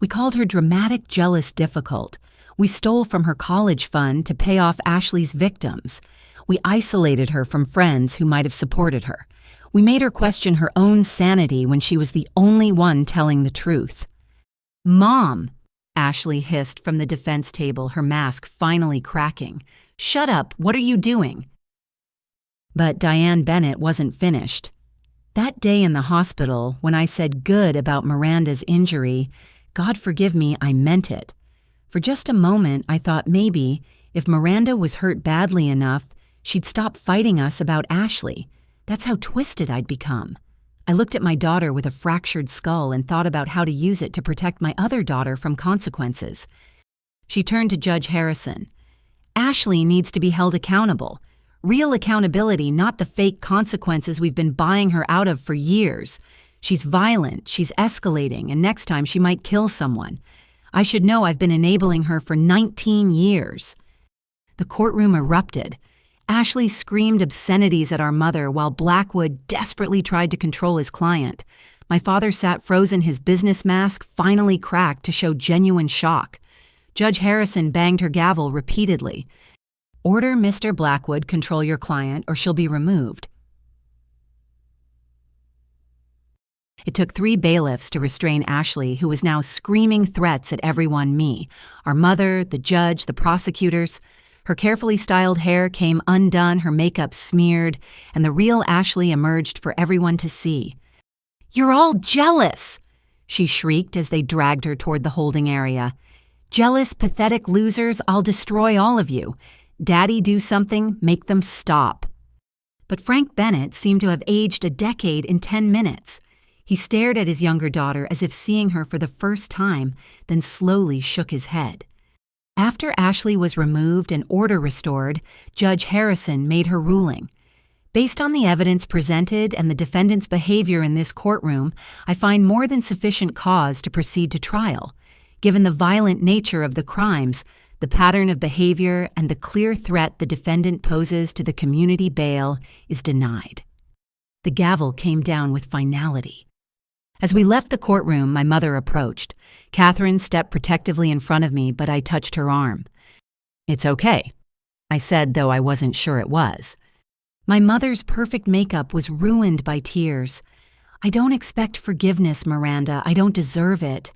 We called her dramatic, jealous, difficult. We stole from her college fund to pay off Ashley's victims. We isolated her from friends who might have supported her. We made her question her own sanity when she was the only one telling the truth. "Mom," Ashley hissed from the defense table, her mask finally cracking. "Shut up, what are you doing?" But Diane Bennett wasn't finished. That day in the hospital, when I said good about Miranda's injury, God forgive me, I meant it. For just a moment, I thought maybe, if Miranda was hurt badly enough, she'd stop fighting us about Ashley. That's how twisted I'd become. I looked at my daughter with a fractured skull and thought about how to use it to protect my other daughter from consequences. She turned to Judge Harrison. "Ashley needs to be held accountable. Real accountability, not the fake consequences we've been buying her out of for years. She's violent, she's escalating, and next time she might kill someone. I should know I've been enabling her for 19 years. The courtroom erupted. Ashley screamed obscenities at our mother while Blackwood desperately tried to control his client. My father sat frozen, his business mask finally cracked to show genuine shock. Judge Harrison banged her gavel repeatedly. "Order Mr. Blackwood control your client or she'll be removed." It took 3 bailiffs to restrain Ashley, who was now screaming threats at everyone, me, our mother, the judge, the prosecutors. Her carefully styled hair came undone, her makeup smeared, and the real Ashley emerged for everyone to see. "You're all jealous!" she shrieked as they dragged her toward the holding area. "Jealous, pathetic losers, I'll destroy all of you. Daddy, do something, make them stop." But Frank Bennett seemed to have aged a decade in 10 minutes. He stared at his younger daughter as if seeing her for the first time, then slowly shook his head. After Ashley was removed and order restored, Judge Harrison made her ruling. Based on the evidence presented and the defendant's behavior in this courtroom, I find more than sufficient cause to proceed to trial. Given the violent nature of the crimes, the pattern of behavior, and the clear threat the defendant poses to the community, bail is denied. The gavel came down with finality. As we left the courtroom, my mother approached. Catherine stepped protectively in front of me, but I touched her arm. "It's okay," I said, though I wasn't sure it was. My mother's perfect makeup was ruined by tears. "I don't expect forgiveness, Miranda. I don't deserve it.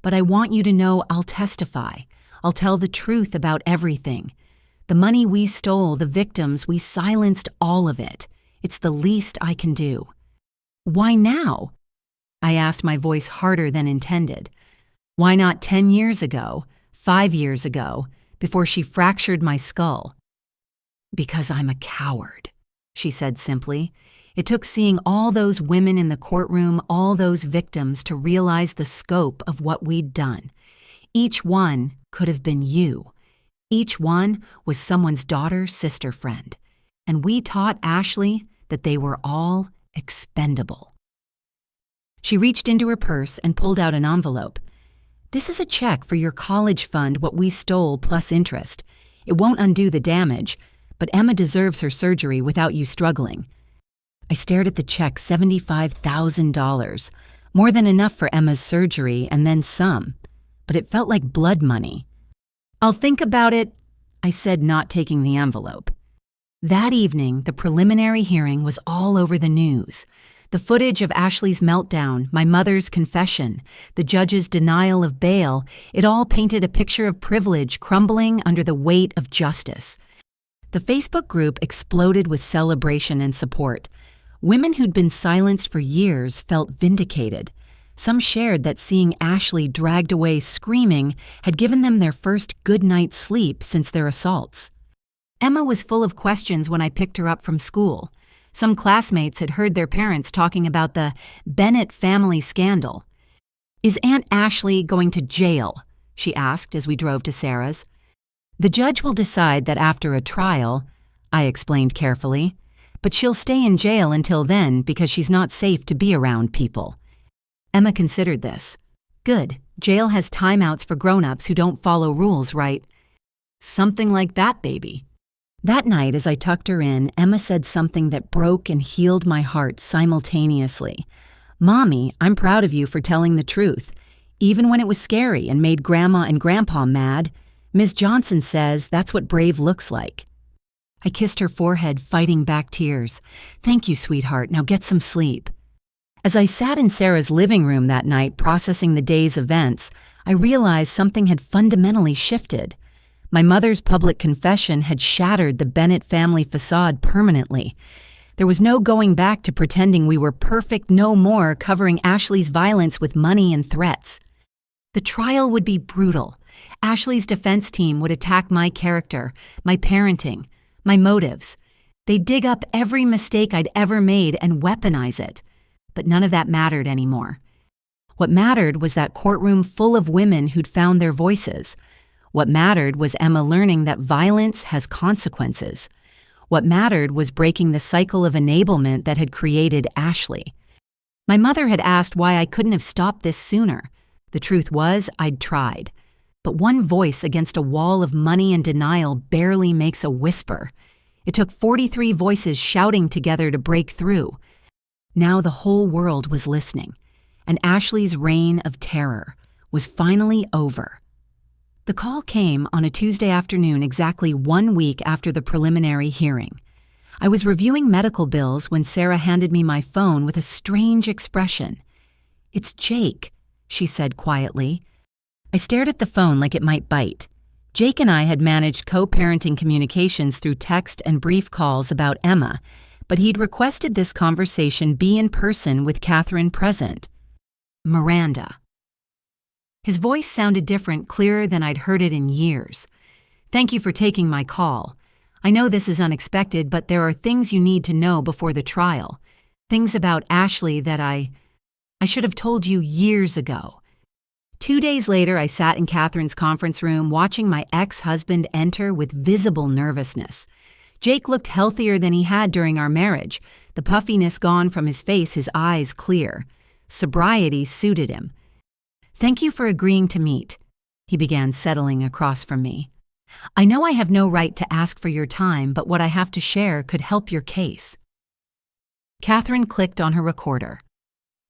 But I want you to know I'll testify. I'll tell the truth about everything. The money we stole, the victims, we silenced all of it. It's the least I can do." "Why now?" I asked, my voice harder than intended. "Why not 10 years ago, 5 years ago, before she fractured my skull?" "Because I'm a coward," she said simply. "It took seeing all those women in the courtroom, all those victims, to realize the scope of what we'd done. Each one could have been you. Each one was someone's daughter, sister, friend. And we taught Ashley that they were all expendable." She reached into her purse and pulled out an envelope. "This is a check for your college fund, what we stole plus interest. It won't undo the damage, but Emma deserves her surgery without you struggling." I stared at the check, $75,000, more than enough for Emma's surgery and then some, but it felt like blood money. "I'll think about it," I said, not taking the envelope. That evening, the preliminary hearing was all over the news. The footage of Ashley's meltdown, my mother's confession, the judge's denial of bail, it all painted a picture of privilege crumbling under the weight of justice. The Facebook group exploded with celebration and support. Women who'd been silenced for years felt vindicated. Some shared that seeing Ashley dragged away screaming had given them their first good night's sleep since their assaults. Emma was full of questions when I picked her up from school. Some classmates had heard their parents talking about the Bennett family scandal. "Is Aunt Ashley going to jail?" she asked as we drove to Sarah's. "The judge will decide that after a trial," I explained carefully, "but she'll stay in jail until then because she's not safe to be around people." Emma considered this. "Good. Jail has timeouts for grown-ups who don't follow rules, right?" "Something like that, baby." That night, as I tucked her in, Emma said something that broke and healed my heart simultaneously. "Mommy, I'm proud of you for telling the truth, even when it was scary and made Grandma and Grandpa mad. Ms. Johnson says that's what brave looks like." I kissed her forehead, fighting back tears. "Thank you, sweetheart. Now get some sleep." As I sat in Sarah's living room that night processing the day's events, I realized something had fundamentally shifted. My mother's public confession had shattered the Bennett family facade permanently. There was no going back to pretending we were perfect no more, covering Ashley's violence with money and threats. The trial would be brutal. Ashley's defense team would attack my character, my parenting, my motives. They'd dig up every mistake I'd ever made and weaponize it. But none of that mattered anymore. What mattered was that courtroom full of women who'd found their voices. What mattered was Emma learning that violence has consequences. What mattered was breaking the cycle of enablement that had created Ashley. My mother had asked why I couldn't have stopped this sooner. The truth was, I'd tried. But one voice against a wall of money and denial barely makes a whisper. It took 43 voices shouting together to break through. Now the whole world was listening, and Ashley's reign of terror was finally over. The call came on a Tuesday afternoon exactly 1 week after the preliminary hearing. I was reviewing medical bills when Sarah handed me my phone with a strange expression. "It's Jake," she said quietly. I stared at the phone like it might bite. Jake and I had managed co-parenting communications through text and brief calls about Emma, but he'd requested this conversation be in person with Catherine present. "Miranda." His voice sounded different, clearer than I'd heard it in years. "Thank you for taking my call. I know this is unexpected, but there are things you need to know before the trial. Things about Ashley that I should have told you years ago." 2 days later, I sat in Catherine's conference room watching my ex-husband enter with visible nervousness. Jake looked healthier than he had during our marriage, the puffiness gone from his face, his eyes clear. Sobriety suited him. "Thank you for agreeing to meet," he began, settling across from me. "I know I have no right to ask for your time, but what I have to share could help your case." Catherine clicked on her recorder.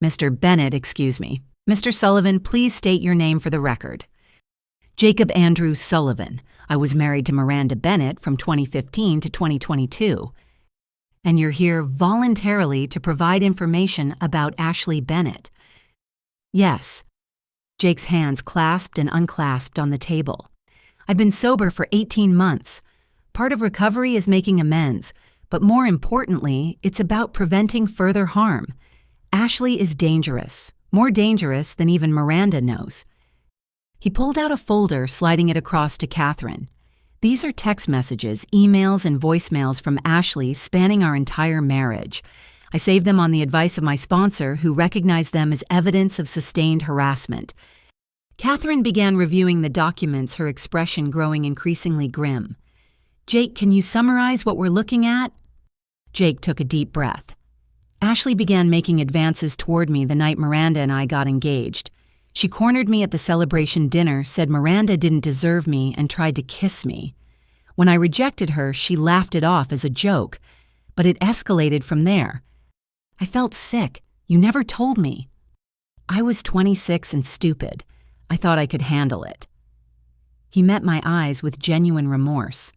"Mr. Bennett, excuse me. Mr. Sullivan, please state your name for the record." "Jacob Andrew Sullivan. I was married to Miranda Bennett from 2015 to 2022. And you're here voluntarily to provide information about Ashley Bennett." "Yes." Jake's hands clasped and unclasped on the table. "I've been sober for 18 months. Part of recovery is making amends, but more importantly, it's about preventing further harm. Ashley is dangerous, more dangerous than even Miranda knows." He pulled out a folder, sliding it across to Catherine. "These are text messages, emails, and voicemails from Ashley spanning our entire marriage. I saved them on the advice of my sponsor, who recognized them as evidence of sustained harassment." Catherine began reviewing the documents, her expression growing increasingly grim. "Jake, can you summarize what we're looking at?" Jake took a deep breath. "Ashley began making advances toward me the night Miranda and I got engaged. She cornered me at the celebration dinner, said Miranda didn't deserve me, and tried to kiss me. When I rejected her, she laughed it off as a joke, but it escalated from there. I felt sick. You never told me. I was 26 and stupid. I thought I could handle it." He met my eyes with genuine remorse.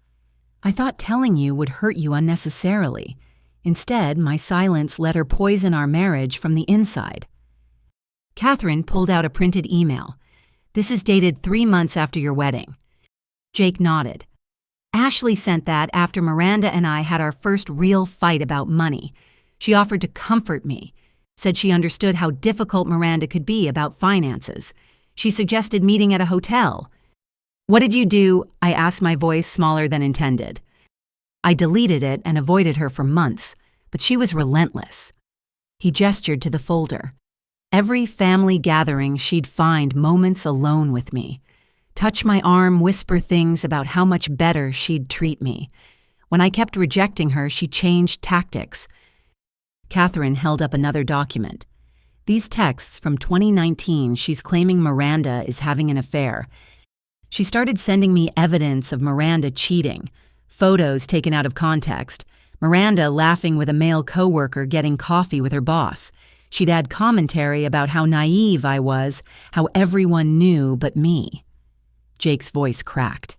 "I thought telling you would hurt you unnecessarily. Instead, my silence let her poison our marriage from the inside." Catherine pulled out a printed email. "This is dated 3 months after your wedding." Jake nodded. "Ashley sent that after Miranda and I had our first real fight about money. She offered to comfort me, said she understood how difficult Miranda could be about finances. She suggested meeting at a hotel." "What did you do?" I asked, my voice smaller than intended. "I deleted it and avoided her for months, but she was relentless." He gestured to the folder. "Every family gathering, she'd find moments alone with me. Touch my arm, whisper things about how much better she'd treat me. When I kept rejecting her, she changed tactics." Catherine held up another document. "These texts from 2019, she's claiming Miranda is having an affair. She started sending me evidence of Miranda cheating, photos taken out of context, Miranda laughing with a male coworker getting coffee with her boss. She'd add commentary about how naive I was, how everyone knew but me." Jake's voice cracked.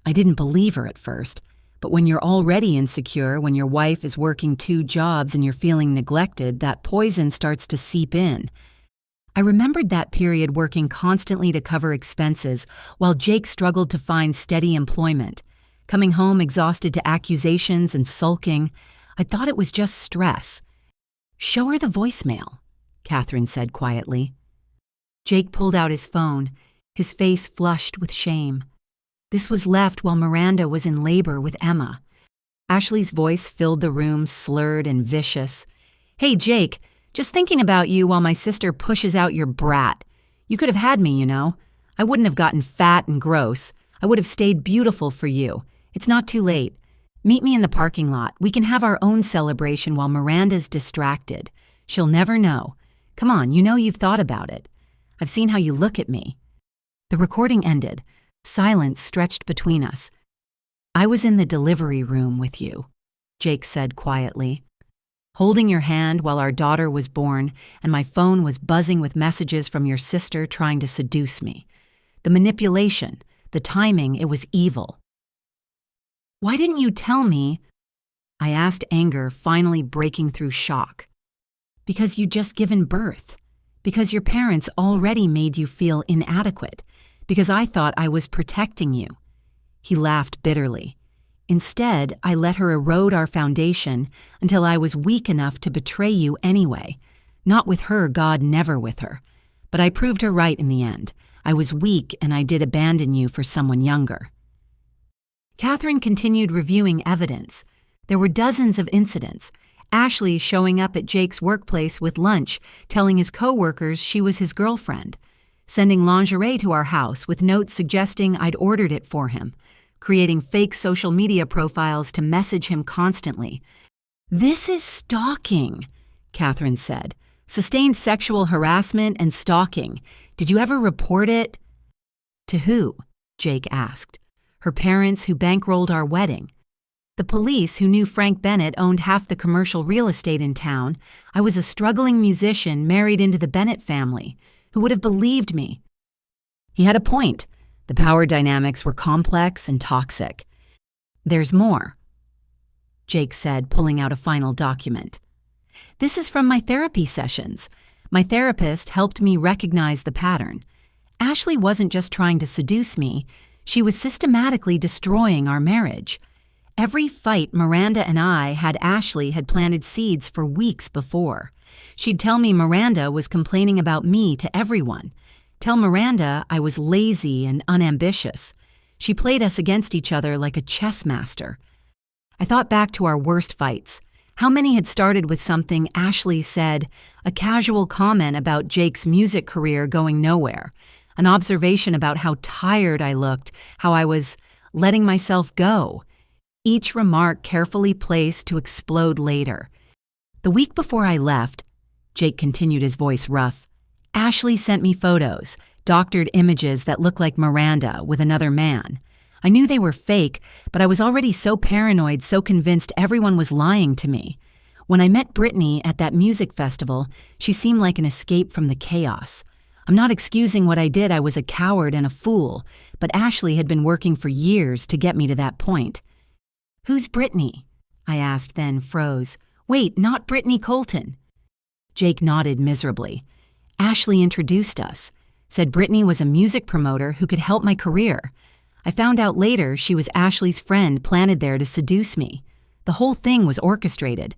"I didn't believe her at first, but when you're already insecure, when your wife is working 2 jobs and you're feeling neglected, that poison starts to seep in. I remembered that period working constantly to cover expenses while Jake struggled to find steady employment. Coming home exhausted to accusations and sulking, I thought it was just stress." "Show her the voicemail," Catherine said quietly. Jake pulled out his phone, his face flushed with shame. This was left while Miranda was in labor with Emma. Ashley's voice filled the room, slurred and vicious. "Hey, Jake, just thinking about you while my sister pushes out your brat. You could have had me, you know. I wouldn't have gotten fat and gross. I would have stayed beautiful for you. It's not too late. Meet me in the parking lot. We can have our own celebration while Miranda's distracted. She'll never know. Come on, you know you've thought about it. I've seen how you look at me." The recording ended. Silence stretched between us. "I was in the delivery room with you," Jake said quietly, "holding your hand while our daughter was born, and my phone was buzzing with messages from your sister trying to seduce me. The manipulation, the timing, it was evil." "Why didn't you tell me?" I asked, anger finally breaking through shock. "Because you'd just given birth. Because your parents already made you feel inadequate. Because I thought I was protecting you." He laughed bitterly. "Instead, I let her erode our foundation until I was weak enough to betray you anyway. Not with her, God, never with her. But I proved her right in the end. I was weak and I did abandon you for someone younger." Catherine continued reviewing evidence. There were dozens of incidents. Ashley showing up at Jake's workplace with lunch, telling his co-workers she was his girlfriend. Sending lingerie to our house with notes suggesting I'd ordered it for him. Creating fake social media profiles to message him constantly. "This is stalking," Catherine said. "Sustained sexual harassment and stalking. Did you ever report it?" "To who?" Jake asked. "Her parents who bankrolled our wedding. The police who knew Frank Bennett owned half the commercial real estate in town. I was a struggling musician married into the Bennett family. Who would have believed me?" He had a point. The power dynamics were complex and toxic. "There's more," Jake said, pulling out a final document. "This is from my therapy sessions. My therapist helped me recognize the pattern. Ashley wasn't just trying to seduce me. She was systematically destroying our marriage. Every fight Miranda and I had, Ashley had planted seeds for weeks before. She'd tell me Miranda was complaining about me to everyone. Tell Miranda I was lazy and unambitious. She played us against each other like a chess master. I thought back to our worst fights. How many had started with something Ashley said, a casual comment about Jake's music career going nowhere, an observation about how tired I looked, how I was letting myself go. Each remark carefully placed to explode later. The week before I left, Jake continued, his voice rough, Ashley sent me photos, doctored images that looked like Miranda with another man. I knew they were fake, but I was already so paranoid, so convinced everyone was lying to me. When I met Brittany at that music festival, she seemed like an escape from the chaos. I'm not excusing what I did. I was a coward and a fool, but Ashley had been working for years to get me to that point. "Who's Brittany?" I asked, then froze. "Wait, not Brittany Colton." Jake nodded miserably. "Ashley introduced us. Said Brittany was a music promoter who could help my career. I found out later she was Ashley's friend planted there to seduce me. The whole thing was orchestrated."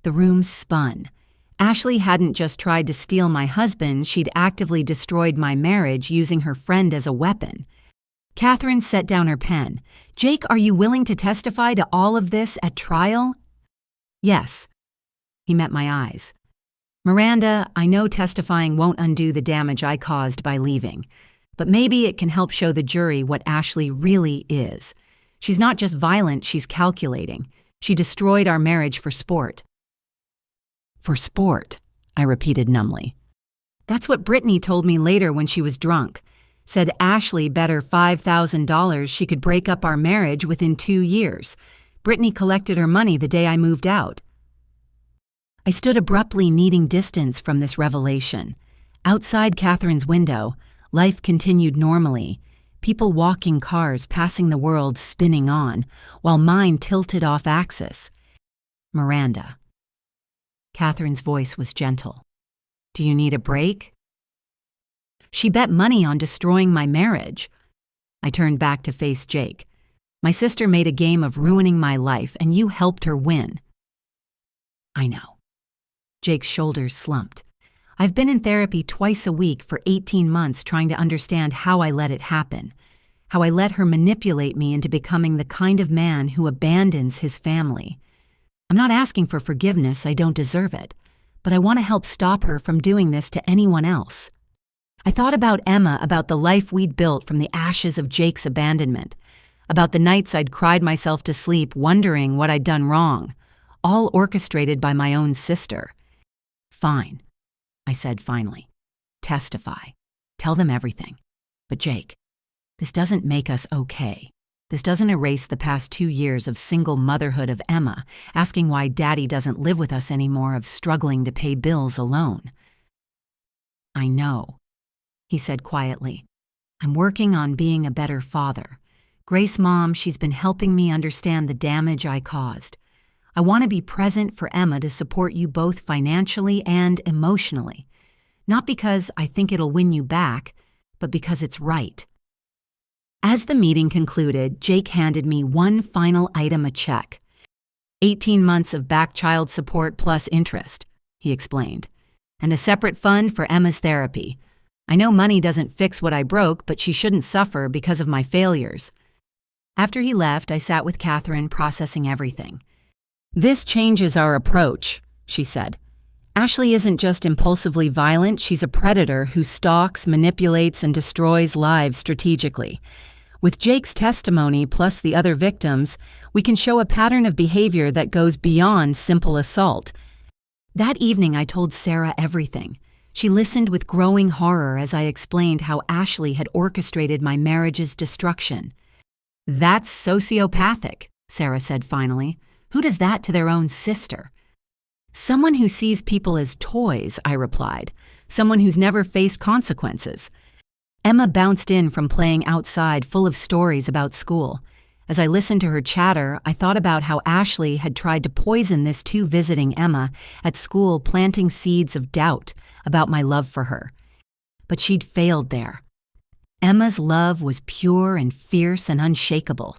The room spun. Ashley hadn't just tried to steal my husband, she'd actively destroyed my marriage using her friend as a weapon. Catherine set down her pen. "Jake, are you willing to testify to all of this at trial?" "Yes." He met my eyes. "Miranda, I know testifying won't undo the damage I caused by leaving, but maybe it can help show the jury what Ashley really is. She's not just violent, she's calculating. She destroyed our marriage for sport." "For sport," I repeated numbly. "That's what Brittany told me later when she was drunk. Said Ashley bet her $5,000 she could break up our marriage within 2 years. Brittany collected her money the day I moved out." I stood abruptly, needing distance from this revelation. Outside Catherine's window, life continued normally. People walking, cars passing, the world spinning on, while mine tilted off axis. "Miranda." Catherine's voice was gentle. "Do you need a break?" "She bet money on destroying my marriage." I turned back to face Jake. "My sister made a game of ruining my life, and you helped her win." "I know." Jake's shoulders slumped. "I've been in therapy twice a week for 18 months trying to understand how I let it happen, how I let her manipulate me into becoming the kind of man who abandons his family. I'm not asking for forgiveness, I don't deserve it, but I want to help stop her from doing this to anyone else." I thought about Emma, about the life we'd built from the ashes of Jake's abandonment, about the nights I'd cried myself to sleep wondering what I'd done wrong, all orchestrated by my own sister. "Fine," I said finally. "Testify. Tell them everything. But Jake, this doesn't make us okay. This doesn't erase the past 2 years of single motherhood of Emma, asking why Daddy doesn't live with us anymore, of struggling to pay bills alone." "I know," he said quietly. "I'm working on being a better father. Grace, Mom, she's been helping me understand the damage I caused. I want to be present for Emma to support you both financially and emotionally. Not because I think it'll win you back, but because it's right." As the meeting concluded, Jake handed me one final item, a check. 18 months of back child support plus interest, he explained, and a separate fund for Emma's therapy. I know money doesn't fix what I broke, but she shouldn't suffer because of my failures. After he left, I sat with Catherine, processing everything. "This changes our approach," she said. "Ashley isn't just impulsively violent, she's a predator who stalks, manipulates, and destroys lives strategically. With Jake's testimony plus the other victims, we can show a pattern of behavior that goes beyond simple assault." That evening, I told Sarah everything. She listened with growing horror as I explained how Ashley had orchestrated my marriage's destruction. "That's sociopathic," Sarah said finally. "Who does that to their own sister?" "Someone who sees people as toys," I replied. "Someone who's never faced consequences." Emma bounced in from playing outside, full of stories about school. As I listened to her chatter, I thought about how Ashley had tried to poison this too, visiting Emma at school, planting seeds of doubt about my love for her. But she'd failed there. Emma's love was pure and fierce and unshakable.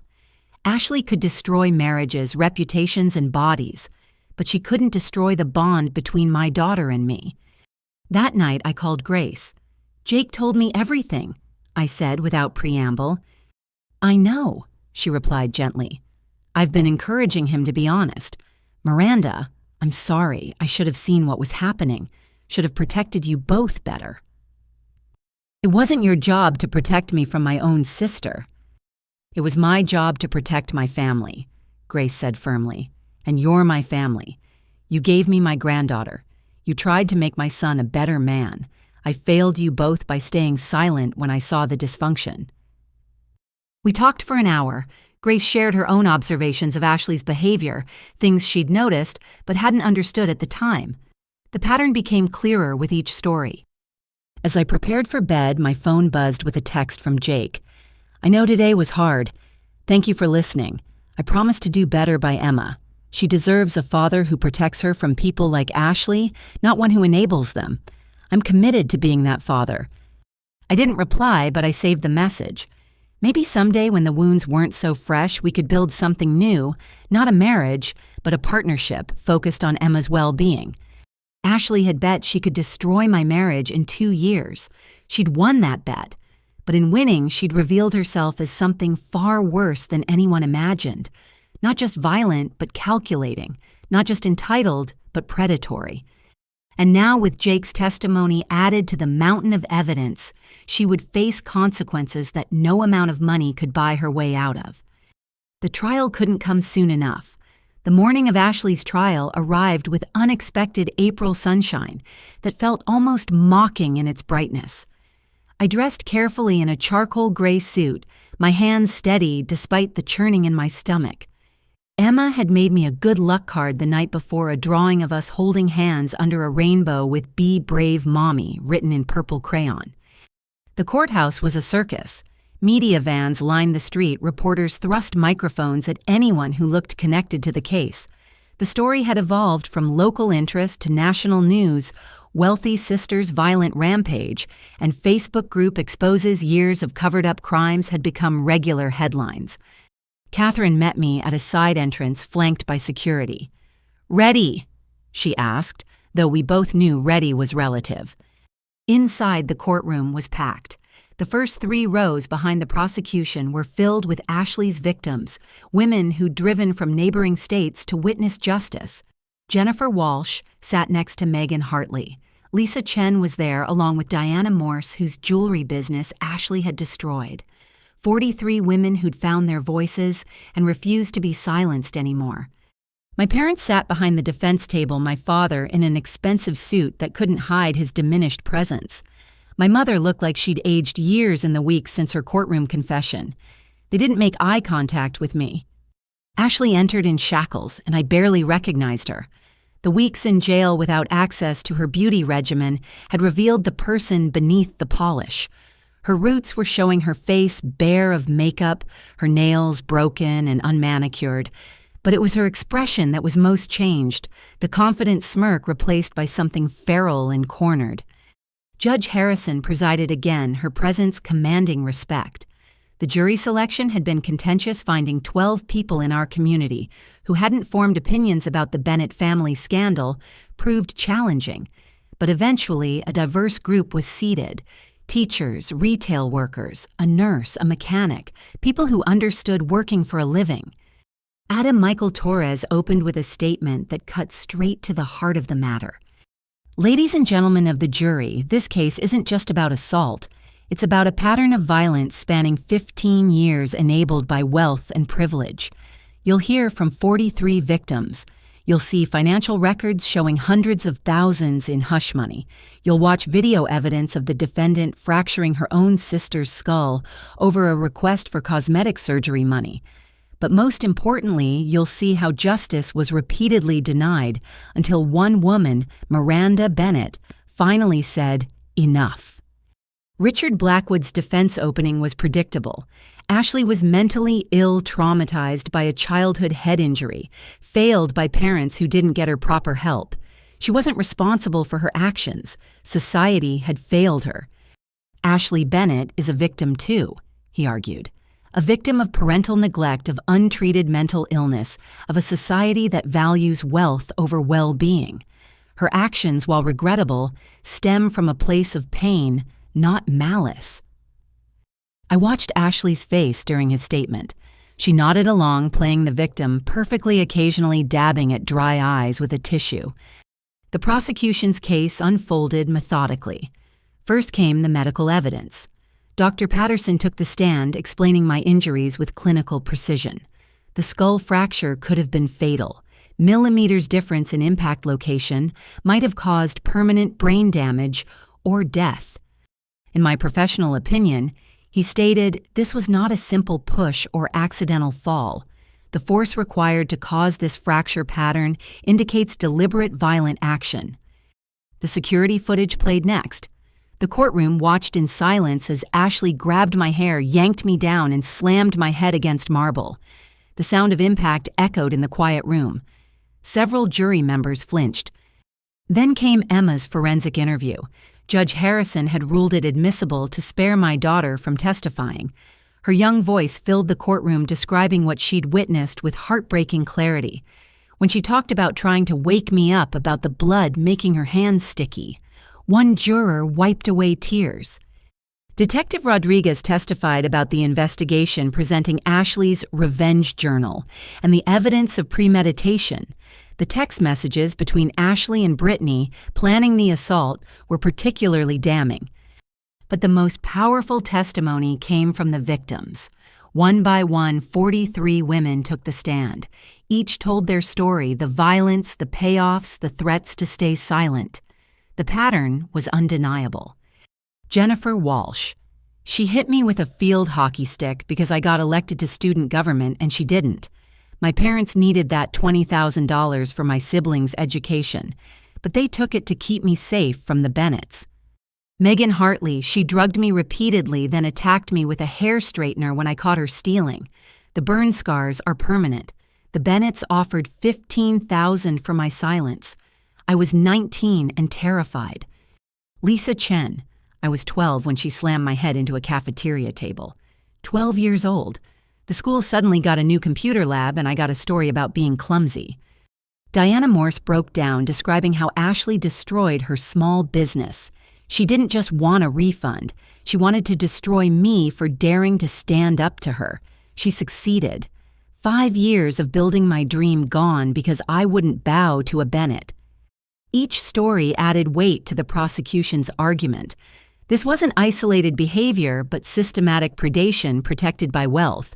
Ashley could destroy marriages, reputations, and bodies, but she couldn't destroy the bond between my daughter and me. That night, I called Grace. "Jake told me everything," I said without preamble. "I know," she replied gently. "I've been encouraging him to be honest. Miranda, I'm sorry. I should have seen what was happening. Should have protected you both better." "It wasn't your job to protect me from my own sister." "It was my job to protect my family," Grace said firmly. "And you're my family. You gave me my granddaughter. You tried to make my son a better man. I failed you both by staying silent when I saw the dysfunction." We talked for an hour. Grace shared her own observations of Ashley's behavior, things she'd noticed but hadn't understood at the time. The pattern became clearer with each story. As I prepared for bed, my phone buzzed with a text from Jake. "I know today was hard. Thank you for listening. I promise to do better by Emma. She deserves a father who protects her from people like Ashley, not one who enables them. I'm committed to being that father." I didn't reply, but I saved the message. Maybe someday when the wounds weren't so fresh, we could build something new, not a marriage, but a partnership focused on Emma's well-being. Ashley had bet she could destroy my marriage in 2 years. She'd won that bet. But in winning, she'd revealed herself as something far worse than anyone imagined. Not just violent, but calculating. Not just entitled, but predatory. And now, with Jake's testimony added to the mountain of evidence, she would face consequences that no amount of money could buy her way out of. The trial couldn't come soon enough. The morning of Ashley's trial arrived with unexpected April sunshine that felt almost mocking in its brightness. I dressed carefully in a charcoal gray suit, my hands steady despite the churning in my stomach. Emma had made me a good luck card the night before, a drawing of us holding hands under a rainbow with "Be Brave Mommy" written in purple crayon. The courthouse was a circus. Media vans lined the street, reporters thrust microphones at anyone who looked connected to the case. The story had evolved from local interest to national news. Wealthy sister's violent rampage and Facebook group exposes years of covered-up crimes had become regular headlines. Catherine met me at a side entrance flanked by security. "Ready?" she asked, though we both knew ready was relative. Inside, the courtroom was packed. The first 3 rows behind the prosecution were filled with Ashley's victims, women who'd driven from neighboring states to witness justice. Jennifer Walsh sat next to Megan Hartley. Lisa Chen was there along with Diana Morse, whose jewelry business Ashley had destroyed. 43 women who'd found their voices and refused to be silenced anymore. My parents sat behind the defense table, my father in an expensive suit that couldn't hide his diminished presence. My mother looked like she'd aged years in the weeks since her courtroom confession. They didn't make eye contact with me. Ashley entered in shackles, and I barely recognized her. The weeks in jail without access to her beauty regimen had revealed the person beneath the polish. Her roots were showing her face bare of makeup, her nails broken and unmanicured. But it was her expression that was most changed, the confident smirk replaced by something feral and cornered. Judge Harrison presided again, her presence commanding respect. The jury selection had been contentious, finding 12 people in our community who hadn't formed opinions about the Bennett family scandal proved challenging. But eventually, a diverse group was seated. Teachers, retail workers, a nurse, a mechanic, people who understood working for a living. Adam Michael Torres opened with a statement that cut straight to the heart of the matter. Ladies and gentlemen of the jury, this case isn't just about assault. It's about a pattern of violence spanning 15 years enabled by wealth and privilege. You'll hear from 43 victims. You'll see financial records showing hundreds of thousands in hush money. You'll watch video evidence of the defendant fracturing her own sister's skull over a request for cosmetic surgery money. But most importantly, you'll see how justice was repeatedly denied until one woman, Miranda Bennett, finally said, "Enough." Richard Blackwood's defense opening was predictable. Ashley was mentally ill, traumatized by a childhood head injury, failed by parents who didn't get her proper help. She wasn't responsible for her actions. Society had failed her. Ashley Bennett is a victim too, he argued. A victim of parental neglect, of untreated mental illness, of a society that values wealth over well-being. Her actions, while regrettable, stem from a place of pain, not malice. I watched Ashley's face during his statement. She nodded along, playing the victim, perfectly occasionally dabbing at dry eyes with a tissue. The prosecution's case unfolded methodically. First came the medical evidence. Dr. Patterson took the stand, explaining my injuries with clinical precision. The skull fracture could have been fatal. Millimeters difference in impact location might have caused permanent brain damage or death. In my professional opinion, he stated this was not a simple push or accidental fall. The force required to cause this fracture pattern indicates deliberate violent action. The security footage played next. The courtroom watched in silence as Ashley grabbed my hair, yanked me down, and slammed my head against marble. The sound of impact echoed in the quiet room. Several jury members flinched. Then came Emma's forensic interview. Judge Harrison had ruled it admissible to spare my daughter from testifying. Her young voice filled the courtroom, describing what she'd witnessed with heartbreaking clarity. When she talked about trying to wake me up about the blood making her hands sticky, one juror wiped away tears. Detective Rodriguez testified about the investigation, presenting Ashley's revenge journal and the evidence of premeditation. The text messages between Ashley and Brittany planning the assault were particularly damning. But the most powerful testimony came from the victims. One by one, 43 women took the stand. Each told their story, the violence, the payoffs, the threats to stay silent. The pattern was undeniable. Jennifer Walsh. She hit me with a field hockey stick because I got elected to student government and she didn't. My parents needed that $20,000 for my siblings' education, but they took it to keep me safe from the Bennetts. Megan Hartley, she drugged me repeatedly, then attacked me with a hair straightener when I caught her stealing. The burn scars are permanent. The Bennetts offered $15,000 for my silence. I was 19 and terrified. Lisa Chen. I was 12 when she slammed my head into a cafeteria table. 12 years old. The school suddenly got a new computer lab and I got a story about being clumsy. Diana Morse broke down, describing how Ashley destroyed her small business. She didn't just want a refund. She wanted to destroy me for daring to stand up to her. She succeeded. 5 years of building my dream gone because I wouldn't bow to a Bennett. Each story added weight to the prosecution's argument. This wasn't isolated behavior, but systematic predation protected by wealth.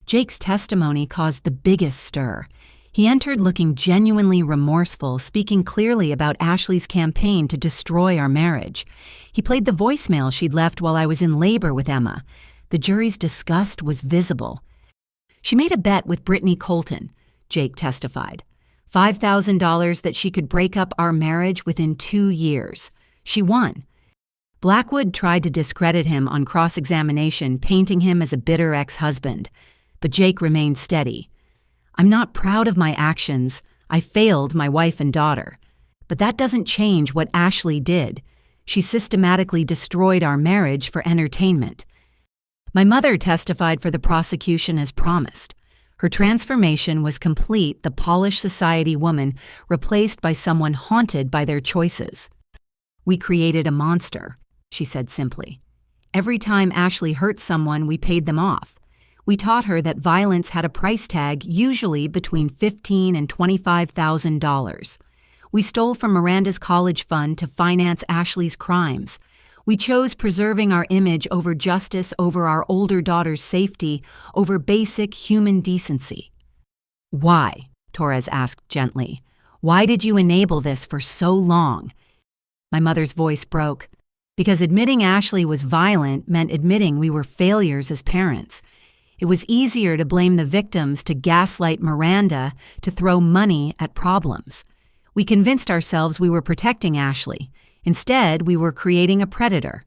Jake's testimony caused the biggest stir. He entered looking genuinely remorseful, speaking clearly about Ashley's campaign to destroy our marriage. He played the voicemail she'd left while I was in labor with Emma. The jury's disgust was visible. She made a bet with Brittany Colton, Jake testified. $5,000 that she could break up our marriage within 2 years. She won. Blackwood tried to discredit him on cross-examination, painting him as a bitter ex-husband. But Jake remained steady. I'm not proud of my actions. I failed my wife and daughter. But that doesn't change what Ashley did. She systematically destroyed our marriage for entertainment. My mother testified for the prosecution as promised. Her transformation was complete, the polished society woman replaced by someone haunted by their choices. We created a monster. she said simply. Every time Ashley hurt someone, we paid them off. We taught her that violence had a price tag, usually between $15,000 and $25,000. We stole from Miranda's college fund to finance Ashley's crimes. We chose preserving our image over justice, over our older daughter's safety, over basic human decency. Why? Torres asked gently. Why did you enable this for so long? My mother's voice broke. Because admitting Ashley was violent meant admitting we were failures as parents. It was easier to blame the victims, to gaslight Miranda, to throw money at problems. We convinced ourselves we were protecting Ashley. Instead, we were creating a predator.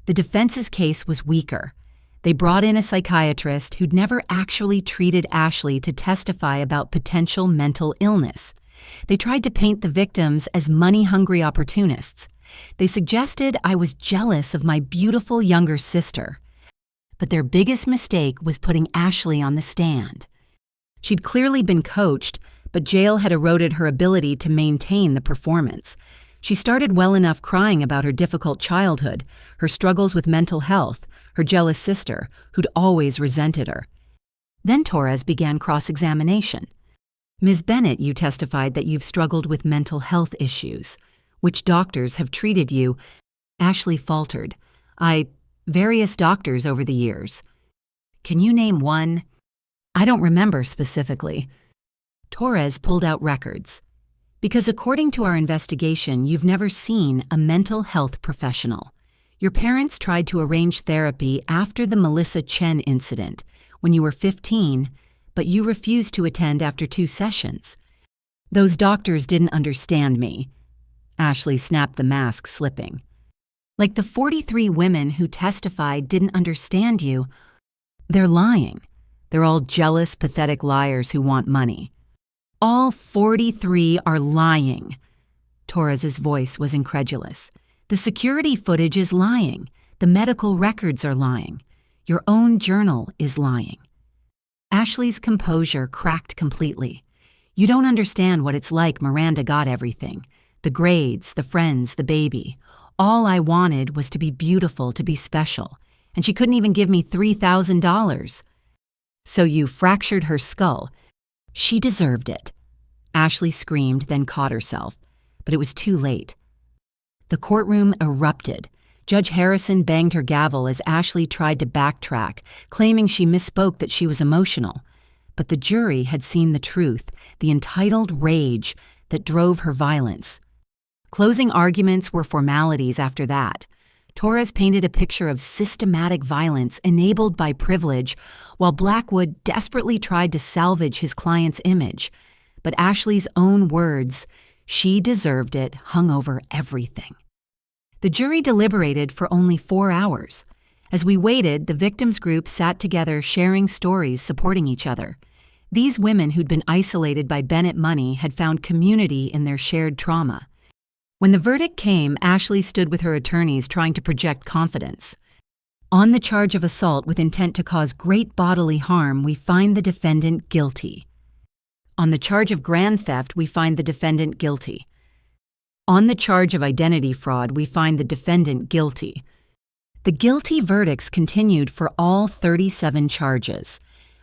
The defense's case was weaker. They brought in a psychiatrist who'd never actually treated Ashley to testify about potential mental illness. They tried to paint the victims as money-hungry opportunists. They suggested I was jealous of my beautiful younger sister. But their biggest mistake was putting Ashley on the stand. She'd clearly been coached, but jail had eroded her ability to maintain the performance. She started well enough crying about her difficult childhood, her struggles with mental health, her jealous sister, who'd always resented her. Then Torres began cross-examination. Ms. Bennett, you testified that you've struggled with mental health issues. Which doctors have treated you? Ashley faltered. Various doctors over the years. Can you name one? I don't remember specifically. Torres pulled out records. Because according to our investigation, you've never seen a mental health professional. Your parents tried to arrange therapy after the Melissa Chen incident, when you were 15, but you refused to attend after 2 sessions. Those doctors didn't understand me. Ashley snapped the mask, slipping. Like the 43 women who testified didn't understand you. They're lying. They're all jealous, pathetic liars who want money. All 43 are lying. Torres's voice was incredulous. The security footage is lying. The medical records are lying. Your own journal is lying. Ashley's composure cracked completely. You don't understand what it's like. Miranda got everything. The grades, the friends, the baby. All I wanted was to be beautiful, to be special, and she couldn't even give me $3,000. So you fractured her skull. She deserved it. Ashley screamed, then caught herself, but it was too late. The courtroom erupted. Judge Harrison banged her gavel as Ashley tried to backtrack, claiming she misspoke, that she was emotional. But the jury had seen the truth, the entitled rage that drove her violence. Closing arguments were formalities after that. Torres painted a picture of systematic violence enabled by privilege, while Blackwood desperately tried to salvage his client's image. But Ashley's own words, she deserved it, hung over everything. The jury deliberated for only 4 hours. As we waited, the victims' group sat together sharing stories, supporting each other. These women who'd been isolated by Bennett money had found community in their shared trauma. When the verdict came, Ashley stood with her attorneys trying to project confidence. On the charge of assault with intent to cause great bodily harm, we find the defendant guilty. On the charge of grand theft, we find the defendant guilty. On the charge of identity fraud, we find the defendant guilty. The guilty verdicts continued for all 37 charges.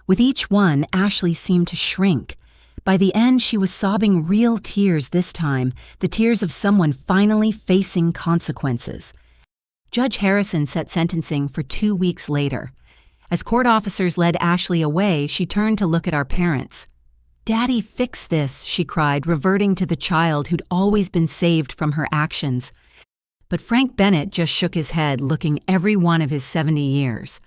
With each one, Ashley seemed to shrink. By the end, she was sobbing real tears this time, the tears of someone finally facing consequences. Judge Harrison set sentencing for 2 weeks later. As court officers led Ashley away, she turned to look at our parents. "Daddy, fix this," she cried, reverting to the child who'd always been saved from her actions. But Frank Bennett just shook his head, looking every one of his 70 years.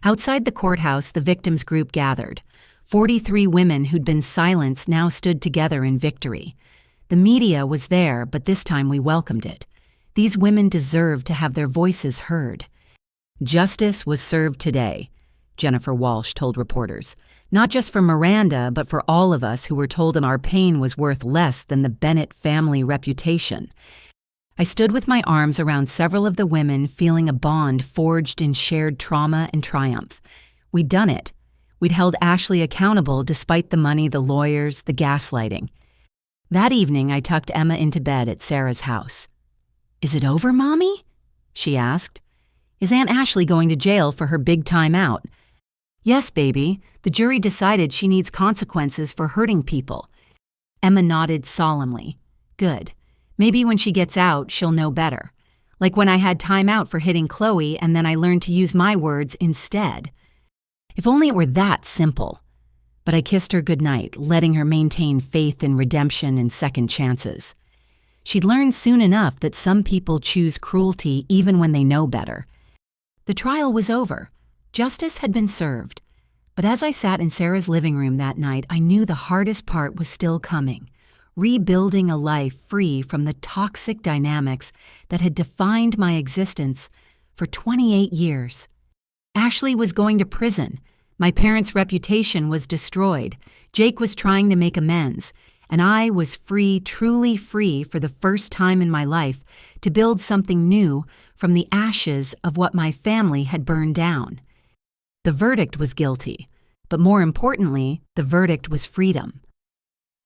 Outside the courthouse, the victims' group gathered. 43 women who'd been silenced now stood together in victory. The media was there, but this time we welcomed it. These women deserved to have their voices heard. Justice was served today, Jennifer Walsh told reporters. Not just for Miranda, but for all of us who were told our pain was worth less than the Bennett family reputation. I stood with my arms around several of the women, feeling a bond forged in shared trauma and triumph. We'd done it. We'd held Ashley accountable despite the money, the lawyers, the gaslighting. That evening, I tucked Emma into bed at Sarah's house. "Is it over, Mommy?" she asked. "Is Aunt Ashley going to jail for her big time out?" "Yes, baby. The jury decided she needs consequences for hurting people." Emma nodded solemnly. "Good. Maybe when she gets out, she'll know better. Like when I had time out for hitting Chloe and then I learned to use my words instead. If only it were that simple." But I kissed her goodnight, letting her maintain faith in redemption and second chances. She'd learn soon enough that some people choose cruelty even when they know better. The trial was over. Justice had been served. But as I sat in Sarah's living room that night, I knew the hardest part was still coming. Rebuilding a life free from the toxic dynamics that had defined my existence for 28 years. Ashley was going to prison. My parents' reputation was destroyed. Jake was trying to make amends. And I was free, truly free for the first time in my life to build something new from the ashes of what my family had burned down. The verdict was guilty, but more importantly, the verdict was freedom.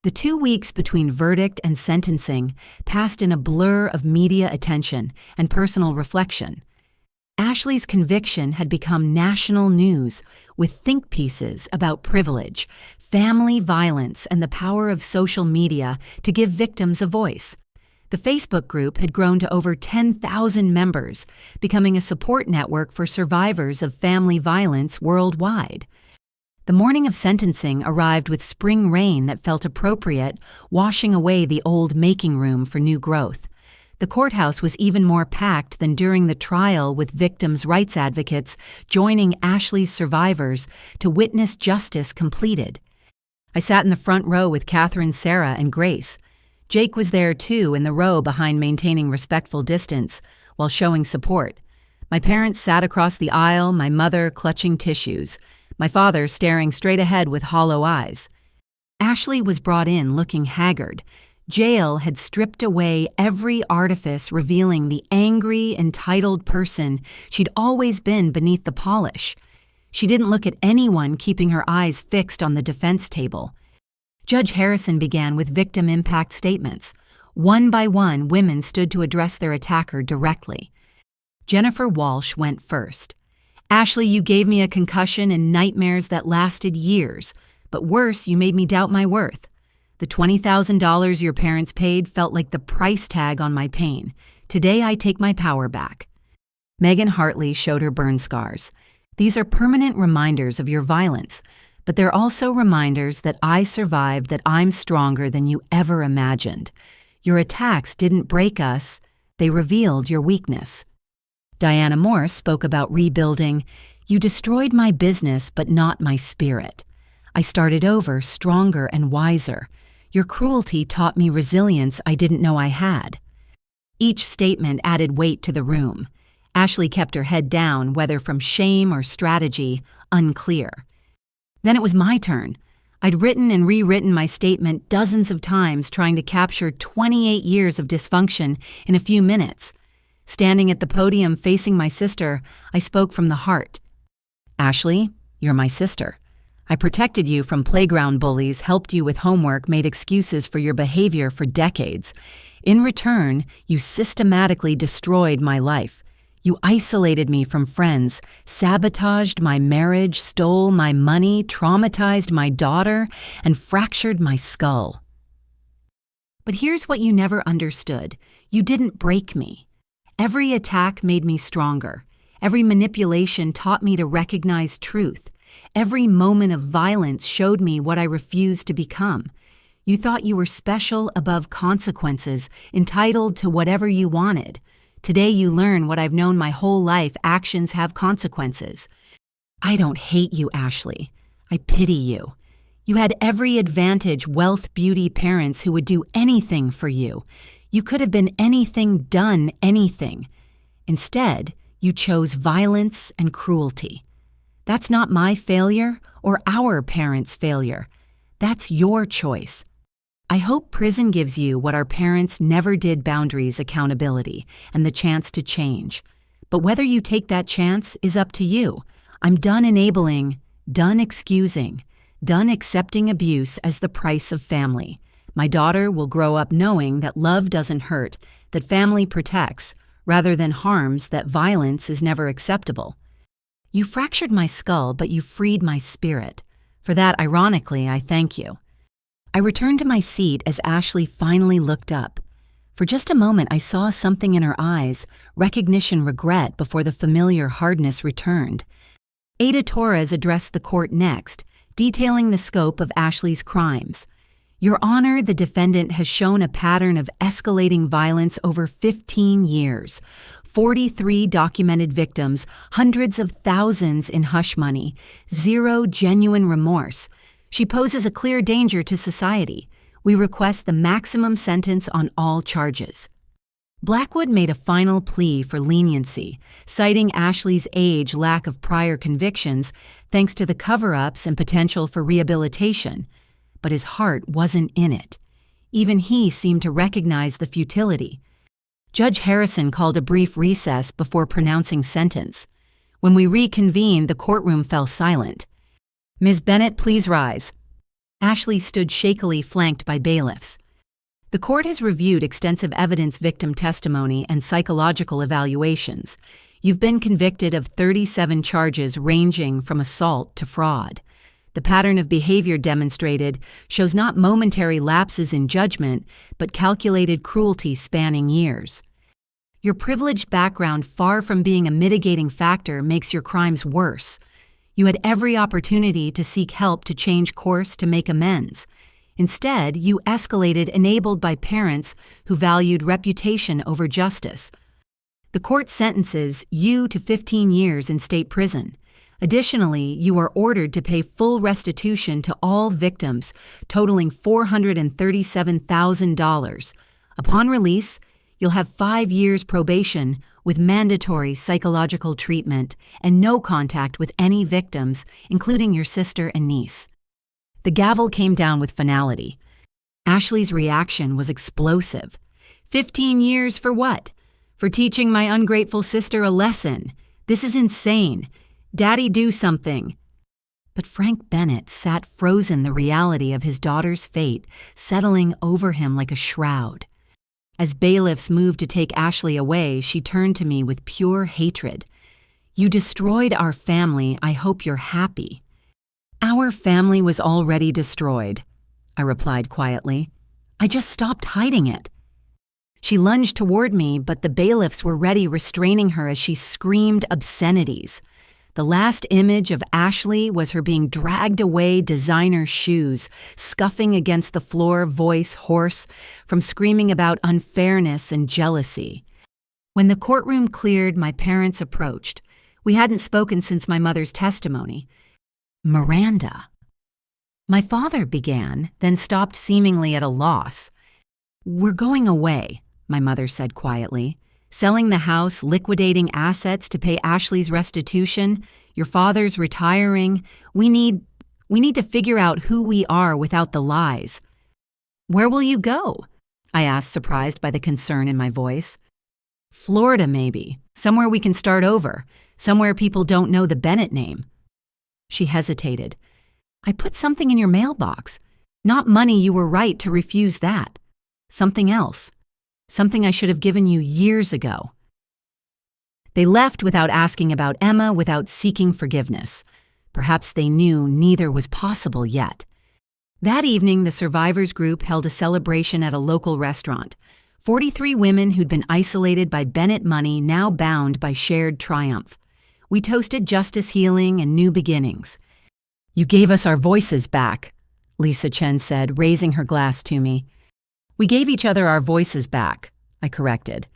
The 2 weeks between verdict and sentencing passed in a blur of media attention and personal reflection. Ashley's conviction had become national news, with think pieces about privilege, family violence, and the power of social media to give victims a voice. The Facebook group had grown to over 10,000 members, becoming a support network for survivors of family violence worldwide. The morning of sentencing arrived with spring rain that felt appropriate, washing away the old making room for new growth. The courthouse was even more packed than during the trial, with victims' rights advocates joining Ashley's survivors to witness justice completed. I sat in the front row with Catherine, Sarah, and Grace. Jake was there too, in the row behind, maintaining respectful distance while showing support. My parents sat across the aisle, my mother clutching tissues, my father staring straight ahead with hollow eyes. Ashley was brought in looking haggard. Jail had stripped away every artifice, revealing the angry, entitled person she'd always been beneath the polish. She didn't look at anyone, keeping her eyes fixed on the defense table. Judge Harrison began with victim impact statements. One by one, women stood to address their attacker directly. Jennifer Walsh went first. "Ashley, you gave me a concussion and nightmares that lasted years. But worse, you made me doubt my worth. The $20,000 your parents paid felt like the price tag on my pain. Today I take my power back." Megan Hartley showed her burn scars. "These are permanent reminders of your violence, but they're also reminders that I survived, that I'm stronger than you ever imagined. Your attacks didn't break us, they revealed your weakness." Diana Morse spoke about rebuilding. "You destroyed my business, but not my spirit. I started over, stronger and wiser. Your cruelty taught me resilience I didn't know I had." Each statement added weight to the room. Ashley kept her head down, whether from shame or strategy, unclear. Then it was my turn. I'd written and rewritten my statement dozens of times, trying to capture 28 years of dysfunction in a few minutes. Standing at the podium facing my sister, I spoke from the heart. "Ashley, you're my sister. I protected you from playground bullies, helped you with homework, made excuses for your behavior for decades. In return, you systematically destroyed my life. You isolated me from friends, sabotaged my marriage, stole my money, traumatized my daughter, and fractured my skull. But here's what you never understood. You didn't break me. Every attack made me stronger. Every manipulation taught me to recognize truth. Every moment of violence showed me what I refused to become. You thought you were special, above consequences, entitled to whatever you wanted. Today you learn what I've known my whole life: actions have consequences. I don't hate you, Ashley. I pity you. You had every advantage: wealth, beauty, parents who would do anything for you. You could have been anything, done anything. Instead, you chose violence and cruelty. That's not my failure or our parents' failure. That's your choice. I hope prison gives you what our parents never did: boundaries, accountability, and the chance to change. But whether you take that chance is up to you. I'm done enabling, done excusing, done accepting abuse as the price of family. My daughter will grow up knowing that love doesn't hurt, that family protects, rather than harms that violence is never acceptable. You fractured my skull, but you freed my spirit. For that, ironically, I thank you. I returned to my seat as Ashley finally looked up. For just a moment, I saw something in her eyes, recognition, regret, before the familiar hardness returned. Ada Torres addressed the court next, detailing the scope of Ashley's crimes. Your Honor, the defendant has shown a pattern of escalating violence over 15 years. 43 documented victims, hundreds of thousands in hush money, 0 genuine remorse. She poses a clear danger to society. We request the maximum sentence on all charges. Blackwood made a final plea for leniency, citing Ashley's age, lack of prior convictions, thanks to the cover-ups and potential for rehabilitation. But his heart wasn't in it. Even he seemed to recognize the futility. Judge Harrison called a brief recess before pronouncing sentence. When we reconvened, the courtroom fell silent. Ms. Bennett, please rise. Ashley stood shakily, flanked by bailiffs. The court has reviewed extensive evidence, victim testimony, and psychological evaluations. You've been convicted of 37 charges ranging from assault to fraud. The pattern of behavior demonstrated shows not momentary lapses in judgment, but calculated cruelty spanning years. Your privileged background, far from being a mitigating factor, makes your crimes worse. You had every opportunity to seek help to change course, to make amends. Instead, you escalated, enabled by parents who valued reputation over justice. The court sentences you to 15 years in state prison. Additionally, you are ordered to pay full restitution to all victims, totaling $437,000. Upon release, you'll have 5 years probation with mandatory psychological treatment and no contact with any victims, including your sister and niece. The gavel came down with finality. Ashley's reaction was explosive. 15 years for what? For teaching my ungrateful sister a lesson. This is insane. Daddy, do something. But Frank Bennett sat frozen, the reality of his daughter's fate settling over him like a shroud. As bailiffs moved to take Ashley away, she turned to me with pure hatred. You destroyed our family. I hope you're happy. Our family was already destroyed, I replied quietly. I just stopped hiding it. She lunged toward me, but the bailiffs were ready, restraining her as she screamed obscenities. The last image of Ashley was her being dragged away, designer shoes, scuffing against the floor, voice hoarse, from screaming about unfairness and jealousy. When the courtroom cleared, my parents approached. We hadn't spoken since my mother's testimony. Miranda. My father began, then stopped, seemingly at a loss. We're going away, my mother said quietly. Selling the house, liquidating assets to pay Ashley's restitution, your father's retiring. We need to figure out who we are without the lies. Where will you go? I asked, surprised by the concern in my voice. Florida, maybe. Somewhere we can start over. Somewhere people don't know the Bennett name. She hesitated. I put something in your mailbox. Not money, you were right to refuse that. Something else. Something I should have given you years ago. They left without asking about Emma, without seeking forgiveness. Perhaps they knew neither was possible yet. That evening, the survivors group held a celebration at a local restaurant. 43 women who'd been isolated by Bennett money, now bound by shared triumph. We toasted justice, healing, and new beginnings. You gave us our voices back, Lisa Chen said, raising her glass to me. We gave each other our voices back, I corrected.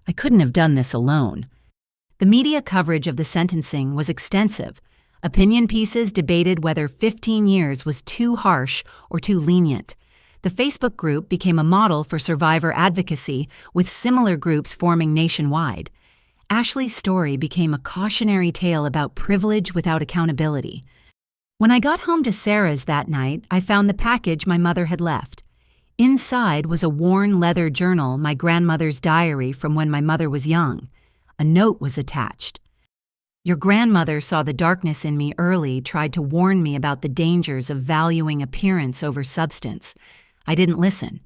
I couldn't have done this alone. The media coverage of the sentencing was extensive. Opinion pieces debated whether 15 years was too harsh or too lenient. The Facebook group became a model for survivor advocacy, with similar groups forming nationwide. Ashley's story became a cautionary tale about privilege without accountability. When I got home to Sarah's that night, I found the package my mother had left. Inside was a worn leather journal, my grandmother's diary from when my mother was young. A note was attached. Your grandmother saw the darkness in me early, tried to warn me about the dangers of valuing appearance over substance. I didn't listen.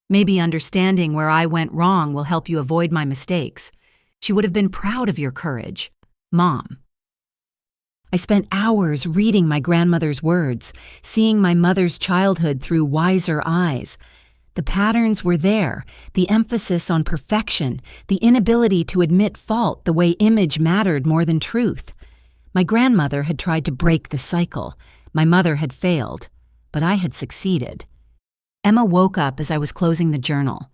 Maybe understanding where I went wrong will help you avoid my mistakes. She would have been proud of your courage. Mom. I spent hours reading my grandmother's words, seeing my mother's childhood through wiser eyes. The patterns were there, the emphasis on perfection, the inability to admit fault the way image mattered more than truth. My grandmother had tried to break the cycle. My mother had failed, but I had succeeded. Emma woke up as I was closing the journal.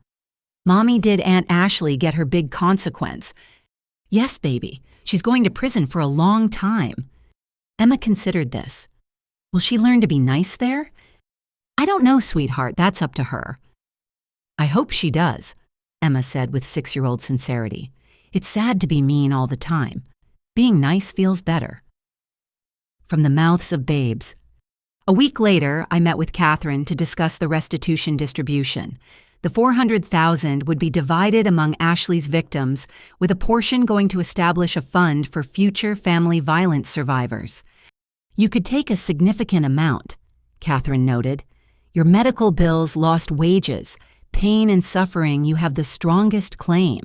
Mommy, did Aunt Ashley get her big consequence? Yes, baby. She's going to prison for a long time. Emma considered this. Will she learn to be nice there? I don't know, sweetheart. That's up to her. I hope she does, Emma said with 6-year-old sincerity. It's sad to be mean all the time. Being nice feels better. From the mouths of babes. A week later, I met with Catherine to discuss the restitution distribution. The $400,000 would be divided among Ashley's victims, with a portion going to establish a fund for future family violence survivors. You could take a significant amount, Catherine noted. Your medical bills, lost wages, pain and suffering, you have the strongest claim.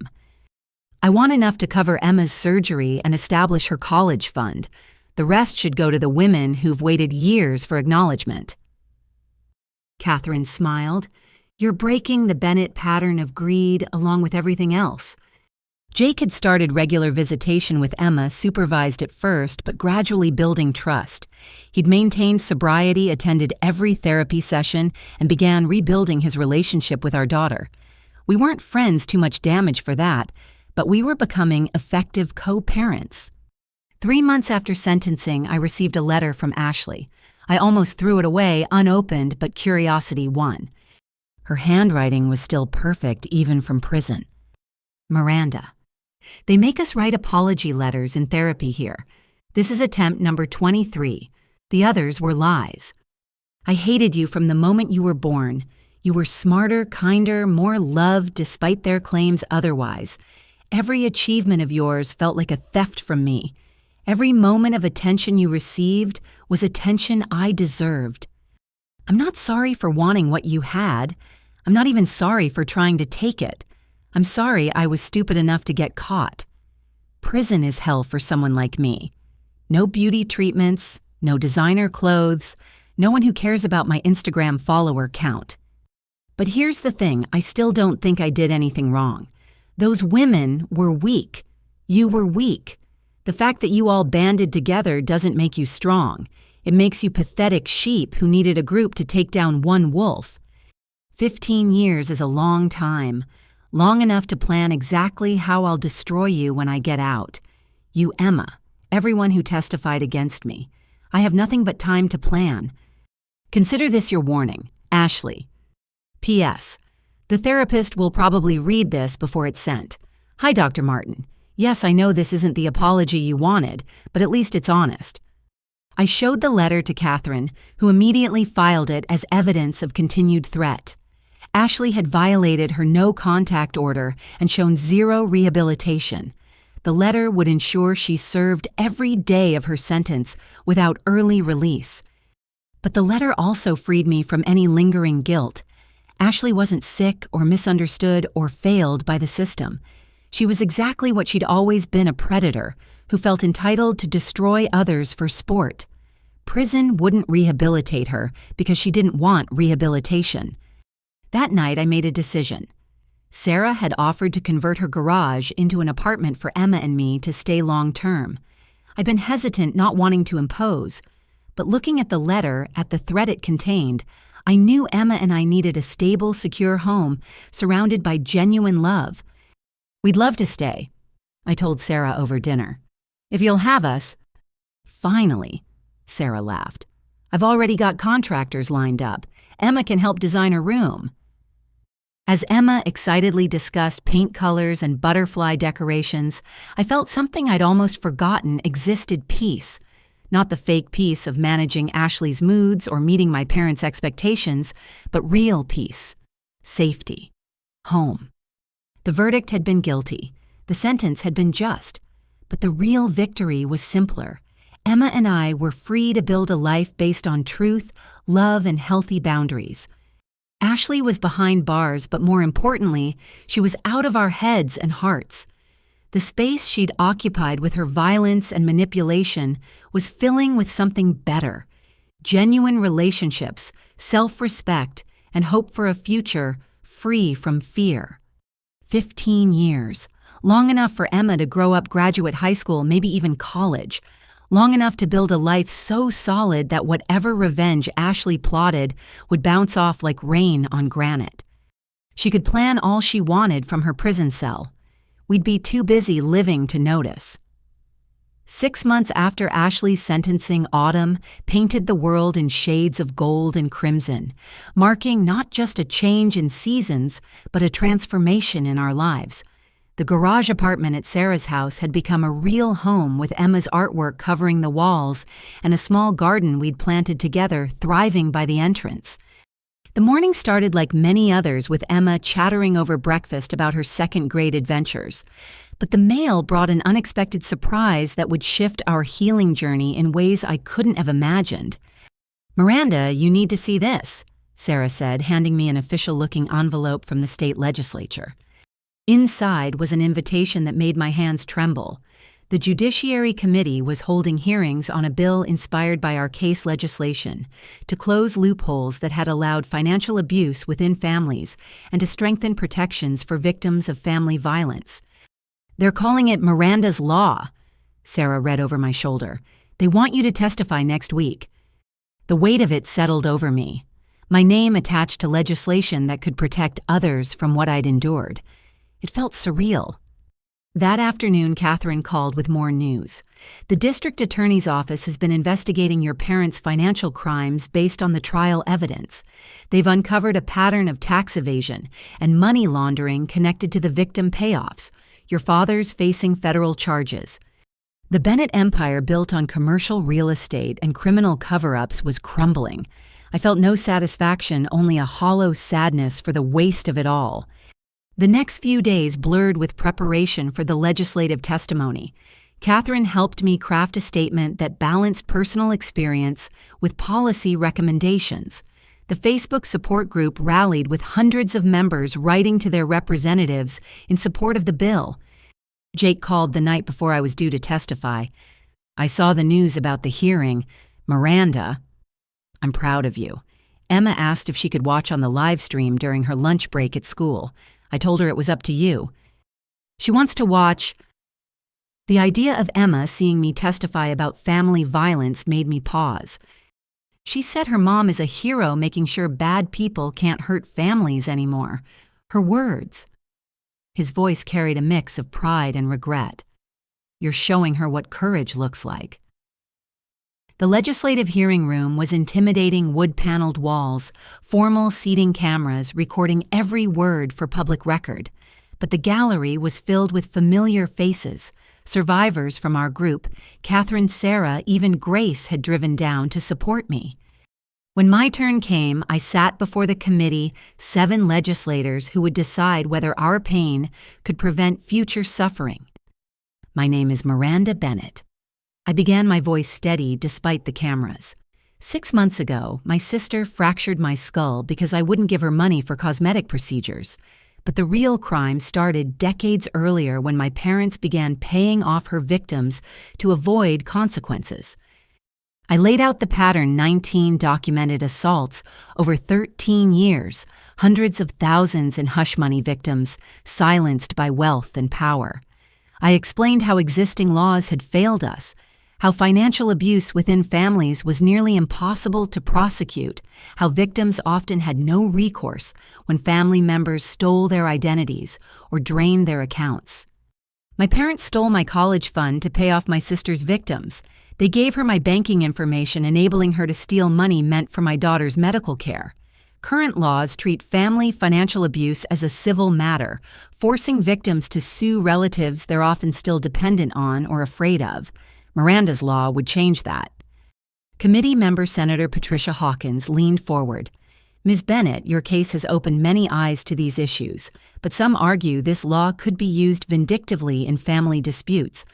I want enough to cover Emma's surgery and establish her college fund. The rest should go to the women who've waited years for acknowledgement. Catherine smiled. You're breaking the Bennett pattern of greed along with everything else. Jake had started regular visitation with Emma, supervised at first, but gradually building trust. He'd maintained sobriety, attended every therapy session, and began rebuilding his relationship with our daughter. We weren't friends, too much damage for that, but we were becoming effective co-parents. 3 months after sentencing, I received a letter from Ashley. I almost threw it away, unopened, but curiosity won. Her handwriting was still perfect, even from prison. Miranda. They make us write apology letters in therapy here. This is attempt number 23. The others were lies. I hated you from the moment you were born. You were smarter, kinder, more loved despite their claims otherwise. Every achievement of yours felt like a theft from me. Every moment of attention you received was attention I deserved. I'm not sorry for wanting what you had. I'm not even sorry for trying to take it. I'm sorry I was stupid enough to get caught. Prison is hell for someone like me. No beauty treatments, no designer clothes, no one who cares about my Instagram follower count. But here's the thing, I still don't think I did anything wrong. Those women were weak. You were weak. The fact that you all banded together doesn't make you strong. It makes you pathetic sheep who needed a group to take down one wolf. 15 years is a long time. Long enough to plan exactly how I'll destroy you when I get out. You, Emma, everyone who testified against me. I have nothing but time to plan. Consider this your warning, Ashley. P.S. The therapist will probably read this before it's sent. Hi, Dr. Martin. Yes, I know this isn't the apology you wanted, but at least it's honest. I showed the letter to Catherine, who immediately filed it as evidence of continued threat. Ashley had violated her no-contact order and shown zero rehabilitation. The letter would ensure she served every day of her sentence without early release. But the letter also freed me from any lingering guilt. Ashley wasn't sick or misunderstood or failed by the system. She was exactly what she'd always been, a predator who felt entitled to destroy others for sport. Prison wouldn't rehabilitate her because she didn't want rehabilitation. That night, I made a decision. Sarah had offered to convert her garage into an apartment for Emma and me to stay long-term. I'd been hesitant, not wanting to impose, but looking at the letter, at the threat it contained, I knew Emma and I needed a stable, secure home surrounded by genuine love. We'd love to stay, I told Sarah over dinner. If you'll have us. Finally, Sarah laughed. I've already got contractors lined up. Emma can help design a room. As Emma excitedly discussed paint colors and butterfly decorations, I felt something I'd almost forgotten existed: peace. Not the fake peace of managing Ashley's moods or meeting my parents' expectations, but real peace. Safety. Home. The verdict had been guilty. The sentence had been just. But the real victory was simpler. Emma and I were free to build a life based on truth, love, and healthy boundaries. Ashley was behind bars, but more importantly, she was out of our heads and hearts. The space she'd occupied with her violence and manipulation was filling with something better: genuine relationships, self-respect, and hope for a future free from fear. 15 years. Long enough for Emma to grow up, graduate high school, maybe even college. Long enough to build a life so solid that whatever revenge Ashley plotted would bounce off like rain on granite. She could plan all she wanted from her prison cell. We'd be too busy living to notice. 6 months after Ashley's sentencing, autumn painted the world in shades of gold and crimson, marking not just a change in seasons, but a transformation in our lives. The garage apartment at Sarah's house had become a real home, with Emma's artwork covering the walls and a small garden we'd planted together thriving by the entrance. The morning started like many others, with Emma chattering over breakfast about her second-grade adventures. But the mail brought an unexpected surprise that would shift our healing journey in ways I couldn't have imagined. "Miranda, you need to see this," Sarah said, handing me an official-looking envelope from the state legislature. Inside was an invitation that made my hands tremble. The Judiciary Committee was holding hearings on a bill inspired by our case legislation to close loopholes that had allowed financial abuse within families and to strengthen protections for victims of family violence. "They're calling it Miranda's Law," Sarah read over my shoulder. "They want you to testify next week." The weight of it settled over me. My name attached to legislation that could protect others from what I'd endured. It felt surreal. That afternoon, Catherine called with more news. "The district attorney's office has been investigating your parents' financial crimes based on the trial evidence. They've uncovered a pattern of tax evasion and money laundering connected to the victim payoffs. Your father's facing federal charges." The Bennett empire, built on commercial real estate and criminal cover-ups, was crumbling. I felt no satisfaction, only a hollow sadness for the waste of it all. The next few days blurred with preparation for the legislative testimony. Catherine helped me craft a statement that balanced personal experience with policy recommendations. The Facebook support group rallied, with hundreds of members writing to their representatives in support of the bill. Jake called the night before I was due to testify. "I saw the news about the hearing. Miranda, I'm proud of you." Emma asked if she could watch on the live stream during her lunch break at school. I told her it was up to you. "She wants to watch." The idea of Emma seeing me testify about family violence made me pause. She said her mom is a hero, making sure bad people can't hurt families anymore. Her words. His voice carried a mix of pride and regret. "You're showing her what courage looks like." The legislative hearing room was intimidating: wood-paneled walls, formal seating cameras recording every word for public record. But the gallery was filled with familiar faces, survivors from our group. Catherine, Sarah, even Grace had driven down to support me. When my turn came, I sat before the committee, 7 legislators who would decide whether our pain could prevent future suffering. "My name is Miranda Bennett." I began, my voice steady despite the cameras. 6 months ago, my sister fractured my skull because I wouldn't give her money for cosmetic procedures. But the real crime started decades earlier, when my parents began paying off her victims to avoid consequences. I laid out the pattern: 19 documented assaults over 13 years, hundreds of thousands in hush money victims silenced by wealth and power. I explained how existing laws had failed us, how financial abuse within families was nearly impossible to prosecute, how victims often had no recourse when family members stole their identities or drained their accounts. My parents stole my college fund to pay off my sister's victims. They gave her my banking information, enabling her to steal money meant for my daughter's medical care. Current laws treat family financial abuse as a civil matter, forcing victims to sue relatives they're often still dependent on or afraid of. Miranda's Law would change that. Committee member Senator Patricia Hawkins leaned forward. "Ms. Bennett, your case has opened many eyes to these issues, but some argue this law could be used vindictively in family disputes.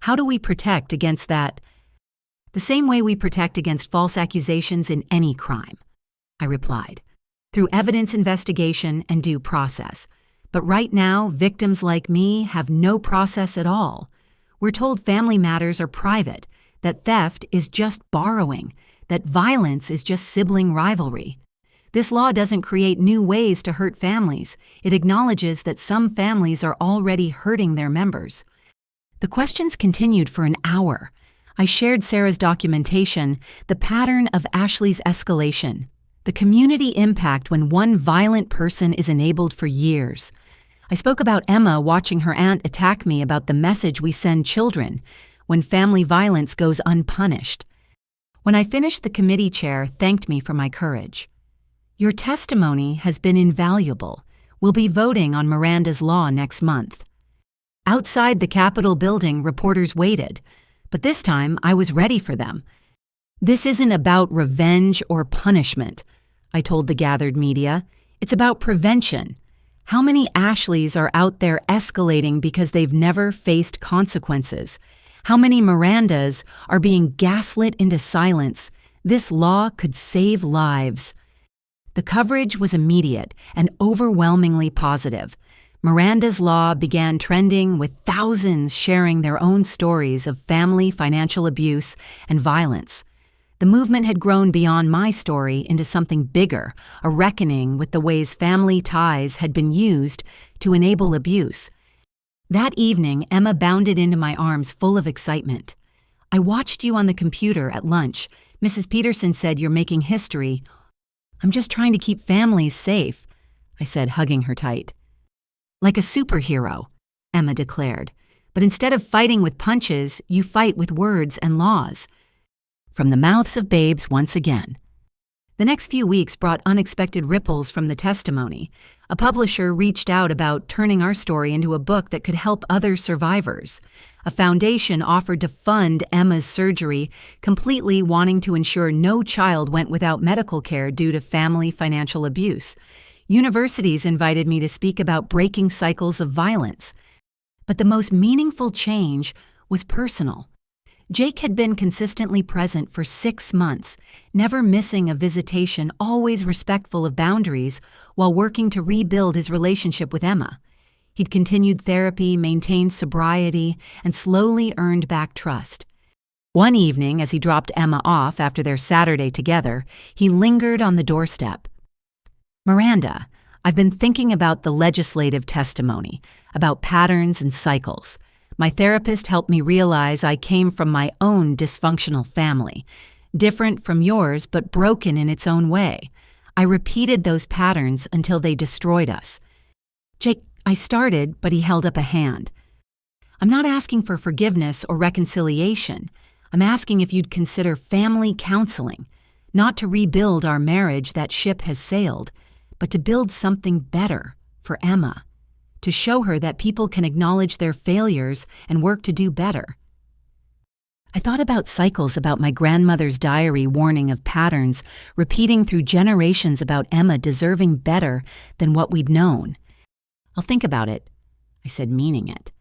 How do we protect against that?" "The same way we protect against false accusations in any crime," I replied, "through evidence investigation and due process. But right now, victims like me have no process at all. We're told family matters are private, that theft is just borrowing, that violence is just sibling rivalry. This law doesn't create new ways to hurt families. It acknowledges that some families are already hurting their members. The questions continued for an hour. I shared Sarah's documentation, the pattern of Ashley's escalation, the community impact when one violent person is enabled for years. I spoke about Emma watching her aunt attack me about the message we send children when family violence goes unpunished. When I finished, the committee chair thanked me for my courage. Your testimony has been invaluable. We'll be voting on Miranda's law next month. Outside the Capitol building, reporters waited, but this time I was ready for them. This isn't about revenge or punishment, I told the gathered media. It's about prevention. How many Ashleys are out there escalating because they've never faced consequences? How many Mirandas are being gaslit into silence? This law could save lives. The coverage was immediate and overwhelmingly positive. Miranda's law began trending with thousands sharing their own stories of family financial abuse and violence. The movement had grown beyond my story into something bigger, a reckoning with the ways family ties had been used to enable abuse. That evening, Emma bounded into my arms full of excitement. "I watched you on the computer at lunch. Mrs. Peterson said you're making history." "I'm just trying to keep families safe," I said, hugging her tight. "Like a superhero," Emma declared. "But instead of fighting with punches, you fight with words and laws." From the mouths of babes once again. The next few weeks brought unexpected ripples from the testimony. A publisher reached out about turning our story into a book that could help other survivors. A foundation offered to fund Emma's surgery, completely wanting to ensure no child went without medical care due to family financial abuse. Universities invited me to speak about breaking cycles of violence. But the most meaningful change was personal. Jake had been consistently present for 6 months, never missing a visitation, always respectful of boundaries, while working to rebuild his relationship with Emma. He'd continued therapy, maintained sobriety, and slowly earned back trust. One evening, as he dropped Emma off after their Saturday together, he lingered on the doorstep. "Miranda, I've been thinking about the legislative testimony, about patterns and cycles. My therapist helped me realize I came from my own dysfunctional family, different from yours but broken in its own way. I repeated those patterns until they destroyed us." "Jake, I started," but he held up a hand. "I'm not asking for forgiveness or reconciliation. I'm asking if you'd consider family counseling, not to rebuild our marriage that ship has sailed, but to build something better for Emma. To show her that people can acknowledge their failures and work to do better." I thought about cycles, about my grandmother's diary warning of patterns, repeating through generations about Emma deserving better than what we'd known. "I'll think about it," I said, meaning it.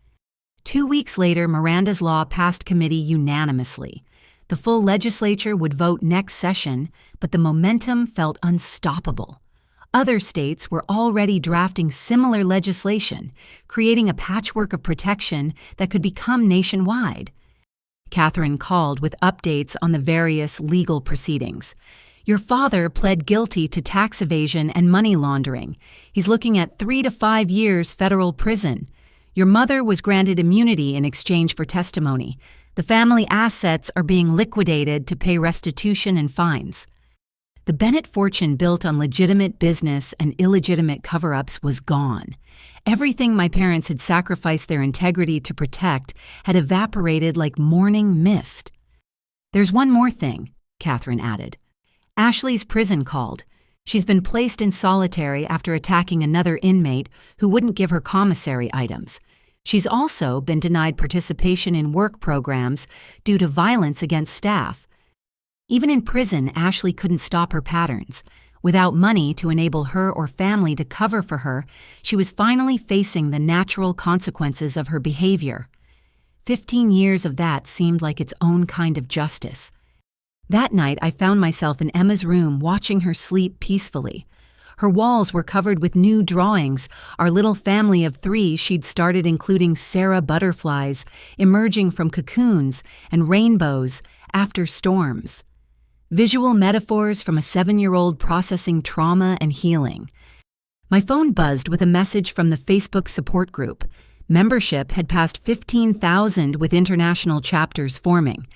2 weeks later, Miranda's law passed committee unanimously. The full legislature would vote next session, but the momentum felt unstoppable. Other states were already drafting similar legislation, creating a patchwork of protection that could become nationwide. Catherine called with updates on the various legal proceedings. "Your father pled guilty to tax evasion and money laundering. He's looking at 3 to 5 years federal prison. Your mother was granted immunity in exchange for testimony. The family assets are being liquidated to pay restitution and fines." The Bennett fortune built on legitimate business and illegitimate cover-ups was gone. Everything my parents had sacrificed their integrity to protect had evaporated like morning mist. "There's one more thing," Catherine added. "Ashley's prison called. She's been placed in solitary after attacking another inmate who wouldn't give her commissary items. She's also been denied participation in work programs due to violence against staff. Even in prison, Ashley couldn't stop her patterns. Without money to enable her or family to cover for her, she was finally facing the natural consequences of her behavior. 15 years of that seemed like its own kind of justice. That night, I found myself in Emma's room watching her sleep peacefully. Her walls were covered with new drawings. Our little family of 3 she'd started including Sarah butterflies, emerging from cocoons, and rainbows after storms. Visual metaphors from a 7-year-old processing trauma and healing. My phone buzzed with a message from the Facebook support group. Membership had passed 15,000 with international chapters forming.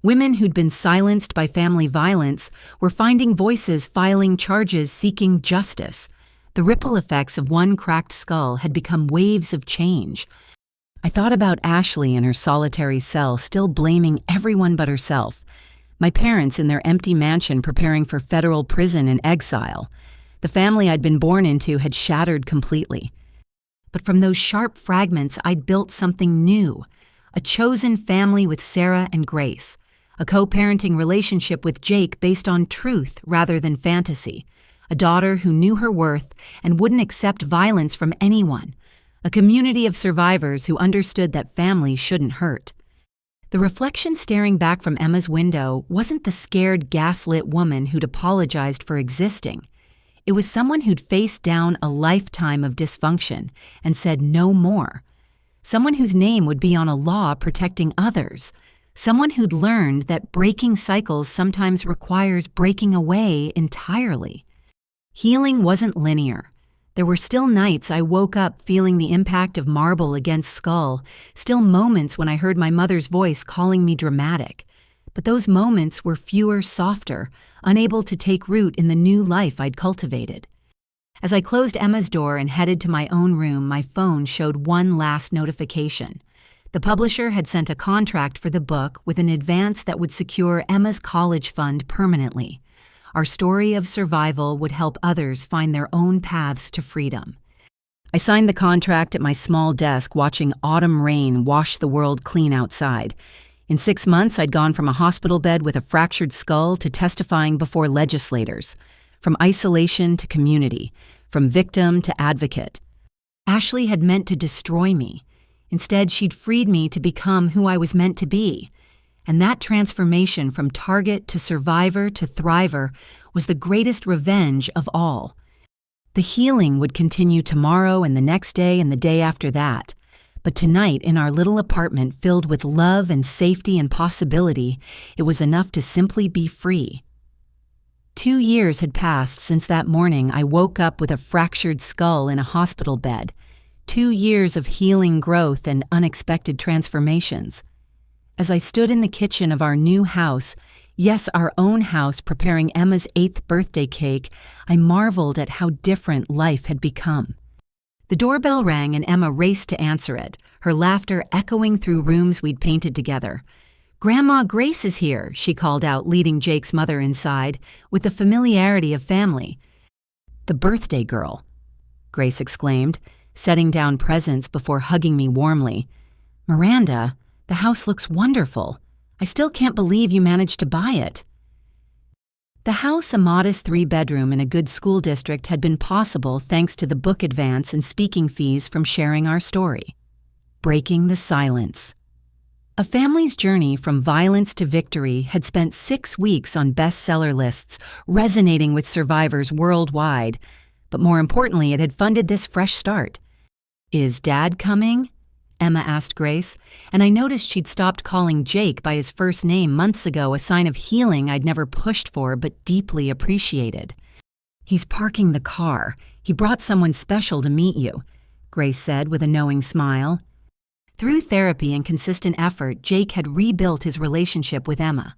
Women who'd been silenced by family violence were finding voices filing charges seeking justice. The ripple effects of one cracked skull had become waves of change. I thought about Ashley in her solitary cell, still blaming everyone but herself. My parents in their empty mansion preparing for federal prison and exile. The family I'd been born into had shattered completely. But from those sharp fragments, I'd built something new. A chosen family with Sarah and Grace. A co-parenting relationship with Jake based on truth rather than fantasy. A daughter who knew her worth and wouldn't accept violence from anyone. A community of survivors who understood that family shouldn't hurt. The reflection staring back from Emma's window wasn't the scared, gaslit woman who'd apologized for existing. It was someone who'd faced down a lifetime of dysfunction and said no more. Someone whose name would be on a law protecting others. Someone who'd learned that breaking cycles sometimes requires breaking away entirely. Healing wasn't linear. There were still nights I woke up feeling the impact of marble against skull, still moments when I heard my mother's voice calling me dramatic. But those moments were fewer, softer, unable to take root in the new life I'd cultivated. As I closed Emma's door and headed to my own room, my phone showed one last notification. The publisher had sent a contract for the book with an advance that would secure Emma's college fund permanently. Our story of survival would help others find their own paths to freedom. I signed the contract at my small desk, watching autumn rain wash the world clean outside. In 6 months, I'd gone from a hospital bed with a fractured skull to testifying before legislators, from isolation to community, from victim to advocate. Ashley had meant to destroy me. Instead, she'd freed me to become who I was meant to be. And that transformation from target to survivor to thriver was the greatest revenge of all. The healing would continue tomorrow and the next day and the day after that. But tonight, in our little apartment filled with love and safety and possibility, it was enough to simply be free. 2 years had passed since that morning I woke up with a fractured skull in a hospital bed. 2 years of healing growth and unexpected transformations. As I stood in the kitchen of our new house, yes, our own house, preparing Emma's 8th birthday cake, I marveled at how different life had become. The doorbell rang and Emma raced to answer it, her laughter echoing through rooms we'd painted together. "Grandma Grace is here," she called out, leading Jake's mother inside, with the familiarity of family. "The birthday girl," Grace exclaimed, setting down presents before hugging me warmly. "Miranda, the house looks wonderful. I still can't believe you managed to buy it." The house, a modest 3-bedroom in a good school district, had been possible thanks to the book advance and speaking fees from sharing our story. Breaking the silence. A family's journey from violence to victory had spent 6 weeks on bestseller lists, resonating with survivors worldwide. But more importantly, it had funded this fresh start. "Is Dad coming?" Emma asked Grace, and I noticed she'd stopped calling Jake by his first name months ago, a sign of healing I'd never pushed for but deeply appreciated. "He's parking the car. He brought someone special to meet you," Grace said with a knowing smile. Through therapy and consistent effort, Jake had rebuilt his relationship with Emma.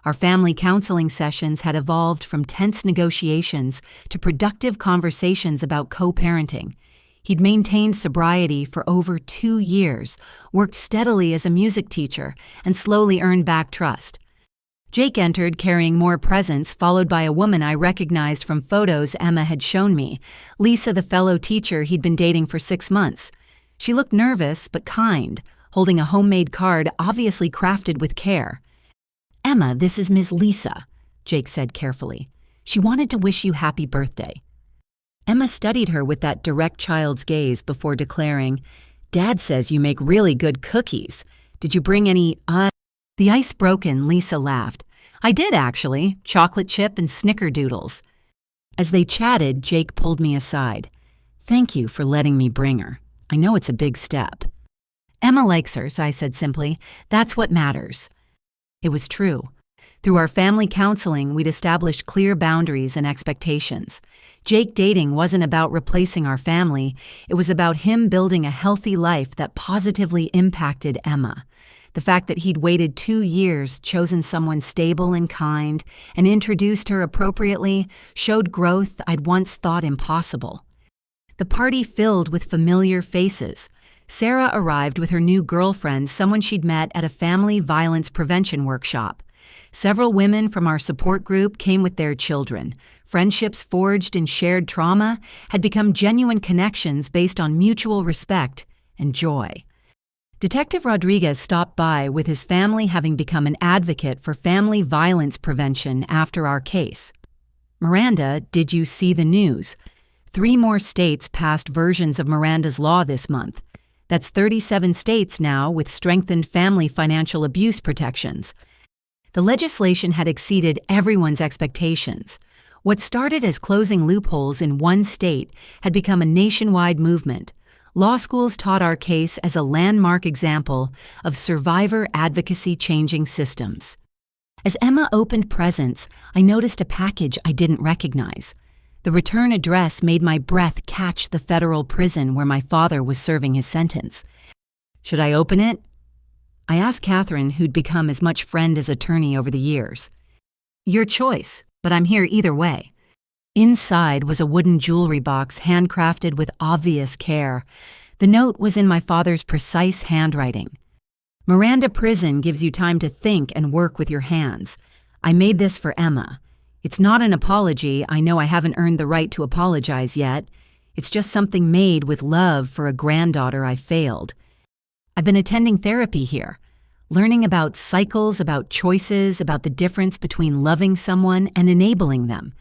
Our family counseling sessions had evolved from tense negotiations to productive conversations about co-parenting. He'd maintained sobriety for over 2 years, worked steadily as a music teacher, and slowly earned back trust. Jake entered carrying more presents, followed by a woman I recognized from photos Emma had shown me, Lisa, the fellow teacher he'd been dating for 6 months. She looked nervous but kind, holding a homemade card obviously crafted with care. "Emma, this is Ms. Lisa," Jake said carefully. "She wanted to wish you happy birthday." Emma studied her with that direct child's gaze before declaring, "Dad says you make really good cookies. Did you bring any, The ice broken, Lisa laughed. "I did, actually. Chocolate chip and snickerdoodles." As they chatted, Jake pulled me aside. "Thank you for letting me bring her. I know it's a big step." "Emma likes her," I said simply. "That's what matters." It was true. Through our family counseling, we'd established clear boundaries and expectations. Jake dating wasn't about replacing our family. It was about him building a healthy life that positively impacted Emma. The fact that he'd waited 2 years, chosen someone stable and kind, and introduced her appropriately showed growth I'd once thought impossible. The party filled with familiar faces. Sarah arrived with her new girlfriend, someone she'd met at a family violence prevention workshop. Several women from our support group came with their children. Friendships forged in shared trauma had become genuine connections based on mutual respect and joy. Detective Rodriguez stopped by with his family having become an advocate for family violence prevention after our case. "Miranda, did you see the news? 3 more states passed versions of Miranda's law this month. That's 37 states now with strengthened family financial abuse protections." The legislation had exceeded everyone's expectations. What started as closing loopholes in one state had become a nationwide movement. Law schools taught our case as a landmark example of survivor advocacy changing systems. As Emma opened presents, I noticed a package I didn't recognize. The return address made my breath catch the federal prison where my father was serving his sentence. "Should I open it?" I asked Catherine, who'd become as much friend as attorney over the years. "Your choice, but I'm here either way." Inside was a wooden jewelry box handcrafted with obvious care. The note was in my father's precise handwriting. "Miranda Prison gives you time to think and work with your hands. I made this for Emma. It's not an apology. I know I haven't earned the right to apologize yet. It's just something made with love for a granddaughter I failed. I've been attending therapy here, learning about cycles, about choices, about the difference between loving someone and enabling them.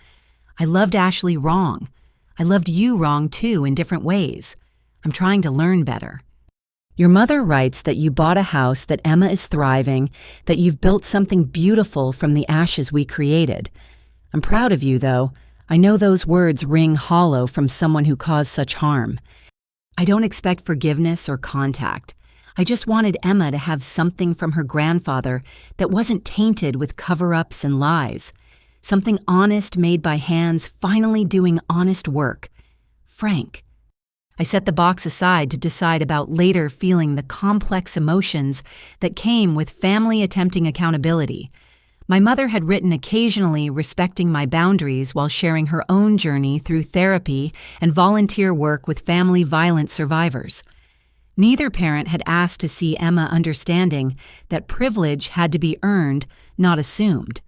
I loved Ashley wrong. I loved you wrong too in different ways. I'm trying to learn better. Your mother writes that you bought a house, that Emma is thriving, that you've built something beautiful from the ashes we created. I'm proud of you, though. I know those words ring hollow from someone who caused such harm. I don't expect forgiveness or contact. I just wanted Emma to have something from her grandfather that wasn't tainted with cover-ups and lies. Something honest made by hands finally doing honest work. Frank. I set the box aside to decide about later feeling the complex emotions that came with family attempting accountability. My mother had written occasionally respecting my boundaries while sharing her own journey through therapy and volunteer work with family violence survivors. Neither parent had asked to see Emma understanding that privilege had to be earned, not assumed.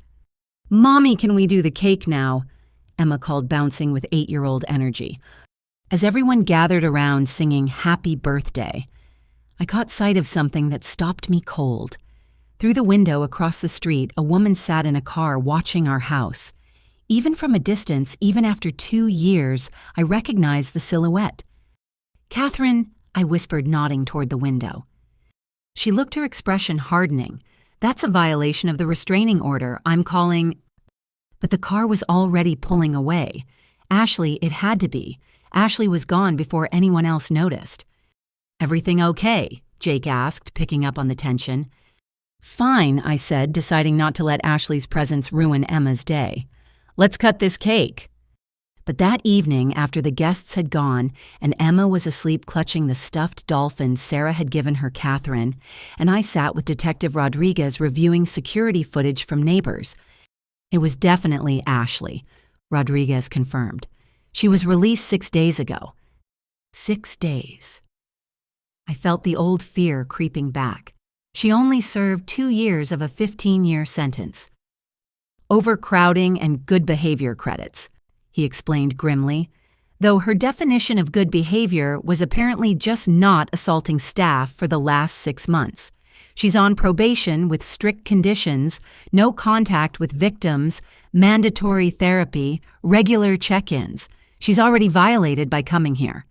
"Mommy, can we do the cake now?" Emma called, bouncing with 8-year-old energy. As everyone gathered around singing Happy Birthday, I caught sight of something that stopped me cold. Through the window across the street, a woman sat in a car watching our house. Even from a distance, even after 2 years, I recognized the silhouette. "Catherine," I whispered, nodding toward the window. She looked, her expression hardening. "That's a violation of the restraining order. I'm calling—" But the car was already pulling away. Ashley, it had to be. Ashley was gone before anyone else noticed. "Everything okay?" Jake asked, picking up on the tension. "Fine," I said, deciding not to let Ashley's presence ruin Emma's day. "Let's cut this cake." But that evening, after the guests had gone and Emma was asleep clutching the stuffed dolphin Sarah had given her Catherine, and I sat with Detective Rodriguez reviewing security footage from neighbors. It was definitely Ashley, Rodriguez confirmed. She was released 6 days ago. 6 days. I felt the old fear creeping back. She only served 2 years of a 15-year sentence. "Overcrowding and good behavior credits," he explained grimly, though her definition of good behavior was apparently just not assaulting staff for the last 6 months. She's on probation with strict conditions, no contact with victims, mandatory therapy, regular check-ins. She's already violated by coming here.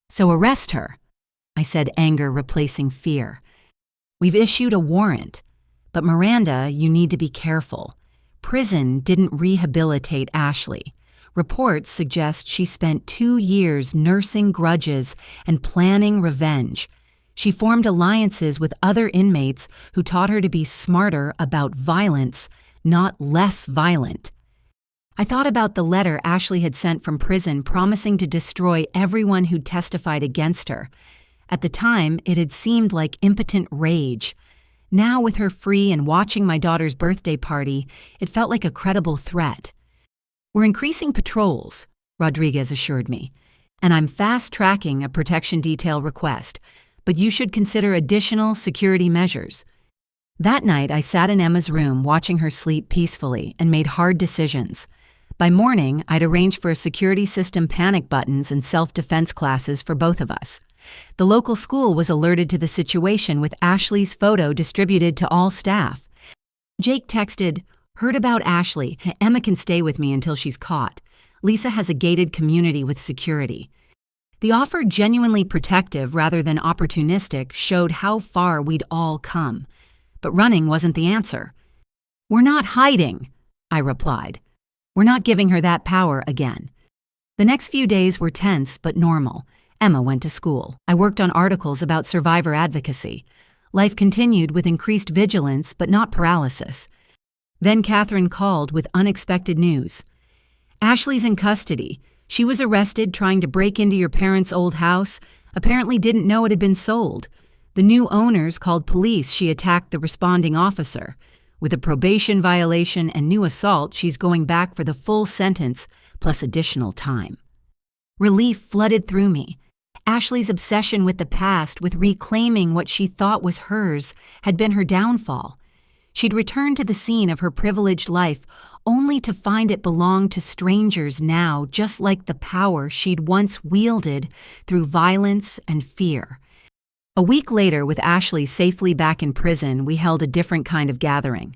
"So arrest her," I said, anger replacing fear. "We've issued a warrant. But Miranda, you need to be careful. Prison didn't rehabilitate Ashley. Reports suggest she spent 2 years nursing grudges and planning revenge. She formed alliances with other inmates who taught her to be smarter about violence, not less violent. I thought about the letter Ashley had sent from prison promising to destroy everyone who testified against her. At the time, it had seemed like impotent rage. Now, with her free and watching my daughter's birthday party, it felt like a credible threat. "We're increasing patrols," Rodriguez assured me, "and I'm fast-tracking a protection detail request, but you should consider additional security measures." That night, I sat in Emma's room watching her sleep peacefully and made hard decisions. By morning, I'd arranged for a security system panic buttons and self-defense classes for both of us. The local school was alerted to the situation with Ashley's photo distributed to all staff. Jake texted, "Heard about Ashley. Emma can stay with me until she's caught. Lisa has a gated community with security." The offer, genuinely protective rather than opportunistic, showed how far we'd all come. But running wasn't the answer. "We're not hiding," I replied. "We're not giving her that power again." The next few days were tense but normal. Emma went to school. I worked on articles about survivor advocacy. Life continued with increased vigilance but not paralysis. Then Catherine called with unexpected news. "Ashley's in custody. She was arrested trying to break into your parents' old house, apparently didn't know it had been sold. The new owners called police. She attacked the responding officer. With a probation violation and new assault, she's going back for the full sentence plus additional time." Relief flooded through me. Ashley's obsession with the past, with reclaiming what she thought was hers, had been her downfall. She'd returned to the scene of her privileged life only to find it belonged to strangers now, just like the power she'd once wielded through violence and fear. A week later, with Ashley safely back in prison, we held a different kind of gathering.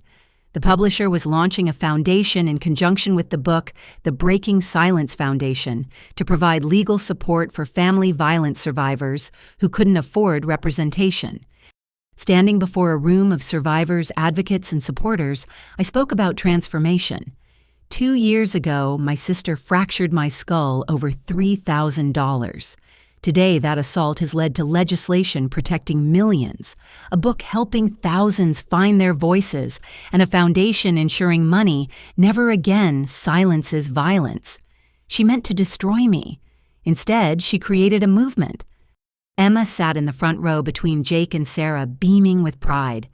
The publisher was launching a foundation in conjunction with the book, the Breaking Silence Foundation, to provide legal support for family violence survivors who couldn't afford representation. Standing before a room of survivors, advocates, and supporters, I spoke about transformation. 2 years ago, my sister fractured my skull over $3,000. Today, that assault has led to legislation protecting millions, a book helping thousands find their voices, and a foundation ensuring money never again silences violence. She meant to destroy me. Instead, she created a movement. Emma sat in the front row between Jake and Sarah, beaming with pride.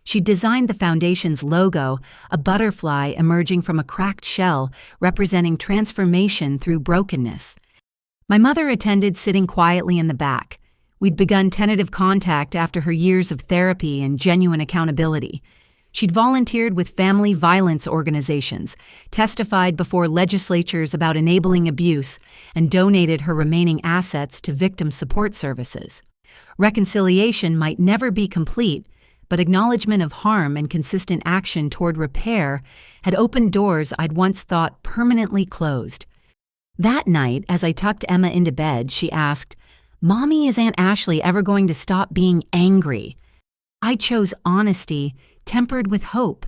She designed the foundation's logo, a butterfly emerging from a cracked shell representing transformation through brokenness. My mother attended, sitting quietly in the back. We'd begun tentative contact after her years of therapy and genuine accountability. She'd volunteered with family violence organizations, testified before legislatures about enabling abuse, and donated her remaining assets to victim support services. Reconciliation might never be complete, but acknowledgement of harm and consistent action toward repair had opened doors I'd once thought permanently closed. That night, as I tucked Emma into bed, she asked, "Mommy, is Aunt Ashley ever going to stop being angry?" I chose honesty, tempered with hope.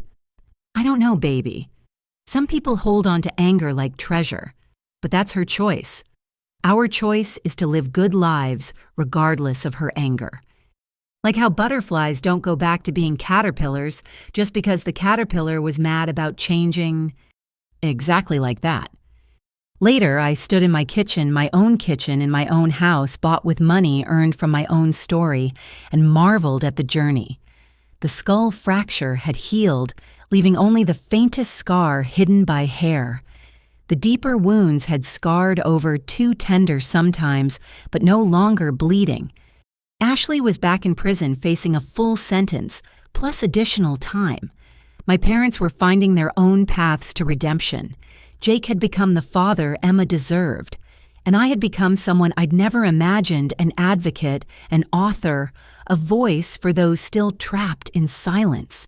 "I don't know, baby. Some people hold on to anger like treasure, but that's her choice. Our choice is to live good lives regardless of her anger." Like how butterflies don't go back to being caterpillars just because the caterpillar was mad about changing. Exactly like that. Later, I stood in my kitchen in my own house, bought with money earned from my own story, and marveled at the journey. The skull fracture had healed, leaving only the faintest scar hidden by hair. The deeper wounds had scarred over, too tender sometimes, but no longer bleeding. Ashley was back in prison facing a full sentence, plus additional time. My parents were finding their own paths to redemption. Jake had become the father Emma deserved, and I had become someone I'd never imagined, an advocate, an author, a voice for those still trapped in silence.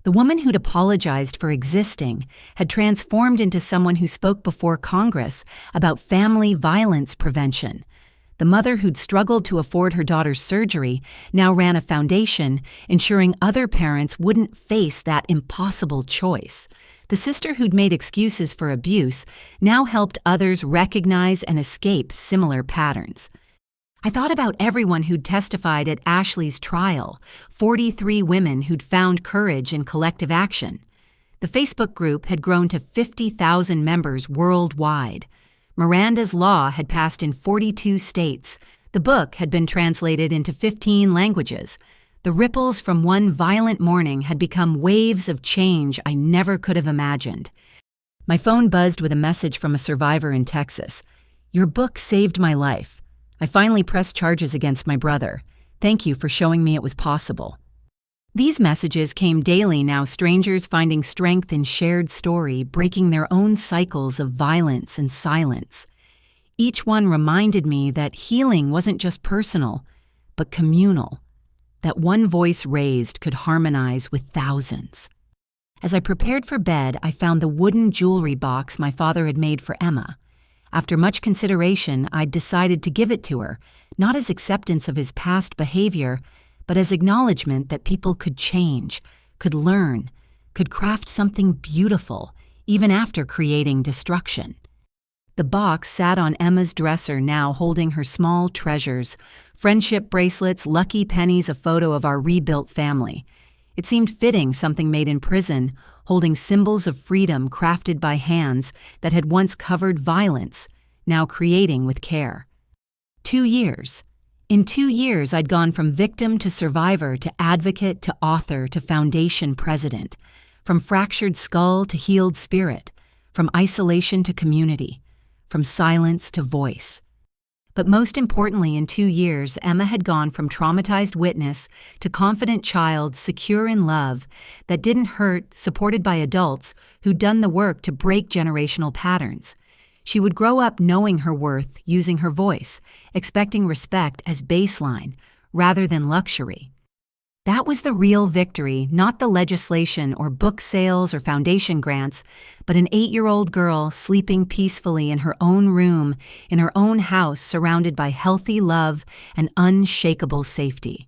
The woman who'd apologized for existing had transformed into someone who spoke before Congress about family violence prevention. The mother who'd struggled to afford her daughter's surgery now ran a foundation ensuring other parents wouldn't face that impossible choice. The sister who'd made excuses for abuse now helped others recognize and escape similar patterns. I thought about everyone who'd testified at Ashley's trial, 43 women who'd found courage in collective action. The Facebook group had grown to 50,000 members worldwide. Miranda's Law had passed in 42 states. The book had been translated into 15 languages. The ripples from one violent morning had become waves of change I never could have imagined. My phone buzzed with a message from a survivor in Texas. "Your book saved my life. I finally pressed charges against my brother. Thank you for showing me it was possible." These messages came daily now, strangers finding strength in shared story, breaking their own cycles of violence and silence. Each one reminded me that healing wasn't just personal, but communal, that one voice raised could harmonize with thousands. As I prepared for bed, I found the wooden jewelry box my father had made for Emma. After much consideration, I'd decided to give it to her, not as acceptance of his past behavior, but as acknowledgement that people could change, could learn, could craft something beautiful, even after creating destruction. The box sat on Emma's dresser now, holding her small treasures, friendship bracelets, lucky pennies, a photo of our rebuilt family. It seemed fitting, something made in prison, holding symbols of freedom crafted by hands that had once covered violence, now creating with care. 2 years. In 2 years, I'd gone from victim to survivor to advocate to author to foundation president, from fractured skull to healed spirit, from isolation to community, from silence to voice. But most importantly, in 2 years, Emma had gone from traumatized witness to confident child, secure in love, that didn't hurt, supported by adults who'd done the work to break generational patterns. She would grow up knowing her worth, using her voice, expecting respect as baseline, rather than luxury. That was the real victory, not the legislation or book sales or foundation grants, but an 8-year-old girl sleeping peacefully in her own room, in her own house, surrounded by healthy love and unshakable safety.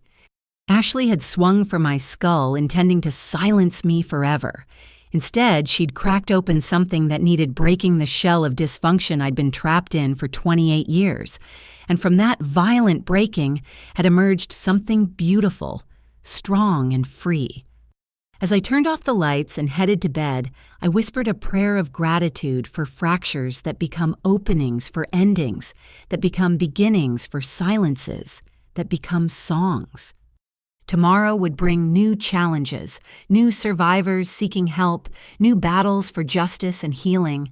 Ashley had swung for my skull, intending to silence me forever. Instead, she'd cracked open something that needed breaking, the shell of dysfunction I'd been trapped in for 28 years. And from that violent breaking had emerged something beautiful, strong and free. As I turned off the lights and headed to bed, I whispered a prayer of gratitude for fractures that become openings for endings, that become beginnings for silences, that become songs. Tomorrow would bring new challenges, new survivors seeking help, new battles for justice and healing.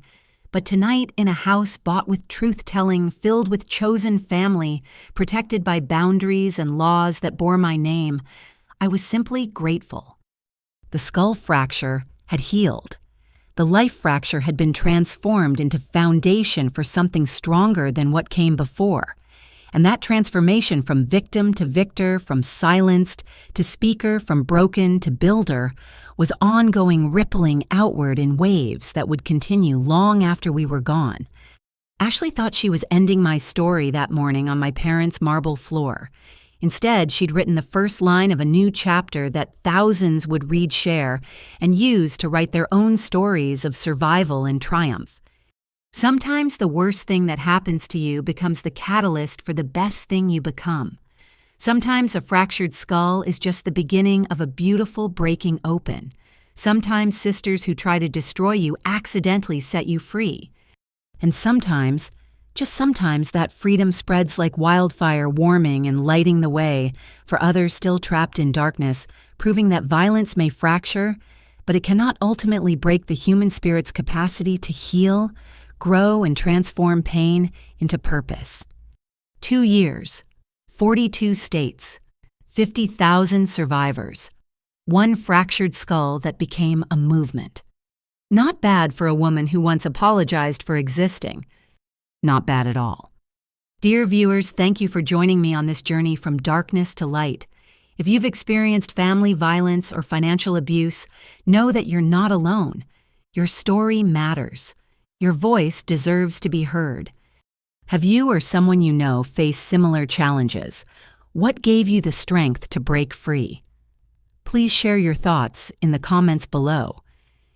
But tonight, in a house bought with truth-telling, filled with chosen family, protected by boundaries and laws that bore my name, I was simply grateful. The skull fracture had healed. The life fracture had been transformed into foundation for something stronger than what came before. And that transformation from victim to victor, from silenced to speaker, from broken to builder, was ongoing, rippling outward in waves that would continue long after we were gone. Ashley thought she was ending my story that morning on my parents' marble floor. Instead, she'd written the first line of a new chapter that thousands would read, share, and use to write their own stories of survival and triumph. Sometimes the worst thing that happens to you becomes the catalyst for the best thing you become. Sometimes a fractured skull is just the beginning of a beautiful breaking open. Sometimes sisters who try to destroy you accidentally set you free. And sometimes, just sometimes, that freedom spreads like wildfire, warming and lighting the way for others still trapped in darkness, proving that violence may fracture, but it cannot ultimately break the human spirit's capacity to heal, grow and transform pain into purpose. 2 years, 42 states, 50,000 survivors, one fractured skull that became a movement. Not bad for a woman who once apologized for existing. Not bad at all. Dear viewers, thank you for joining me on this journey from darkness to light. If you've experienced family violence or financial abuse, know that you're not alone. Your story matters. Your voice deserves to be heard. Have you or someone you know faced similar challenges? What gave you the strength to break free? Please share your thoughts in the comments below.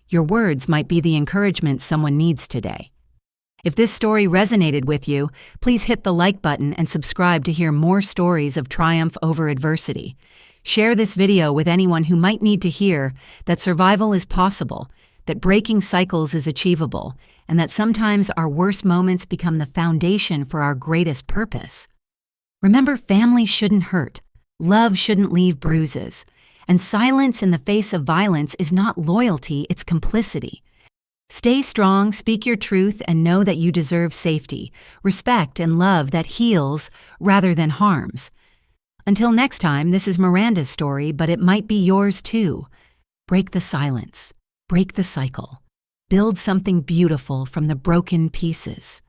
Your words might be the encouragement someone needs today. If this story resonated with you, please hit the like button and subscribe to hear more stories of triumph over adversity. Share this video with anyone who might need to hear that survival is possible, that breaking cycles is achievable, and that sometimes our worst moments become the foundation for our greatest purpose. Remember, family shouldn't hurt, love shouldn't leave bruises, and silence in the face of violence is not loyalty, it's complicity. Stay strong, speak your truth, and know that you deserve safety, respect, and love that heals rather than harms. Until next time, this is Miranda's story, but it might be yours too. Break the silence, break the cycle, build something beautiful from the broken pieces.